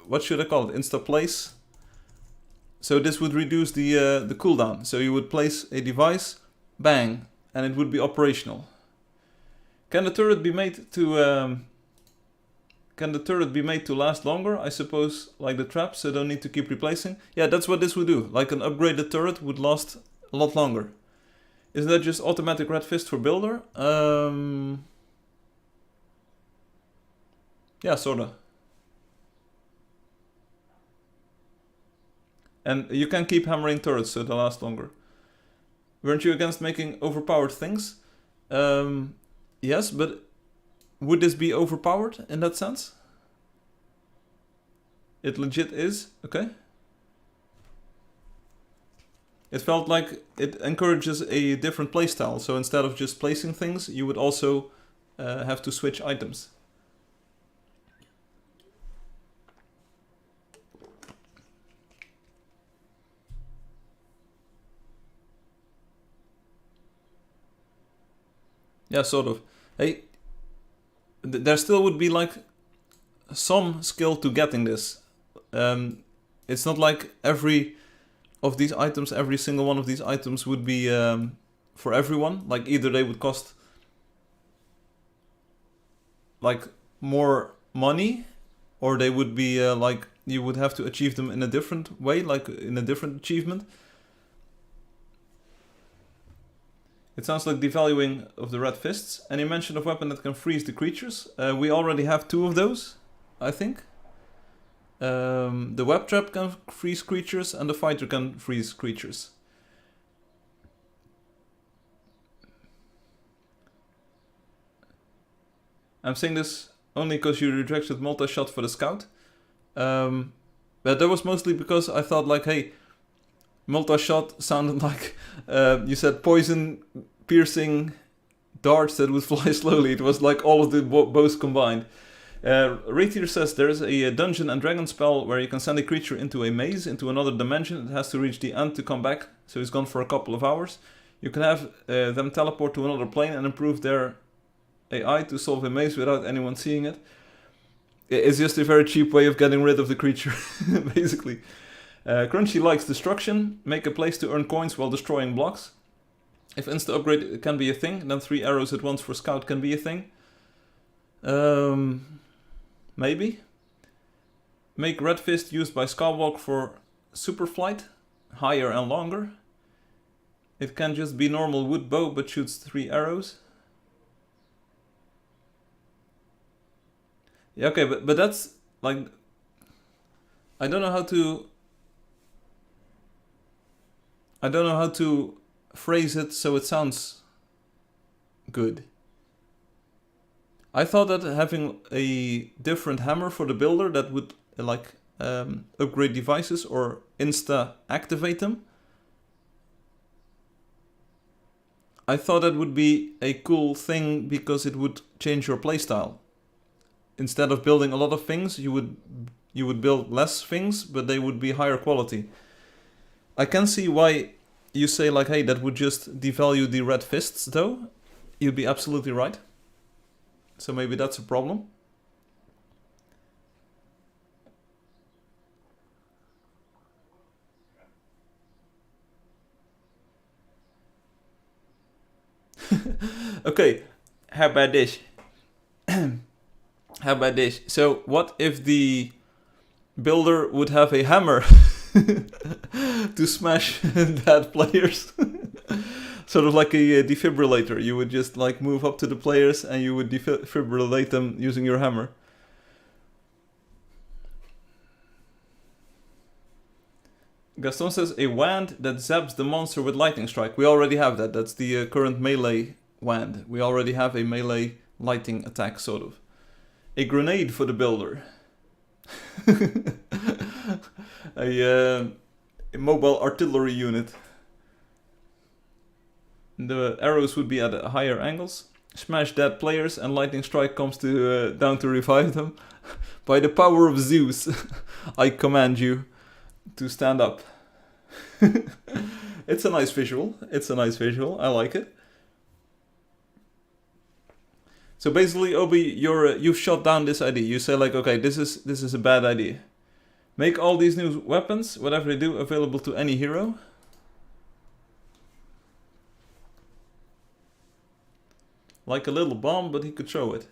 what should I call it? Insta place. So this would reduce the cooldown. So you would place a device, bang, and it would be operational. Can the turret be made to last longer? I suppose, like the trap, so don't need to keep replacing. Yeah, that's what this would do. Like an upgraded turret would last a lot longer. Isn't that just automatic red fist for builder? Yeah, sorta. And you can keep hammering turrets so they last longer. Weren't you against making overpowered things? Yes, but would this be overpowered in that sense? It legit is, okay. It felt like it encourages a different playstyle, so instead of just placing things, you would also have to switch items. Yeah, sort of. Hey, there still would be like some skill to getting this. It's not like every of these items, every single one of these items would be for everyone. Like either they would cost like more money, or they would be like you would have to achieve them in a different way, like in a different achievement. It sounds like devaluing of the red fists. Any mention of weapon that can freeze the creatures? We already have 2 of those, I think. The web trap can freeze creatures and the fighter can freeze creatures. I'm saying this only because you rejected multi-shot for the scout. But that was mostly because I thought like, hey, multi-shot sounded like you said poison piercing darts that would fly slowly. It was like all of the bows combined. Ratier says there is a dungeon and dragon spell where you can send a creature into a maze, into another dimension. It has to reach the end to come back, so he's gone for a couple of hours. You can have them teleport to another plane and improve their AI to solve a maze without anyone seeing it. It's just a very cheap way of getting rid of the creature, basically. Crunchy likes destruction. Make a place to earn coins while destroying blocks. If insta upgrade can be a thing, then 3 arrows at once for scout can be a thing. Maybe. Make red fist used by Skywalk for super flight, higher and longer. It can just be normal wood bow but shoots 3 arrows. Yeah, okay, but that's like, I don't know how to phrase it so it sounds good. I thought that having a different hammer for the builder that would like upgrade devices or insta activate them. I thought that would be a cool thing because it would change your playstyle. Instead of building a lot of things, you would build less things, but they would be higher quality. I can see why you say like, hey, that would just devalue the red fists though. You'd be absolutely right. So maybe that's a problem. Okay, how about this? How about this? So what if the builder would have a hammer to smash dead players? Sort of like a defibrillator. You would just like move up to the players and you would defibrillate them using your hammer. Gaston says a wand that zaps the monster with lightning strike. We already have that. That's the current melee wand. We already have a melee lighting attack, sort of. A grenade for the builder. a mobile artillery unit. The arrows would be at higher angles. Smash dead players and lightning strike comes to down to revive them. By the power of Zeus, I command you to stand up. It's a nice visual. It's a nice visual. I like it. So basically, Obi, you've shot down this idea. You say like, okay, this is a bad idea. Make all these new weapons, whatever they do, available to any hero. Like a little bomb, but he could throw it.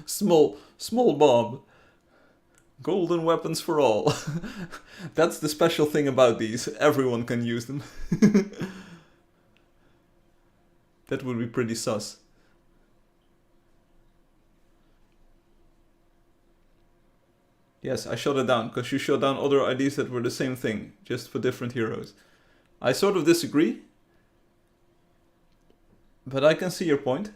small bomb. Golden weapons for all. That's the special thing about these. Everyone can use them. That would be pretty sus. Yes, I shut it down, because you shut down other ideas that were the same thing, just for different heroes. I sort of disagree, but I can see your point.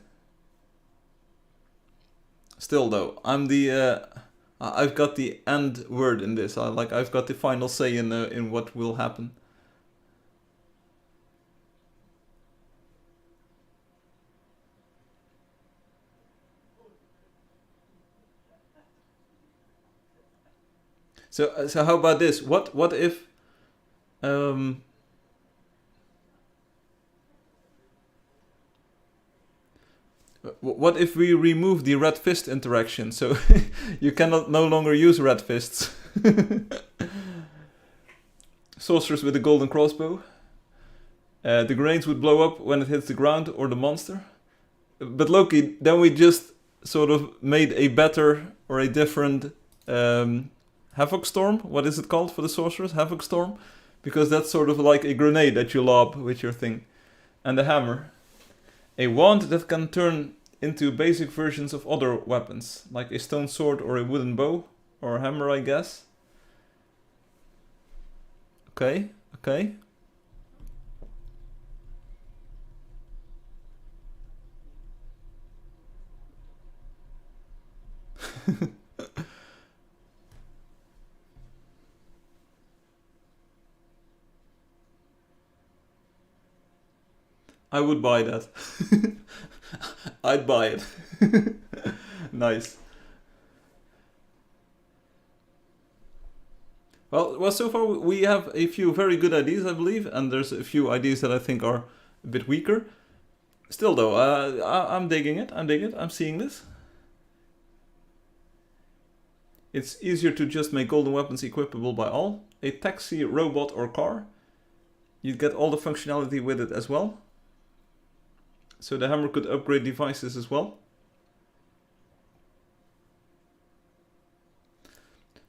Still though, I've got the end word in this. I've got the final say in what will happen. So how about this? What if what if we remove the red fist interaction? So you cannot no longer use red fists. Sorcerers with a golden crossbow. The grenades would blow up when it hits the ground or the monster. But Loki, then we just sort of made a better or a different Havoc Storm. What is it called for the sorcerers? Havoc Storm? Because that's sort of like a grenade that you lob with your thing. And the hammer. A wand that can turn into basic versions of other weapons, like a stone sword or a wooden bow, or a hammer, I guess. Okay, okay. I would buy that. I'd buy it. Nice. Well, so far we have a few very good ideas, I believe, and there's a few ideas that I think are a bit weaker. Still, though, I'm digging it. I'm seeing this. It's easier to just make golden weapons equipable by all. A taxi, robot, or car. You'd get all the functionality with it as well. So the hammer could upgrade devices as well.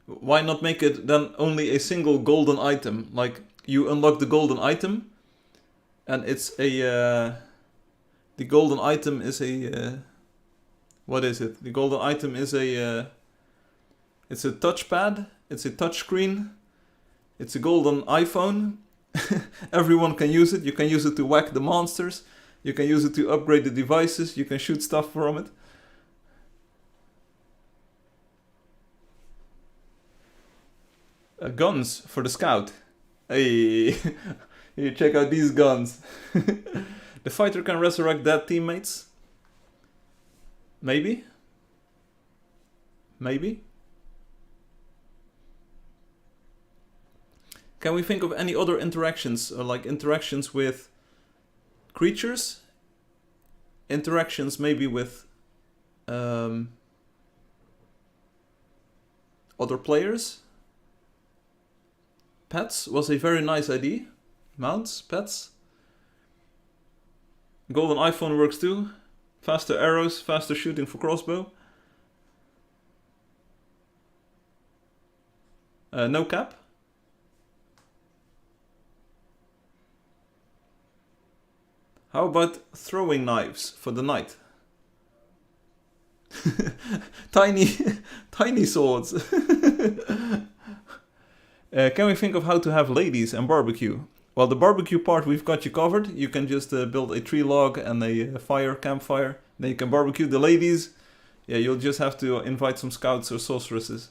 Why not make it then only a single golden item? Like, you unlock the golden item, and it's a... the golden item is a... what is it? The golden item is a... it's a touchpad, it's a touchscreen, it's a golden iPhone. Everyone can use it. You can use it to whack the monsters. You can use it to upgrade the devices. You can shoot stuff from it. Guns for the scout. Hey, here, check out these guns. The fighter can resurrect dead teammates. Maybe. Maybe. Can we think of any other interactions, like interactions with creatures? Interactions maybe with other players? Pets was a very nice idea. Mounts, pets. Golden iPhone works too. Faster arrows, faster shooting for crossbow. No cap. How about throwing knives for the knight? tiny swords. Can we think of how to have ladies and barbecue? Well, the barbecue part we've got you covered. You can just build a tree log and a campfire. Then you can barbecue. The ladies, yeah, you'll just have to invite some scouts or sorceresses.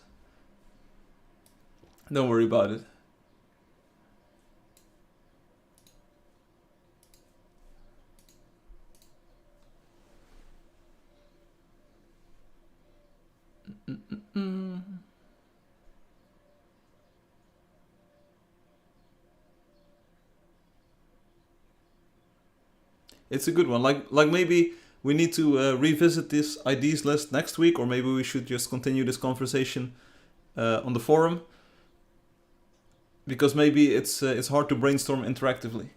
Don't worry about it. It's a good one. Like maybe we need to revisit this ideas list next week, or maybe we should just continue this conversation on the forum, because maybe it's hard to brainstorm interactively.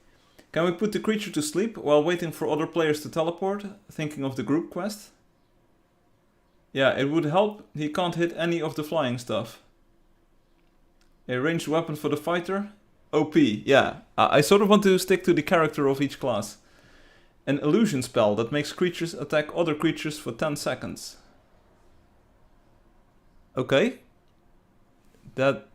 Can we put the creature to sleep while waiting for other players to teleport? Thinking of the group quest. Yeah, it would help. He can't hit any of the flying stuff. A ranged weapon for the fighter. OP. Yeah, I sort of want to stick to the character of each class. An illusion spell that makes creatures attack other creatures for 10 seconds. Okay. That...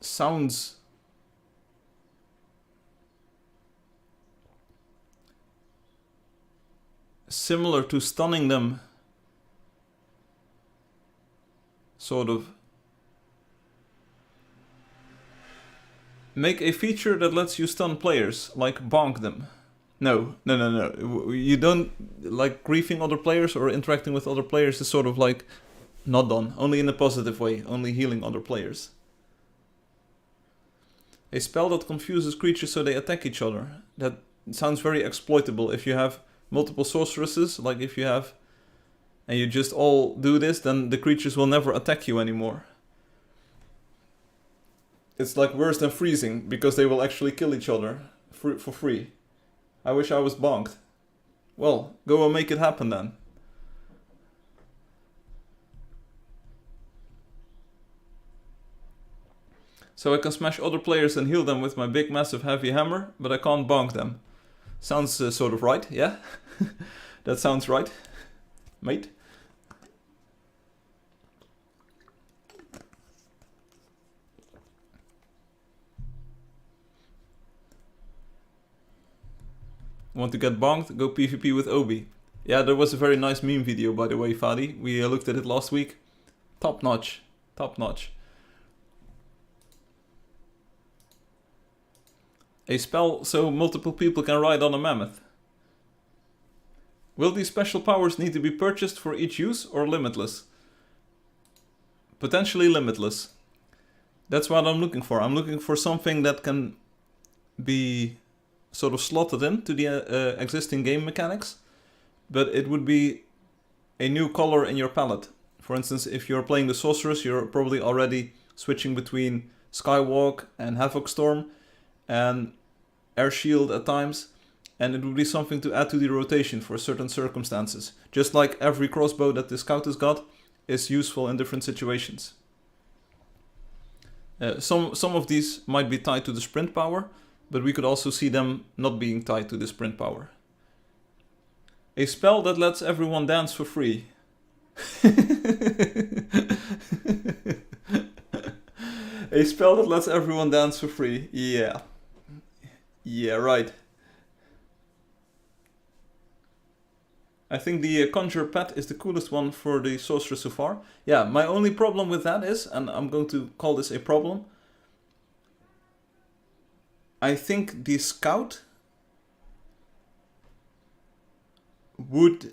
sounds... similar to stunning them. Sort of. Make a feature that lets you stun players, like bonk them. No. You don't, like, griefing other players or interacting with other players is sort of like not done. Only in a positive way, only healing other players. A spell that confuses creatures so they attack each other. That sounds very exploitable. If you have multiple sorceresses, like if you have, and you just all do this, then the creatures will never attack you anymore. It's like worse than freezing, because they will actually kill each other for free. I wish I was bonked. Well, go and make it happen then. So I can smash other players and heal them with my big massive heavy hammer, but I can't bonk them. Sounds sort of right, yeah? That sounds right, mate. Want to get bonked? Go PvP with Obi. Yeah, there was a very nice meme video, by the way, Fadi. We looked at it last week. Top notch. Top notch. A spell so multiple people can ride on a mammoth. Will these special powers need to be purchased for each use or limitless? Potentially limitless. That's what I'm looking for. I'm looking for something that can be sort of slotted into the existing game mechanics, but it would be a new color in your palette. For instance, if you're playing the Sorceress, you're probably already switching between Skywalk and Havoc Storm and Air Shield at times, and it would be something to add to the rotation for certain circumstances. Just like every crossbow that the Scout has got is useful in different situations. Some of these might be tied to the sprint power, but we could also see them not being tied to the sprint power. A spell that lets everyone dance for free. A spell that lets everyone dance for free. Yeah. Yeah, right. I think the Conjure Pet is the coolest one for the Sorcerer so far. Yeah, my only problem with that is, and I'm going to call this a problem, I think the Scout would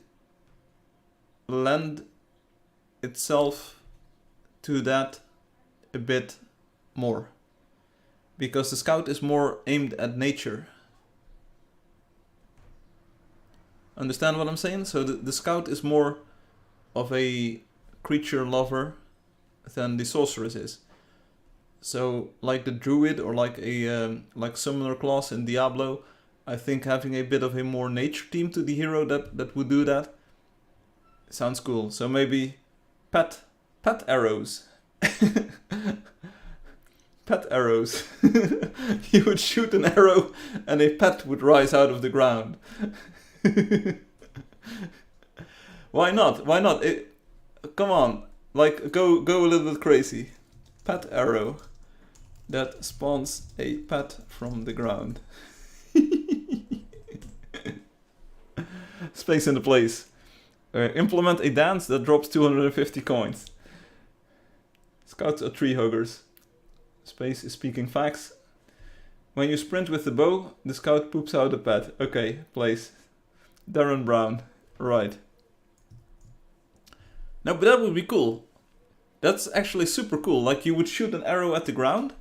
lend itself to that a bit more. Because the Scout is more aimed at nature. Understand what I'm saying? So the Scout is more of a creature lover than the Sorceress is. So like the Druid or like a like Summoner class in Diablo, I think having a bit of a more nature theme to the hero that would do that sounds cool. So maybe pet arrows. Pet arrows. You would shoot an arrow and a pet would rise out of the ground. Why not? Why not? Come on, like go a little bit crazy. Pet arrow that spawns a pet from the ground. Space in the place. Implement a dance that drops 250 coins. Scouts are tree huggers. Space is speaking facts. When you sprint with the bow, the Scout poops out a pet. Okay, place. Darren Brown. Right. No, but that would be cool. That's actually super cool. Like you would shoot an arrow at the ground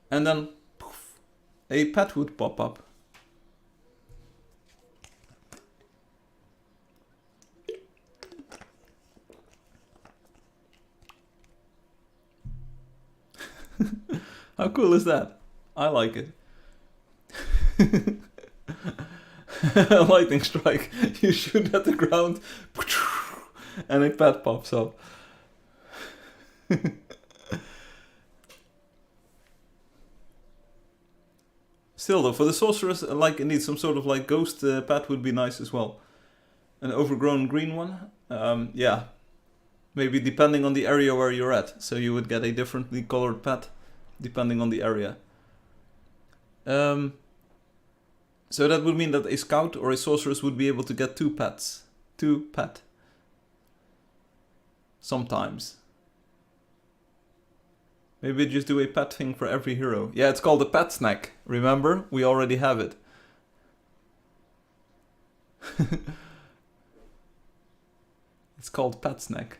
and then poof, a pet would pop up. How cool is that? I like it. Lightning strike. You shoot at the ground and a pet pops up. Still though, for the Sorceress, like indeed some sort of like ghost pet would be nice as well. An overgrown green one. Yeah. Maybe depending on the area where you're at. So you would get a differently colored pet depending on the area. So that would mean that a Scout or a Sorceress would be able to get 2 pets. 2 pet. Sometimes. Maybe just do a pet thing for every hero. Yeah, it's called a pet snack. Remember? We already have it. It's called pet snack.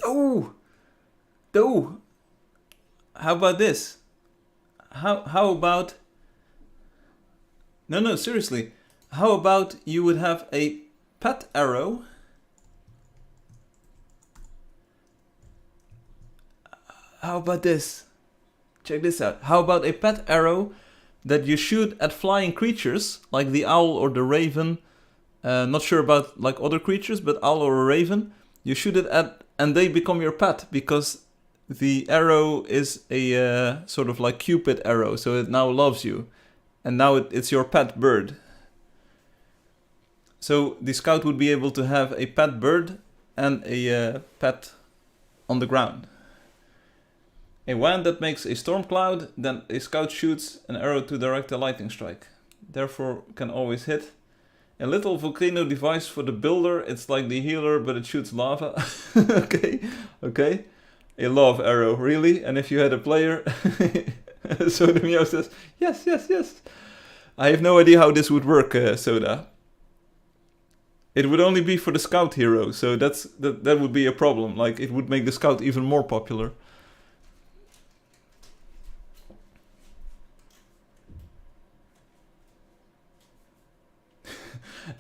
Oh! Oh! How about this? How about... No, seriously. How about you would have a pet arrow? How about this? Check this out. How about a pet arrow that you shoot at flying creatures, like the owl or the raven? Not sure about like other creatures, but owl or a raven. You shoot it at, and they become your pet, because the arrow is a sort of like Cupid arrow, so it now loves you. And now it's your pet bird. So the Scout would be able to have a pet bird and a pet on the ground. A wand that makes a storm cloud, then a Scout shoots an arrow to direct a lightning strike. Therefore can always hit. A little volcano device for the builder. It's like the healer, but it shoots lava. Okay, okay. A love arrow, really? And if you had a player... Soda Meow says, yes, yes, yes. I have no idea how this would work, Soda. It would only be for the scout hero, so that would be a problem. Like, it would make the scout even more popular.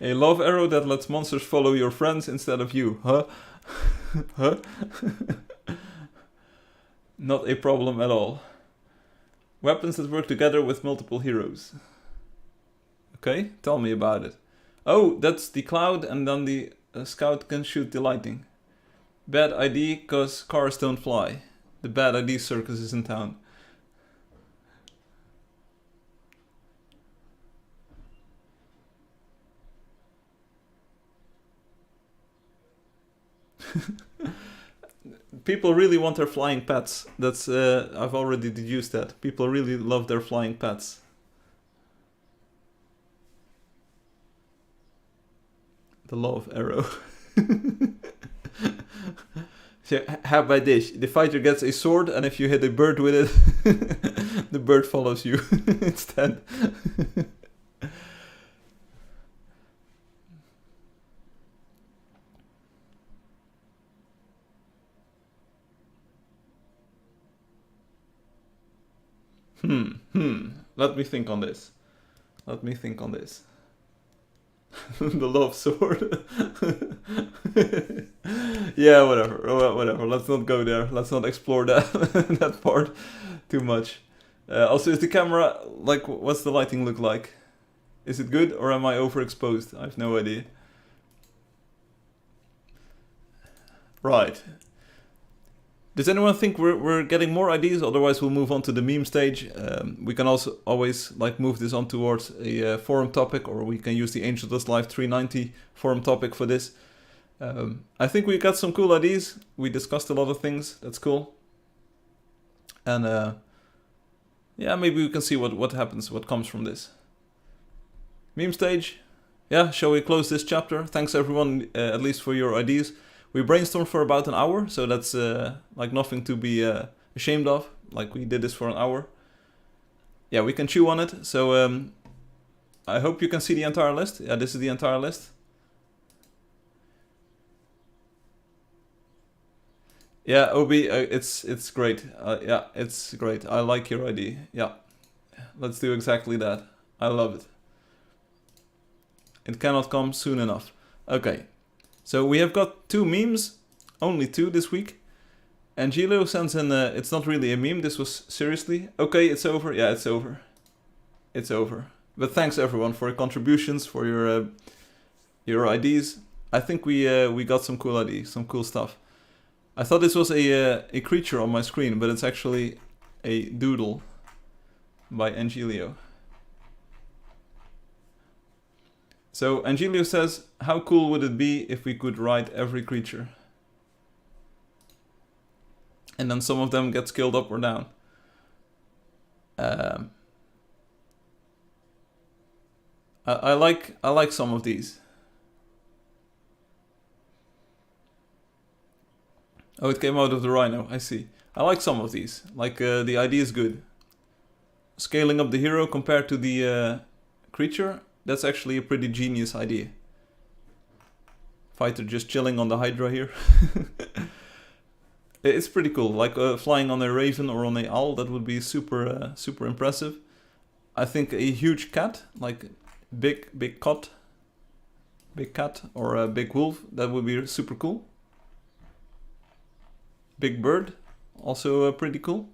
A love arrow that lets monsters follow your friends instead of you, huh? Huh? Not a problem at all. Weapons that work together with multiple heroes. Okay, tell me about it. Oh, that's the cloud, and then the scout can shoot the lightning. Bad ID, cause cars don't fly. The bad ID circus is in town. People really want their flying pets. That's I've already deduced that. People really love their flying pets. The love arrow. So, how about this? The fighter gets a sword, and if you hit a bird with it, the bird follows you instead. Let me think on this. Let me think on this. The love sword. Yeah, whatever. Let's not go there. Let's not explore that that part too much. Also, is the camera, like, what's the lighting look like? Is it good, or am I overexposed? I have no idea. Right. Does anyone think we're getting more ideas? Otherwise, we'll move on to the meme stage. We can also always like move this on towards a forum topic, or we can use the Angeldust Live 390 forum topic for this. I think we got some cool ideas. We discussed a lot of things. That's cool. And yeah, maybe we can see what happens, what comes from this. Meme stage. Yeah, shall we close this chapter? Thanks everyone, at least for your ideas. We brainstormed for about an hour, so that's like nothing to be ashamed of. Like, we did this for an hour. Yeah, we can chew on it. So I hope you can see the entire list. Yeah, this is the entire list. Yeah, Obi, it's great. Yeah, it's great. I like your idea. Yeah, let's do exactly that. I love it. It cannot come soon enough. Okay. So we have got 2 memes, only 2 this week. Angelo sends in, it's not really a meme, this was seriously. Okay, it's over. Yeah, it's over. It's over. But thanks everyone for your contributions, for your ideas. I think we got some cool ideas, some cool stuff. I thought this was a creature on my screen, but it's actually a doodle by Angelio. So Angelio says, how cool would it be if we could ride every creature? And then some of them get scaled up or down. I like some of these. Oh, it came out of the rhino, I see. I like some of these. Like, the idea is good. Scaling up the hero compared to the creature. That's actually a pretty genius idea. Fighter just chilling on the Hydra here. It's pretty cool. Like flying on a raven or on a owl, that would be super super impressive. I think a huge cat, like big cat or a big wolf, that would be super cool. Big bird, also pretty cool.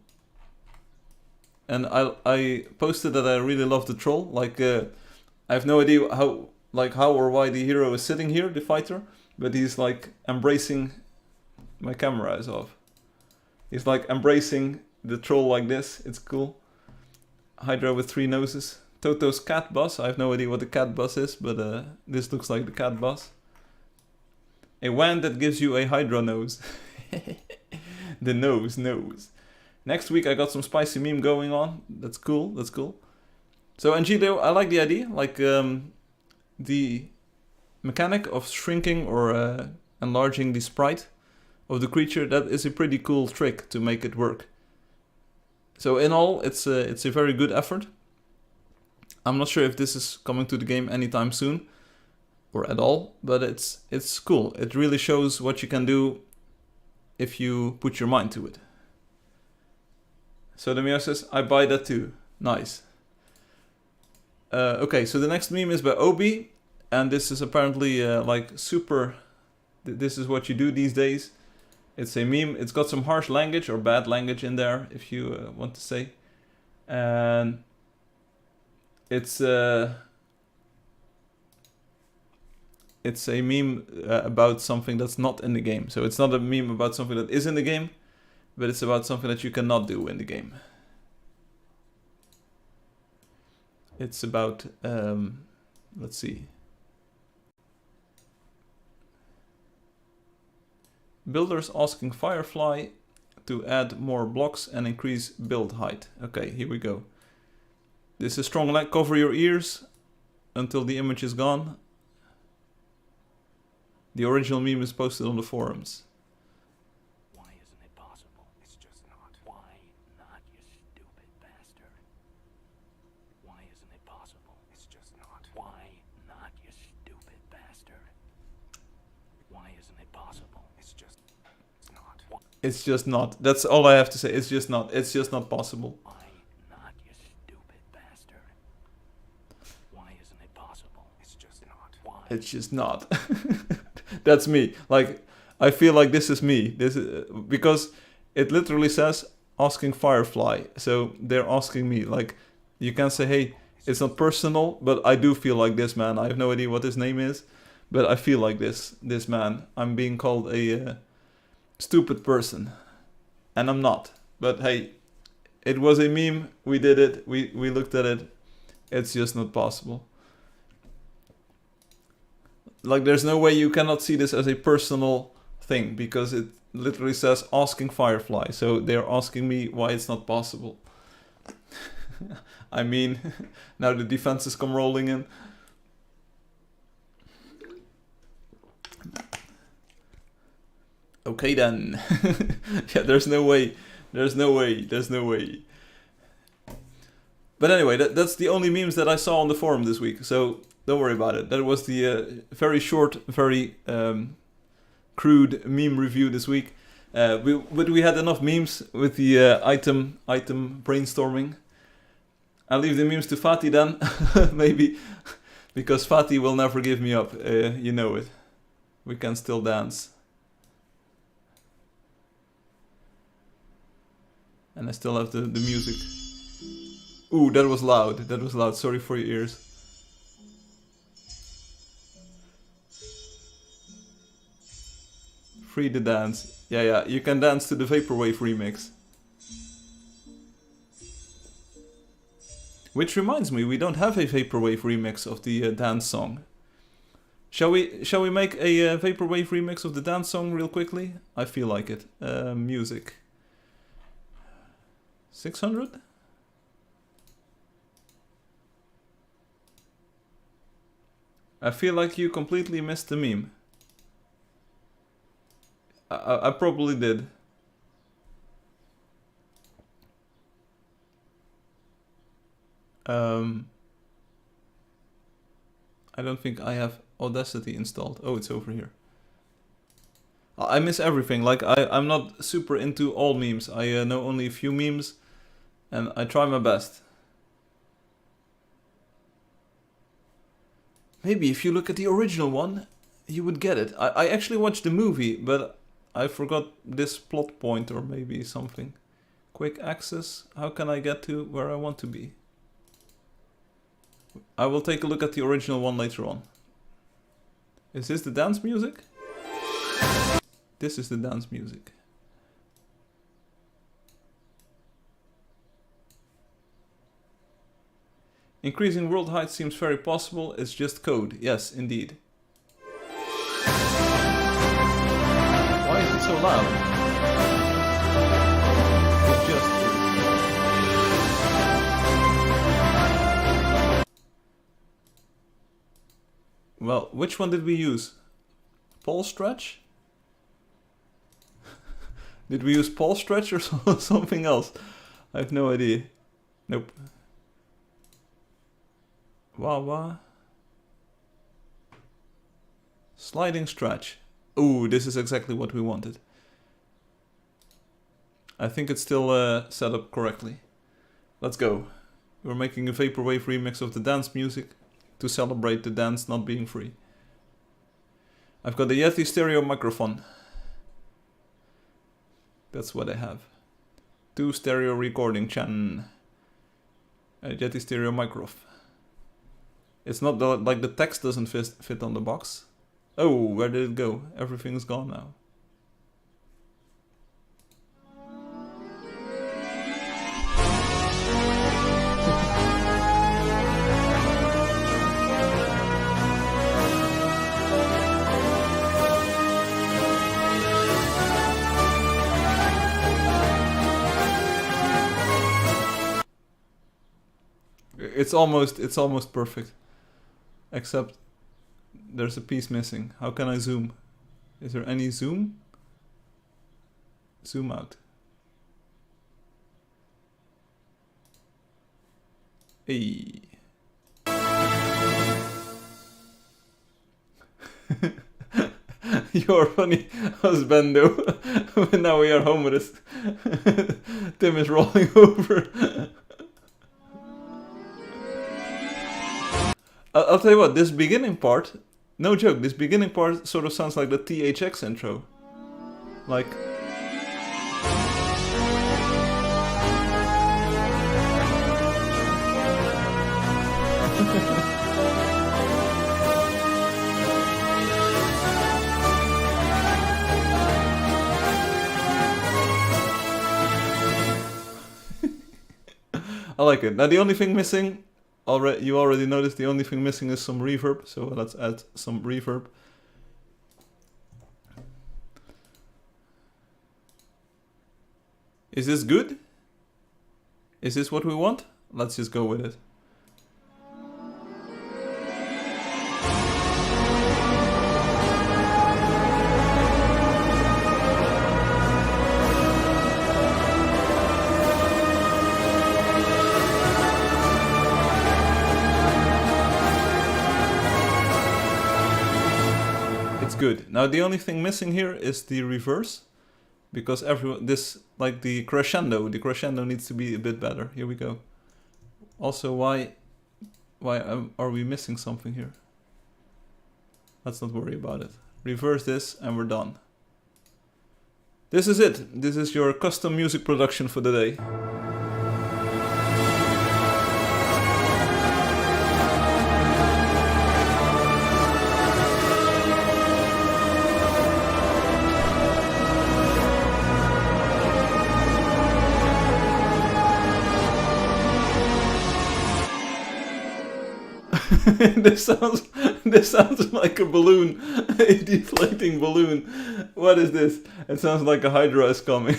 And I posted that I really love the troll. Like. I have no idea how or why the hero is sitting here, the fighter, but he's like embracing. My camera is off. He's like embracing the troll like this. It's cool. Hydra with 3 noses. Toto's cat boss. I have no idea what the cat boss is, but this looks like the cat boss. A wand that gives you a Hydra nose. The nose. Next week I got some spicy meme going on. That's cool. So Angelo, I like the idea. Like the mechanic of shrinking or enlarging the sprite of the creature, that is a pretty cool trick to make it work. So in all, it's a very good effort. I'm not sure if this is coming to the game anytime soon, or at all, but it's cool. It really shows what you can do if you put your mind to it. So the Mio says, I buy that too. Nice. Okay, so the next meme is by Obi, and this is apparently like super... This is what you do these days. It's a meme. It's got some harsh language or bad language in there, if you want to say. And it's a meme about something that's not in the game. So it's not a meme about something that is in the game, but it's about something that you cannot do in the game. It's about, let's see. Builders asking Firefly to add more blocks and increase build height. Okay, here we go. This is strong lag. Cover your ears until the image is gone. The original meme is posted on the forums. Why isn't it possible? It's just not. Why not, you stupid bastard? Why isn't it possible? It's just not. Why not, you stupid bastard? Why isn't it possible? It's just not. It's just not. That's all I have to say. It's just not. It's just not possible. Why not, you stupid bastard? Why isn't it possible? It's just not. Why? It's just not. That's me. Like, I feel like this is me. This is because it literally says asking Firefly. So they're asking me. Like, you can say, hey, it's not personal, but I do feel like this man. I have no idea what his name is, but I feel like this man. I'm being called a stupid person, and I'm not. But hey, it was a meme. We did it. We looked at it. It's just not possible. Like, there's no way you cannot see this as a personal thing, because it literally says asking Firefly. So they're asking me why it's not possible. I mean, now the defenses come rolling in. Okay then. Yeah, there's no way. There's no way. There's no way. But anyway, that's the only memes that I saw on the forum this week. So don't worry about it. That was the very short, very crude meme review this week. But we had enough memes with the item brainstorming. I'll leave the memes to Fatih then, maybe, because Fatih will never give me up. You know it. We can still dance. And I still have the music. Ooh, that was loud. That was loud. Sorry for your ears. Free the dance. Yeah, you can dance to the Vaporwave remix. Which reminds me, we don't have a Vaporwave remix of the dance song. Shall we make a Vaporwave remix of the dance song real quickly? I feel like it. Music. 600? I feel like you completely missed the meme. I probably did. I don't think I have Audacity installed. Oh, it's over here. I miss everything. Like, I'm not super into all memes. I know only a few memes, and I try my best. Maybe if you look at the original one, you would get it. I actually watched the movie, but I forgot this plot point or maybe something. Quick access. How can I get to where I want to be? I will take a look at the original one later on. Is this the dance music? This is the dance music. Increasing world height seems very possible. It's just code. Yes, indeed. Why is it so loud? It's just... Well, which one did we use? Pole stretch? Did we use pole stretch or something else? I have no idea. Nope. Wah wah. Sliding stretch. Ooh, this is exactly what we wanted. I think it's still set up correctly. Let's go. We're making a vaporwave remix of the dance music to celebrate the dance not being free. I've got a Yeti stereo microphone. That's what I have. 2 stereo recording channel. A Yeti stereo microphone. It's not like the text doesn't fit on the box. Oh, where did it go? Everything's gone now. It's almost perfect. Except there's a piece missing. How can I zoom? Is there any zoom? Zoom out. Hey. You're funny husbando. Now we are homeless. Tim is rolling over. I'll tell you what, this beginning part, no joke, this beginning part sort of sounds like the THX intro. Like... I like it. Now the only thing missing... You already noticed the only thing missing is some reverb, so let's add some reverb. Is this good? Is this what we want? Let's just go with it. Good. Now the only thing missing here is the reverse, because the crescendo needs to be a bit better. Here we go. Also, why are we missing something here? Let's not worry about it. Reverse this and we're done. This is it. This is your custom music production for the day. This sounds like a balloon, a deflating balloon. What is this? It sounds like a Hydra is coming.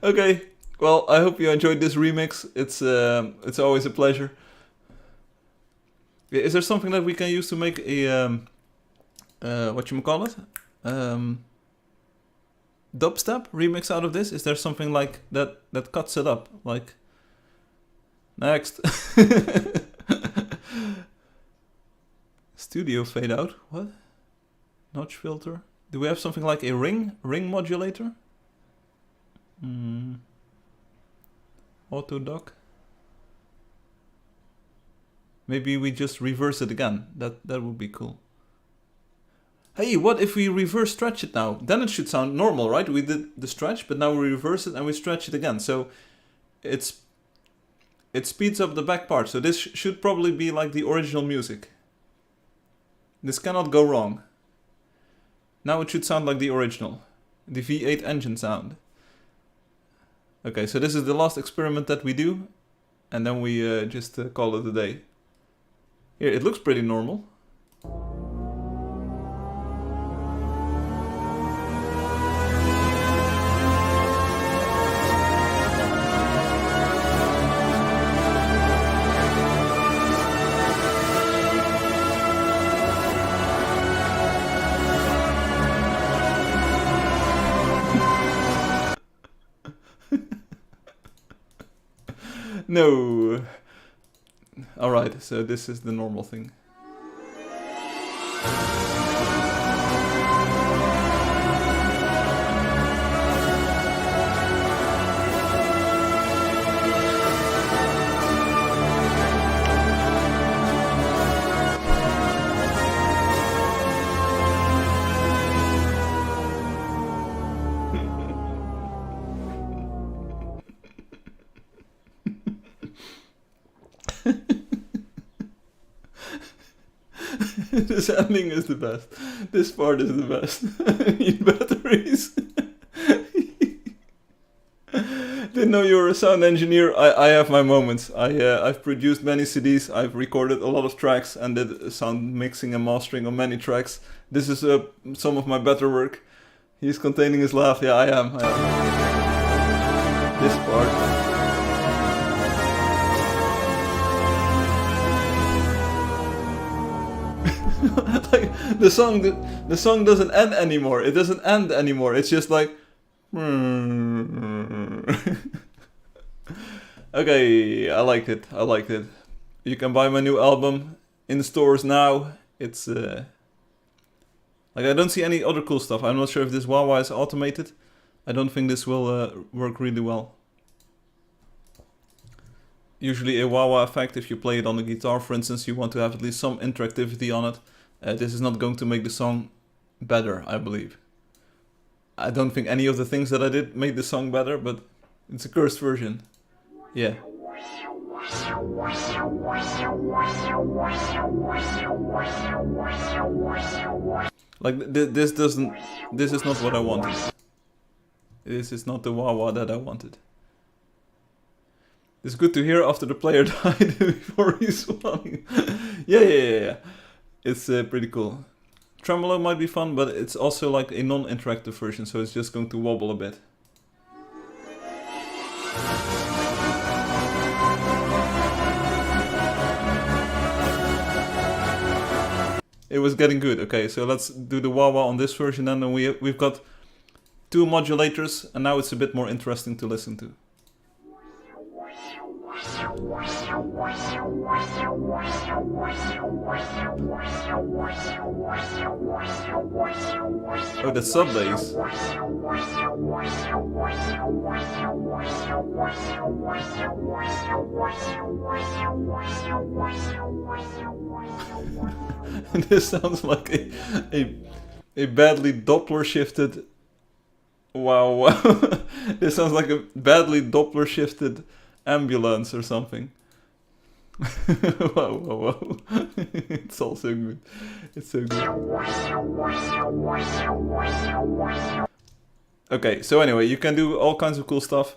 Okay, well, I hope you enjoyed this remix. It's always a pleasure. Is there something that we can use to make a whatchamacallit? Dubstep remix out of this? Is there something like that cuts it up? Like, next. Studio fade out. What? Notch filter. Do we have something like a ring modulator? Auto dock. Maybe we just reverse it again. That would be cool. Hey, what if we reverse stretch it now? Then it should sound normal, right? We did the stretch, but now we reverse it and we stretch it again. So it speeds up the back part. So this should probably be like the original music. This cannot go wrong. Now it should sound like the original. The V8 engine sound. Okay, so this is the last experiment that we do. And then we just call it a day. Here, it looks pretty normal. No. Alright, so this is the normal thing. This ending is the best. This part is the best. I need batteries. Didn't know you were a sound engineer. I have my moments. I've produced many CDs. I've recorded a lot of tracks and did sound mixing and mastering on many tracks. This is some of my better work. He's containing his laugh. Yeah, I am. This part. Like the song doesn't end anymore. It doesn't end anymore. It's just like okay, I liked it. I liked it. You can buy my new album in stores now. It's like I don't see any other cool stuff. I'm not sure if this wah-wah is automated. I don't think this will work really well. Usually a wah-wah effect, if you play it on the guitar, for instance, you want to have at least some interactivity on it. This is not going to make the song better, I believe. I don't think any of the things that I did made the song better, but it's a cursed version. Yeah. Like this is not what I wanted. This is not the wah-wah that I wanted. It's good to hear after the player died before he swung. Yeah. It's pretty cool. Tremolo might be fun, but it's also like a non-interactive version, so it's just going to wobble a bit. It was getting good. Okay, so let's do the wah-wah on this version then, and we've got 2 modulators, and now it's a bit more interesting to listen to. Oh, the sub bass. This sounds like a badly Doppler shifted. Wow. This sounds like a badly Doppler shifted ambulance or something. Whoa. It's all so good. It's so good. Okay, so anyway, you can do all kinds of cool stuff.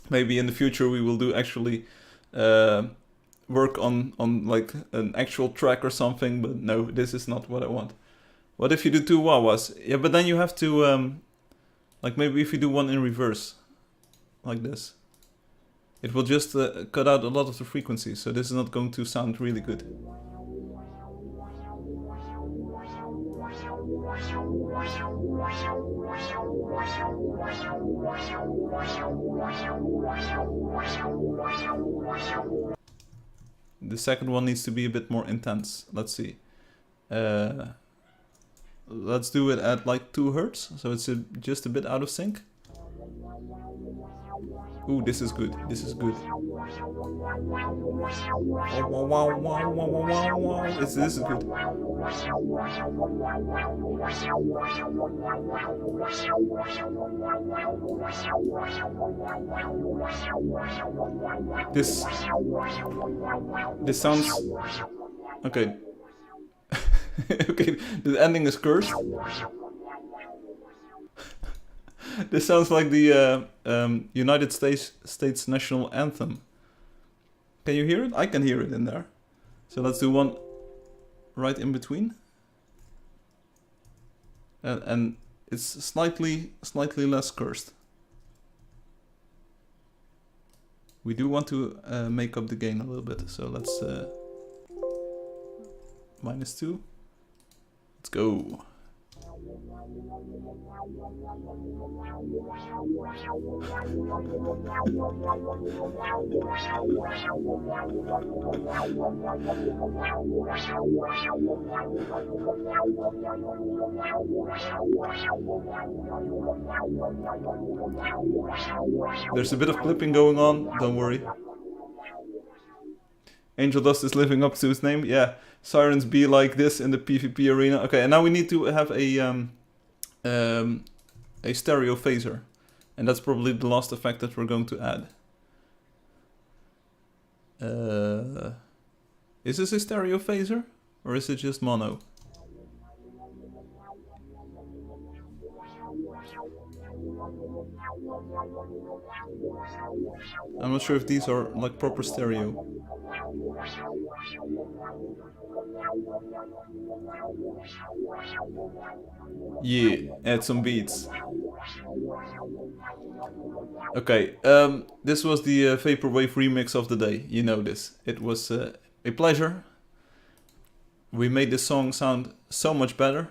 Maybe in the future we will do actually work on like an actual track or something, but no, this is not what I want. What if you do 2 wah-wahs? Yeah, but then you have to like maybe if you do one in reverse, like this. It will just cut out a lot of the frequencies, so this is not going to sound really good. The second one needs to be a bit more intense. Let's see. Let's do it at like 2 Hertz, so it's just a bit out of sync. Ooh, this is good. This is good. This is good. This sounds okay. Okay, the ending is cursed. This sounds like the United States national anthem. Can you hear it? I can hear it in there. So let's do one right in between. And it's slightly less cursed. We do want to make up the gain a little bit, so let's -2. Let's go. There's a bit of clipping going on, don't worry. Angeldust is living up to his name. Yeah, sirens be like this in the PvP arena. Okay, and now we need to have a stereo phaser. And that's probably the last effect that we're going to add. Is this a stereo phaser? Or is it just mono? I'm not sure if these are like proper stereo. Yeah, add some beats. Okay, this was the Vaporwave remix of the day. You know this. It was a pleasure. We made this song sound so much better.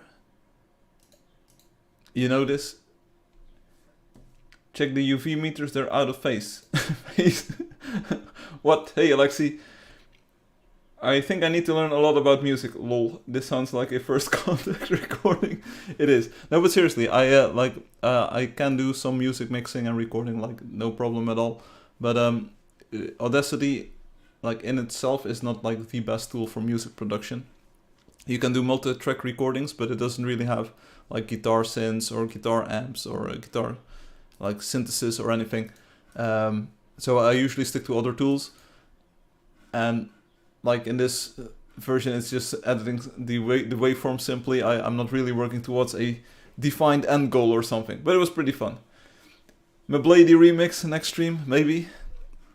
You know this. Check the UV meters, they're out of phase. What? Hey Alexi. I think I need to learn a lot about music. Lol. This sounds like a first contact recording. It is. No, but seriously, I can do some music mixing and recording, like no problem at all. But Audacity, like in itself, is not like the best tool for music production. You can do multi-track recordings, but it doesn't really have like guitar synths or guitar amps or guitar like synthesis or anything. So I usually stick to other tools. And like in this version, it's just editing the waveform simply. I'm not really working towards a defined end goal or something, but it was pretty fun. Mablady remix next stream, maybe.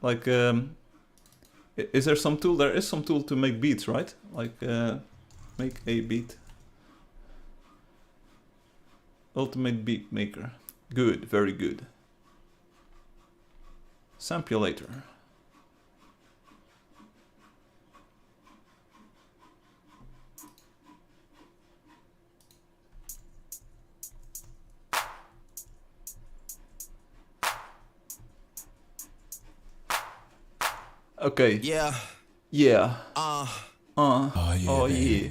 Like, is there some tool? There is some tool to make beats, right? Like, make a beat. Ultimate beat maker. Good, very good. Sampulator. Okay. Yeah. Yeah. Oh yeah. Oh yeah.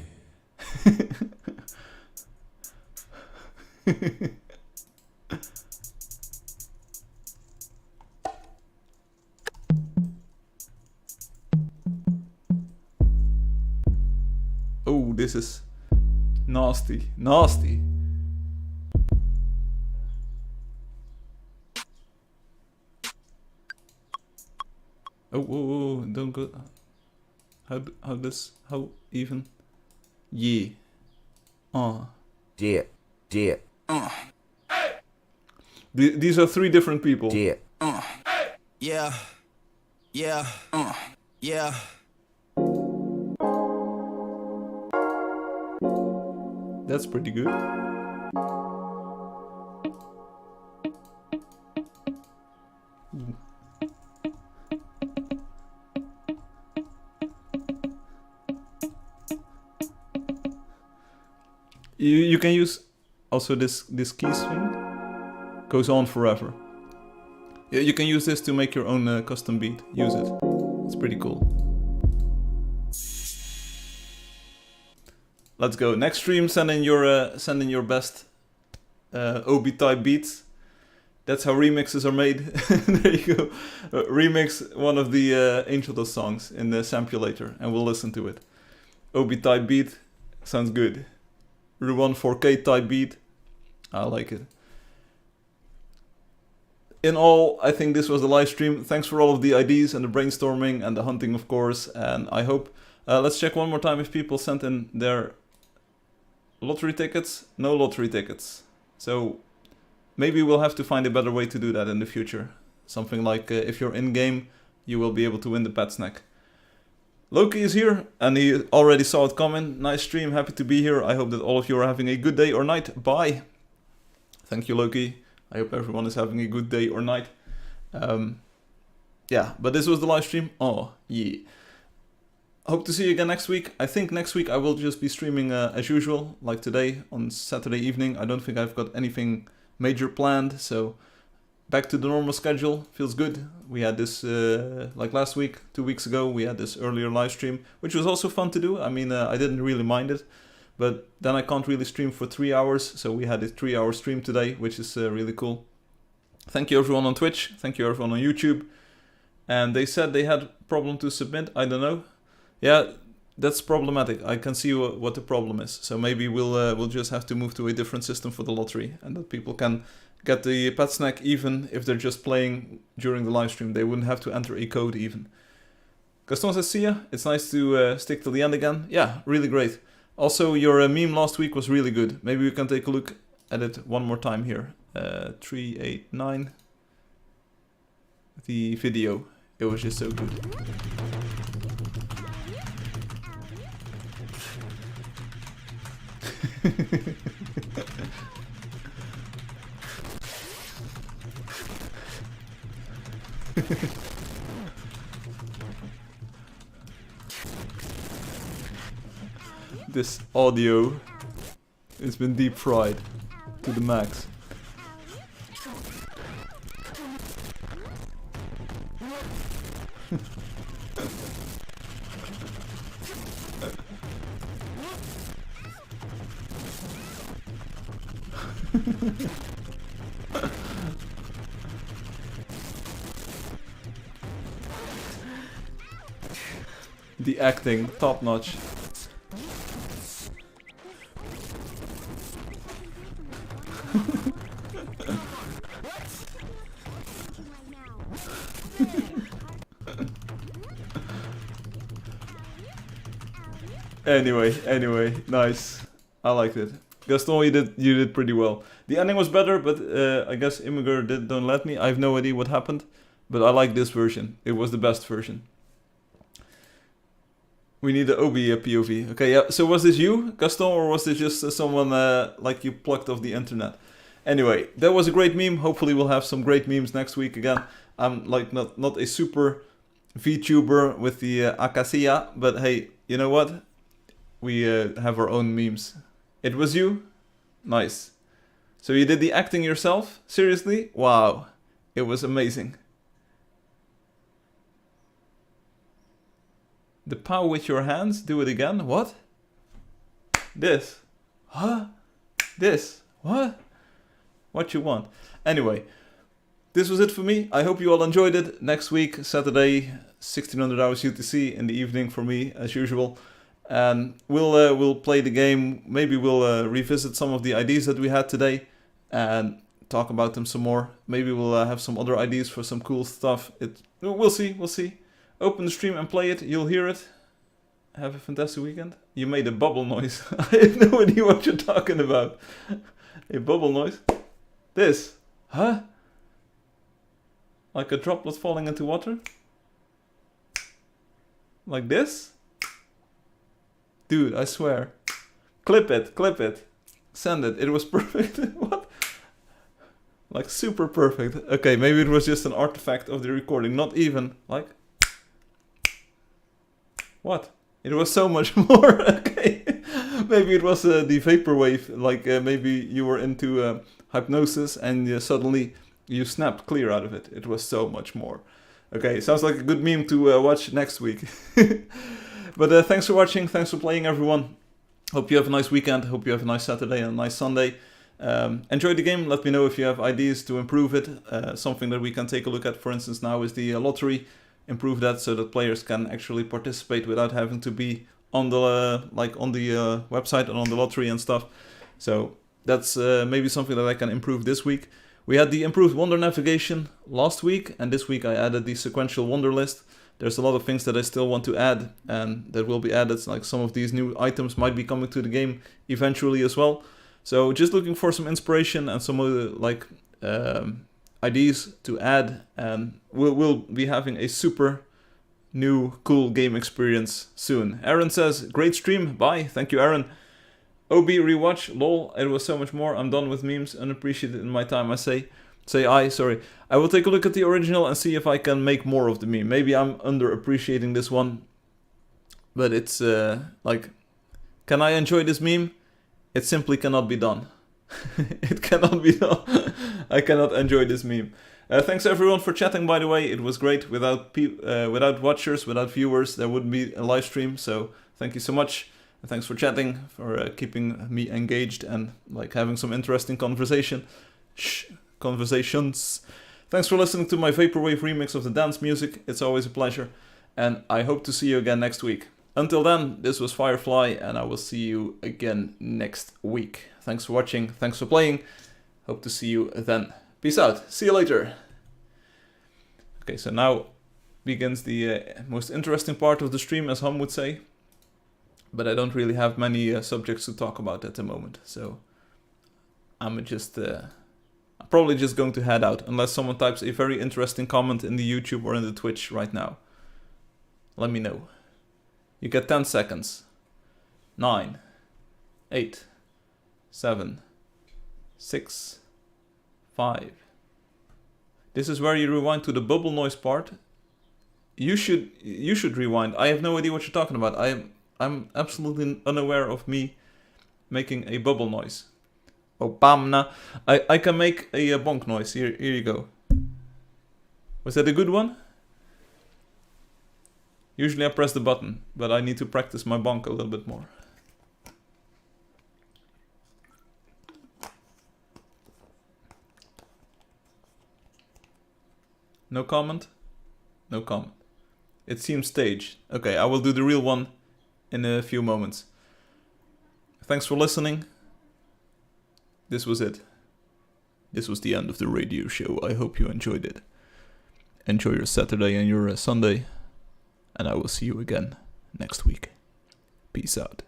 Oh, this is nasty. Nasty. Oh, whoa, whoa, don't go. How even? Yeah. Yeah. Yeah. These are three different people. Yeah. Yeah. Yeah. Yeah. That's pretty good. You can use also this keys thing. Goes on forever. Yeah, you can use this to make your own custom beat. Use it. It's pretty cool. Let's go. Next stream, send in your best OB type beats. That's how remixes are made. There you go. Remix one of the Angeldust songs in the sampulator, and we'll listen to it. OB type beat sounds good. Ruan 4K type beat. I like it. In all, I think this was the live stream. Thanks for all of the ideas and the brainstorming and the hunting, of course. And I hope... let's check one more time if people sent in their lottery tickets. No lottery tickets. So maybe we'll have to find a better way to do that in the future. Something like if you're in-game, you will be able to win the pet snack. Loki is here, and he already saw it coming. Nice stream, happy to be here. I hope that all of you are having a good day or night. Bye. Thank you, Loki. I hope everyone is having a good day or night. Yeah, but this was the live stream. Oh, yeah. Hope to see you again next week. I think next week I will just be streaming as usual, like today, on Saturday evening. I don't think I've got anything major planned, so back to the normal schedule. Feels good. We had this like last week, 2 weeks ago, we had this earlier live stream, which was also fun to do. I mean, I didn't really mind it, but then I can't really stream for 3 hours, so we had a 3-hour stream today, which is really cool. Thank you everyone on Twitch, thank you everyone on YouTube. And they said they had problem to submit, I don't know. Yeah, that's problematic. I can see what the problem is. So maybe we'll just have to move to a different system for the lottery, and that people can get the pet snack even if they're just playing during the live stream. They wouldn't have to enter a code even. Gaston says, see ya. It's nice to stick till the end again. Yeah, really great. Also, your meme last week was really good. Maybe we can take a look at it one more time here. 389. The video. It was just so good. This audio has been deep fried to the max. The acting, top notch. Anyway, nice. I liked it. Gaston, you did pretty well. The ending was better, but I guess Immiger don't let me. I have no idea what happened, but I like this version. It was the best version. We need the OB POV. Okay, yeah. So was this you, Gaston, or was this just someone like you plucked off the internet? Anyway, that was a great meme. Hopefully we'll have some great memes next week again. I'm like not a super VTuber with the Acacia, but hey, you know what? We have our own memes. It was you? Nice. So you did the acting yourself? Seriously? Wow. It was amazing. The pow with your hands? Do it again? What? This? Huh? This? What? What you want? Anyway, this was it for me. I hope you all enjoyed it. Next week, Saturday, 1600 hours UTC in the evening for me, as usual. And we'll play the game. Maybe we'll revisit some of the ideas that we had today and talk about them some more. Maybe we'll have some other ideas for some cool stuff. We'll see. Open the stream and play it. You'll hear it. Have a fantastic weekend. You made a bubble noise. I have no idea what you're talking about. A bubble noise? This? Huh? Like a droplet falling into water? Like this? Dude, I swear. Clip it. Send it. It was perfect. What? Like super perfect. Okay, maybe it was just an artifact of the recording. Not even. Like. What? It was so much more. Okay. Maybe it was the vaporwave. Like maybe you were into hypnosis and suddenly you snapped clear out of it. It was so much more. Okay, sounds like a good meme to watch next week. But thanks for watching, thanks for playing everyone. Hope you have a nice weekend, hope you have a nice Saturday and a nice Sunday. Enjoy the game, let me know if you have ideas to improve it. Something that we can take a look at, for instance, now is the lottery. Improve that so that players can actually participate without having to be on the website and on the lottery and stuff. So that's maybe something that I can improve this week. We had the improved wonder navigation last week, and this week I added the sequential wonder list. There's a lot of things that I still want to add and that will be added, like some of these new items might be coming to the game eventually as well. So just looking for some inspiration and some other ideas to add, and we'll be having a super new cool game experience soon. Aaron says, great stream, bye. Thank you, Aaron. OB rewatch, lol, it was so much more. I'm done with memes, unappreciated in my time, I say. I will take a look at the original and see if I can make more of the meme. Maybe I'm underappreciating this one, but it's like, can I enjoy this meme? It simply cannot be done. It cannot be done. I cannot enjoy this meme. Thanks everyone for chatting, by the way. It was great. Without watchers, without viewers, there wouldn't be a live stream. So thank you so much. And thanks for chatting, for keeping me engaged and like having some interesting conversations. Thanks for listening to my Vaporwave remix of the dance music. It's always a pleasure. And I hope to see you again next week. Until then, this was Firefly, and I will see you again next week. Thanks for watching. Thanks for playing. Hope to see you then. Peace out. See you later. Okay, so now begins the most interesting part of the stream, as Hum would say. But I don't really have many subjects to talk about at the moment, so I'm probably just going to head out, unless someone types a very interesting comment in the YouTube or in the Twitch right now. Let me know. You get 10 seconds. 9, 8, 7, 6, 5. This is where you rewind to the bubble noise part. You should rewind. I have no idea what you're talking about. I'm absolutely unaware of me making a bubble noise. Oh, bamna. I can make a bonk noise. Here you go. Was that a good one? Usually I press the button, but I need to practice my bonk a little bit more. No comment? No comment. It seems staged. Okay, I will do the real one in a few moments. Thanks for listening. This was it. This was the end of the radio show. I hope you enjoyed it. Enjoy your Saturday and your Sunday. And I will see you again next week. Peace out.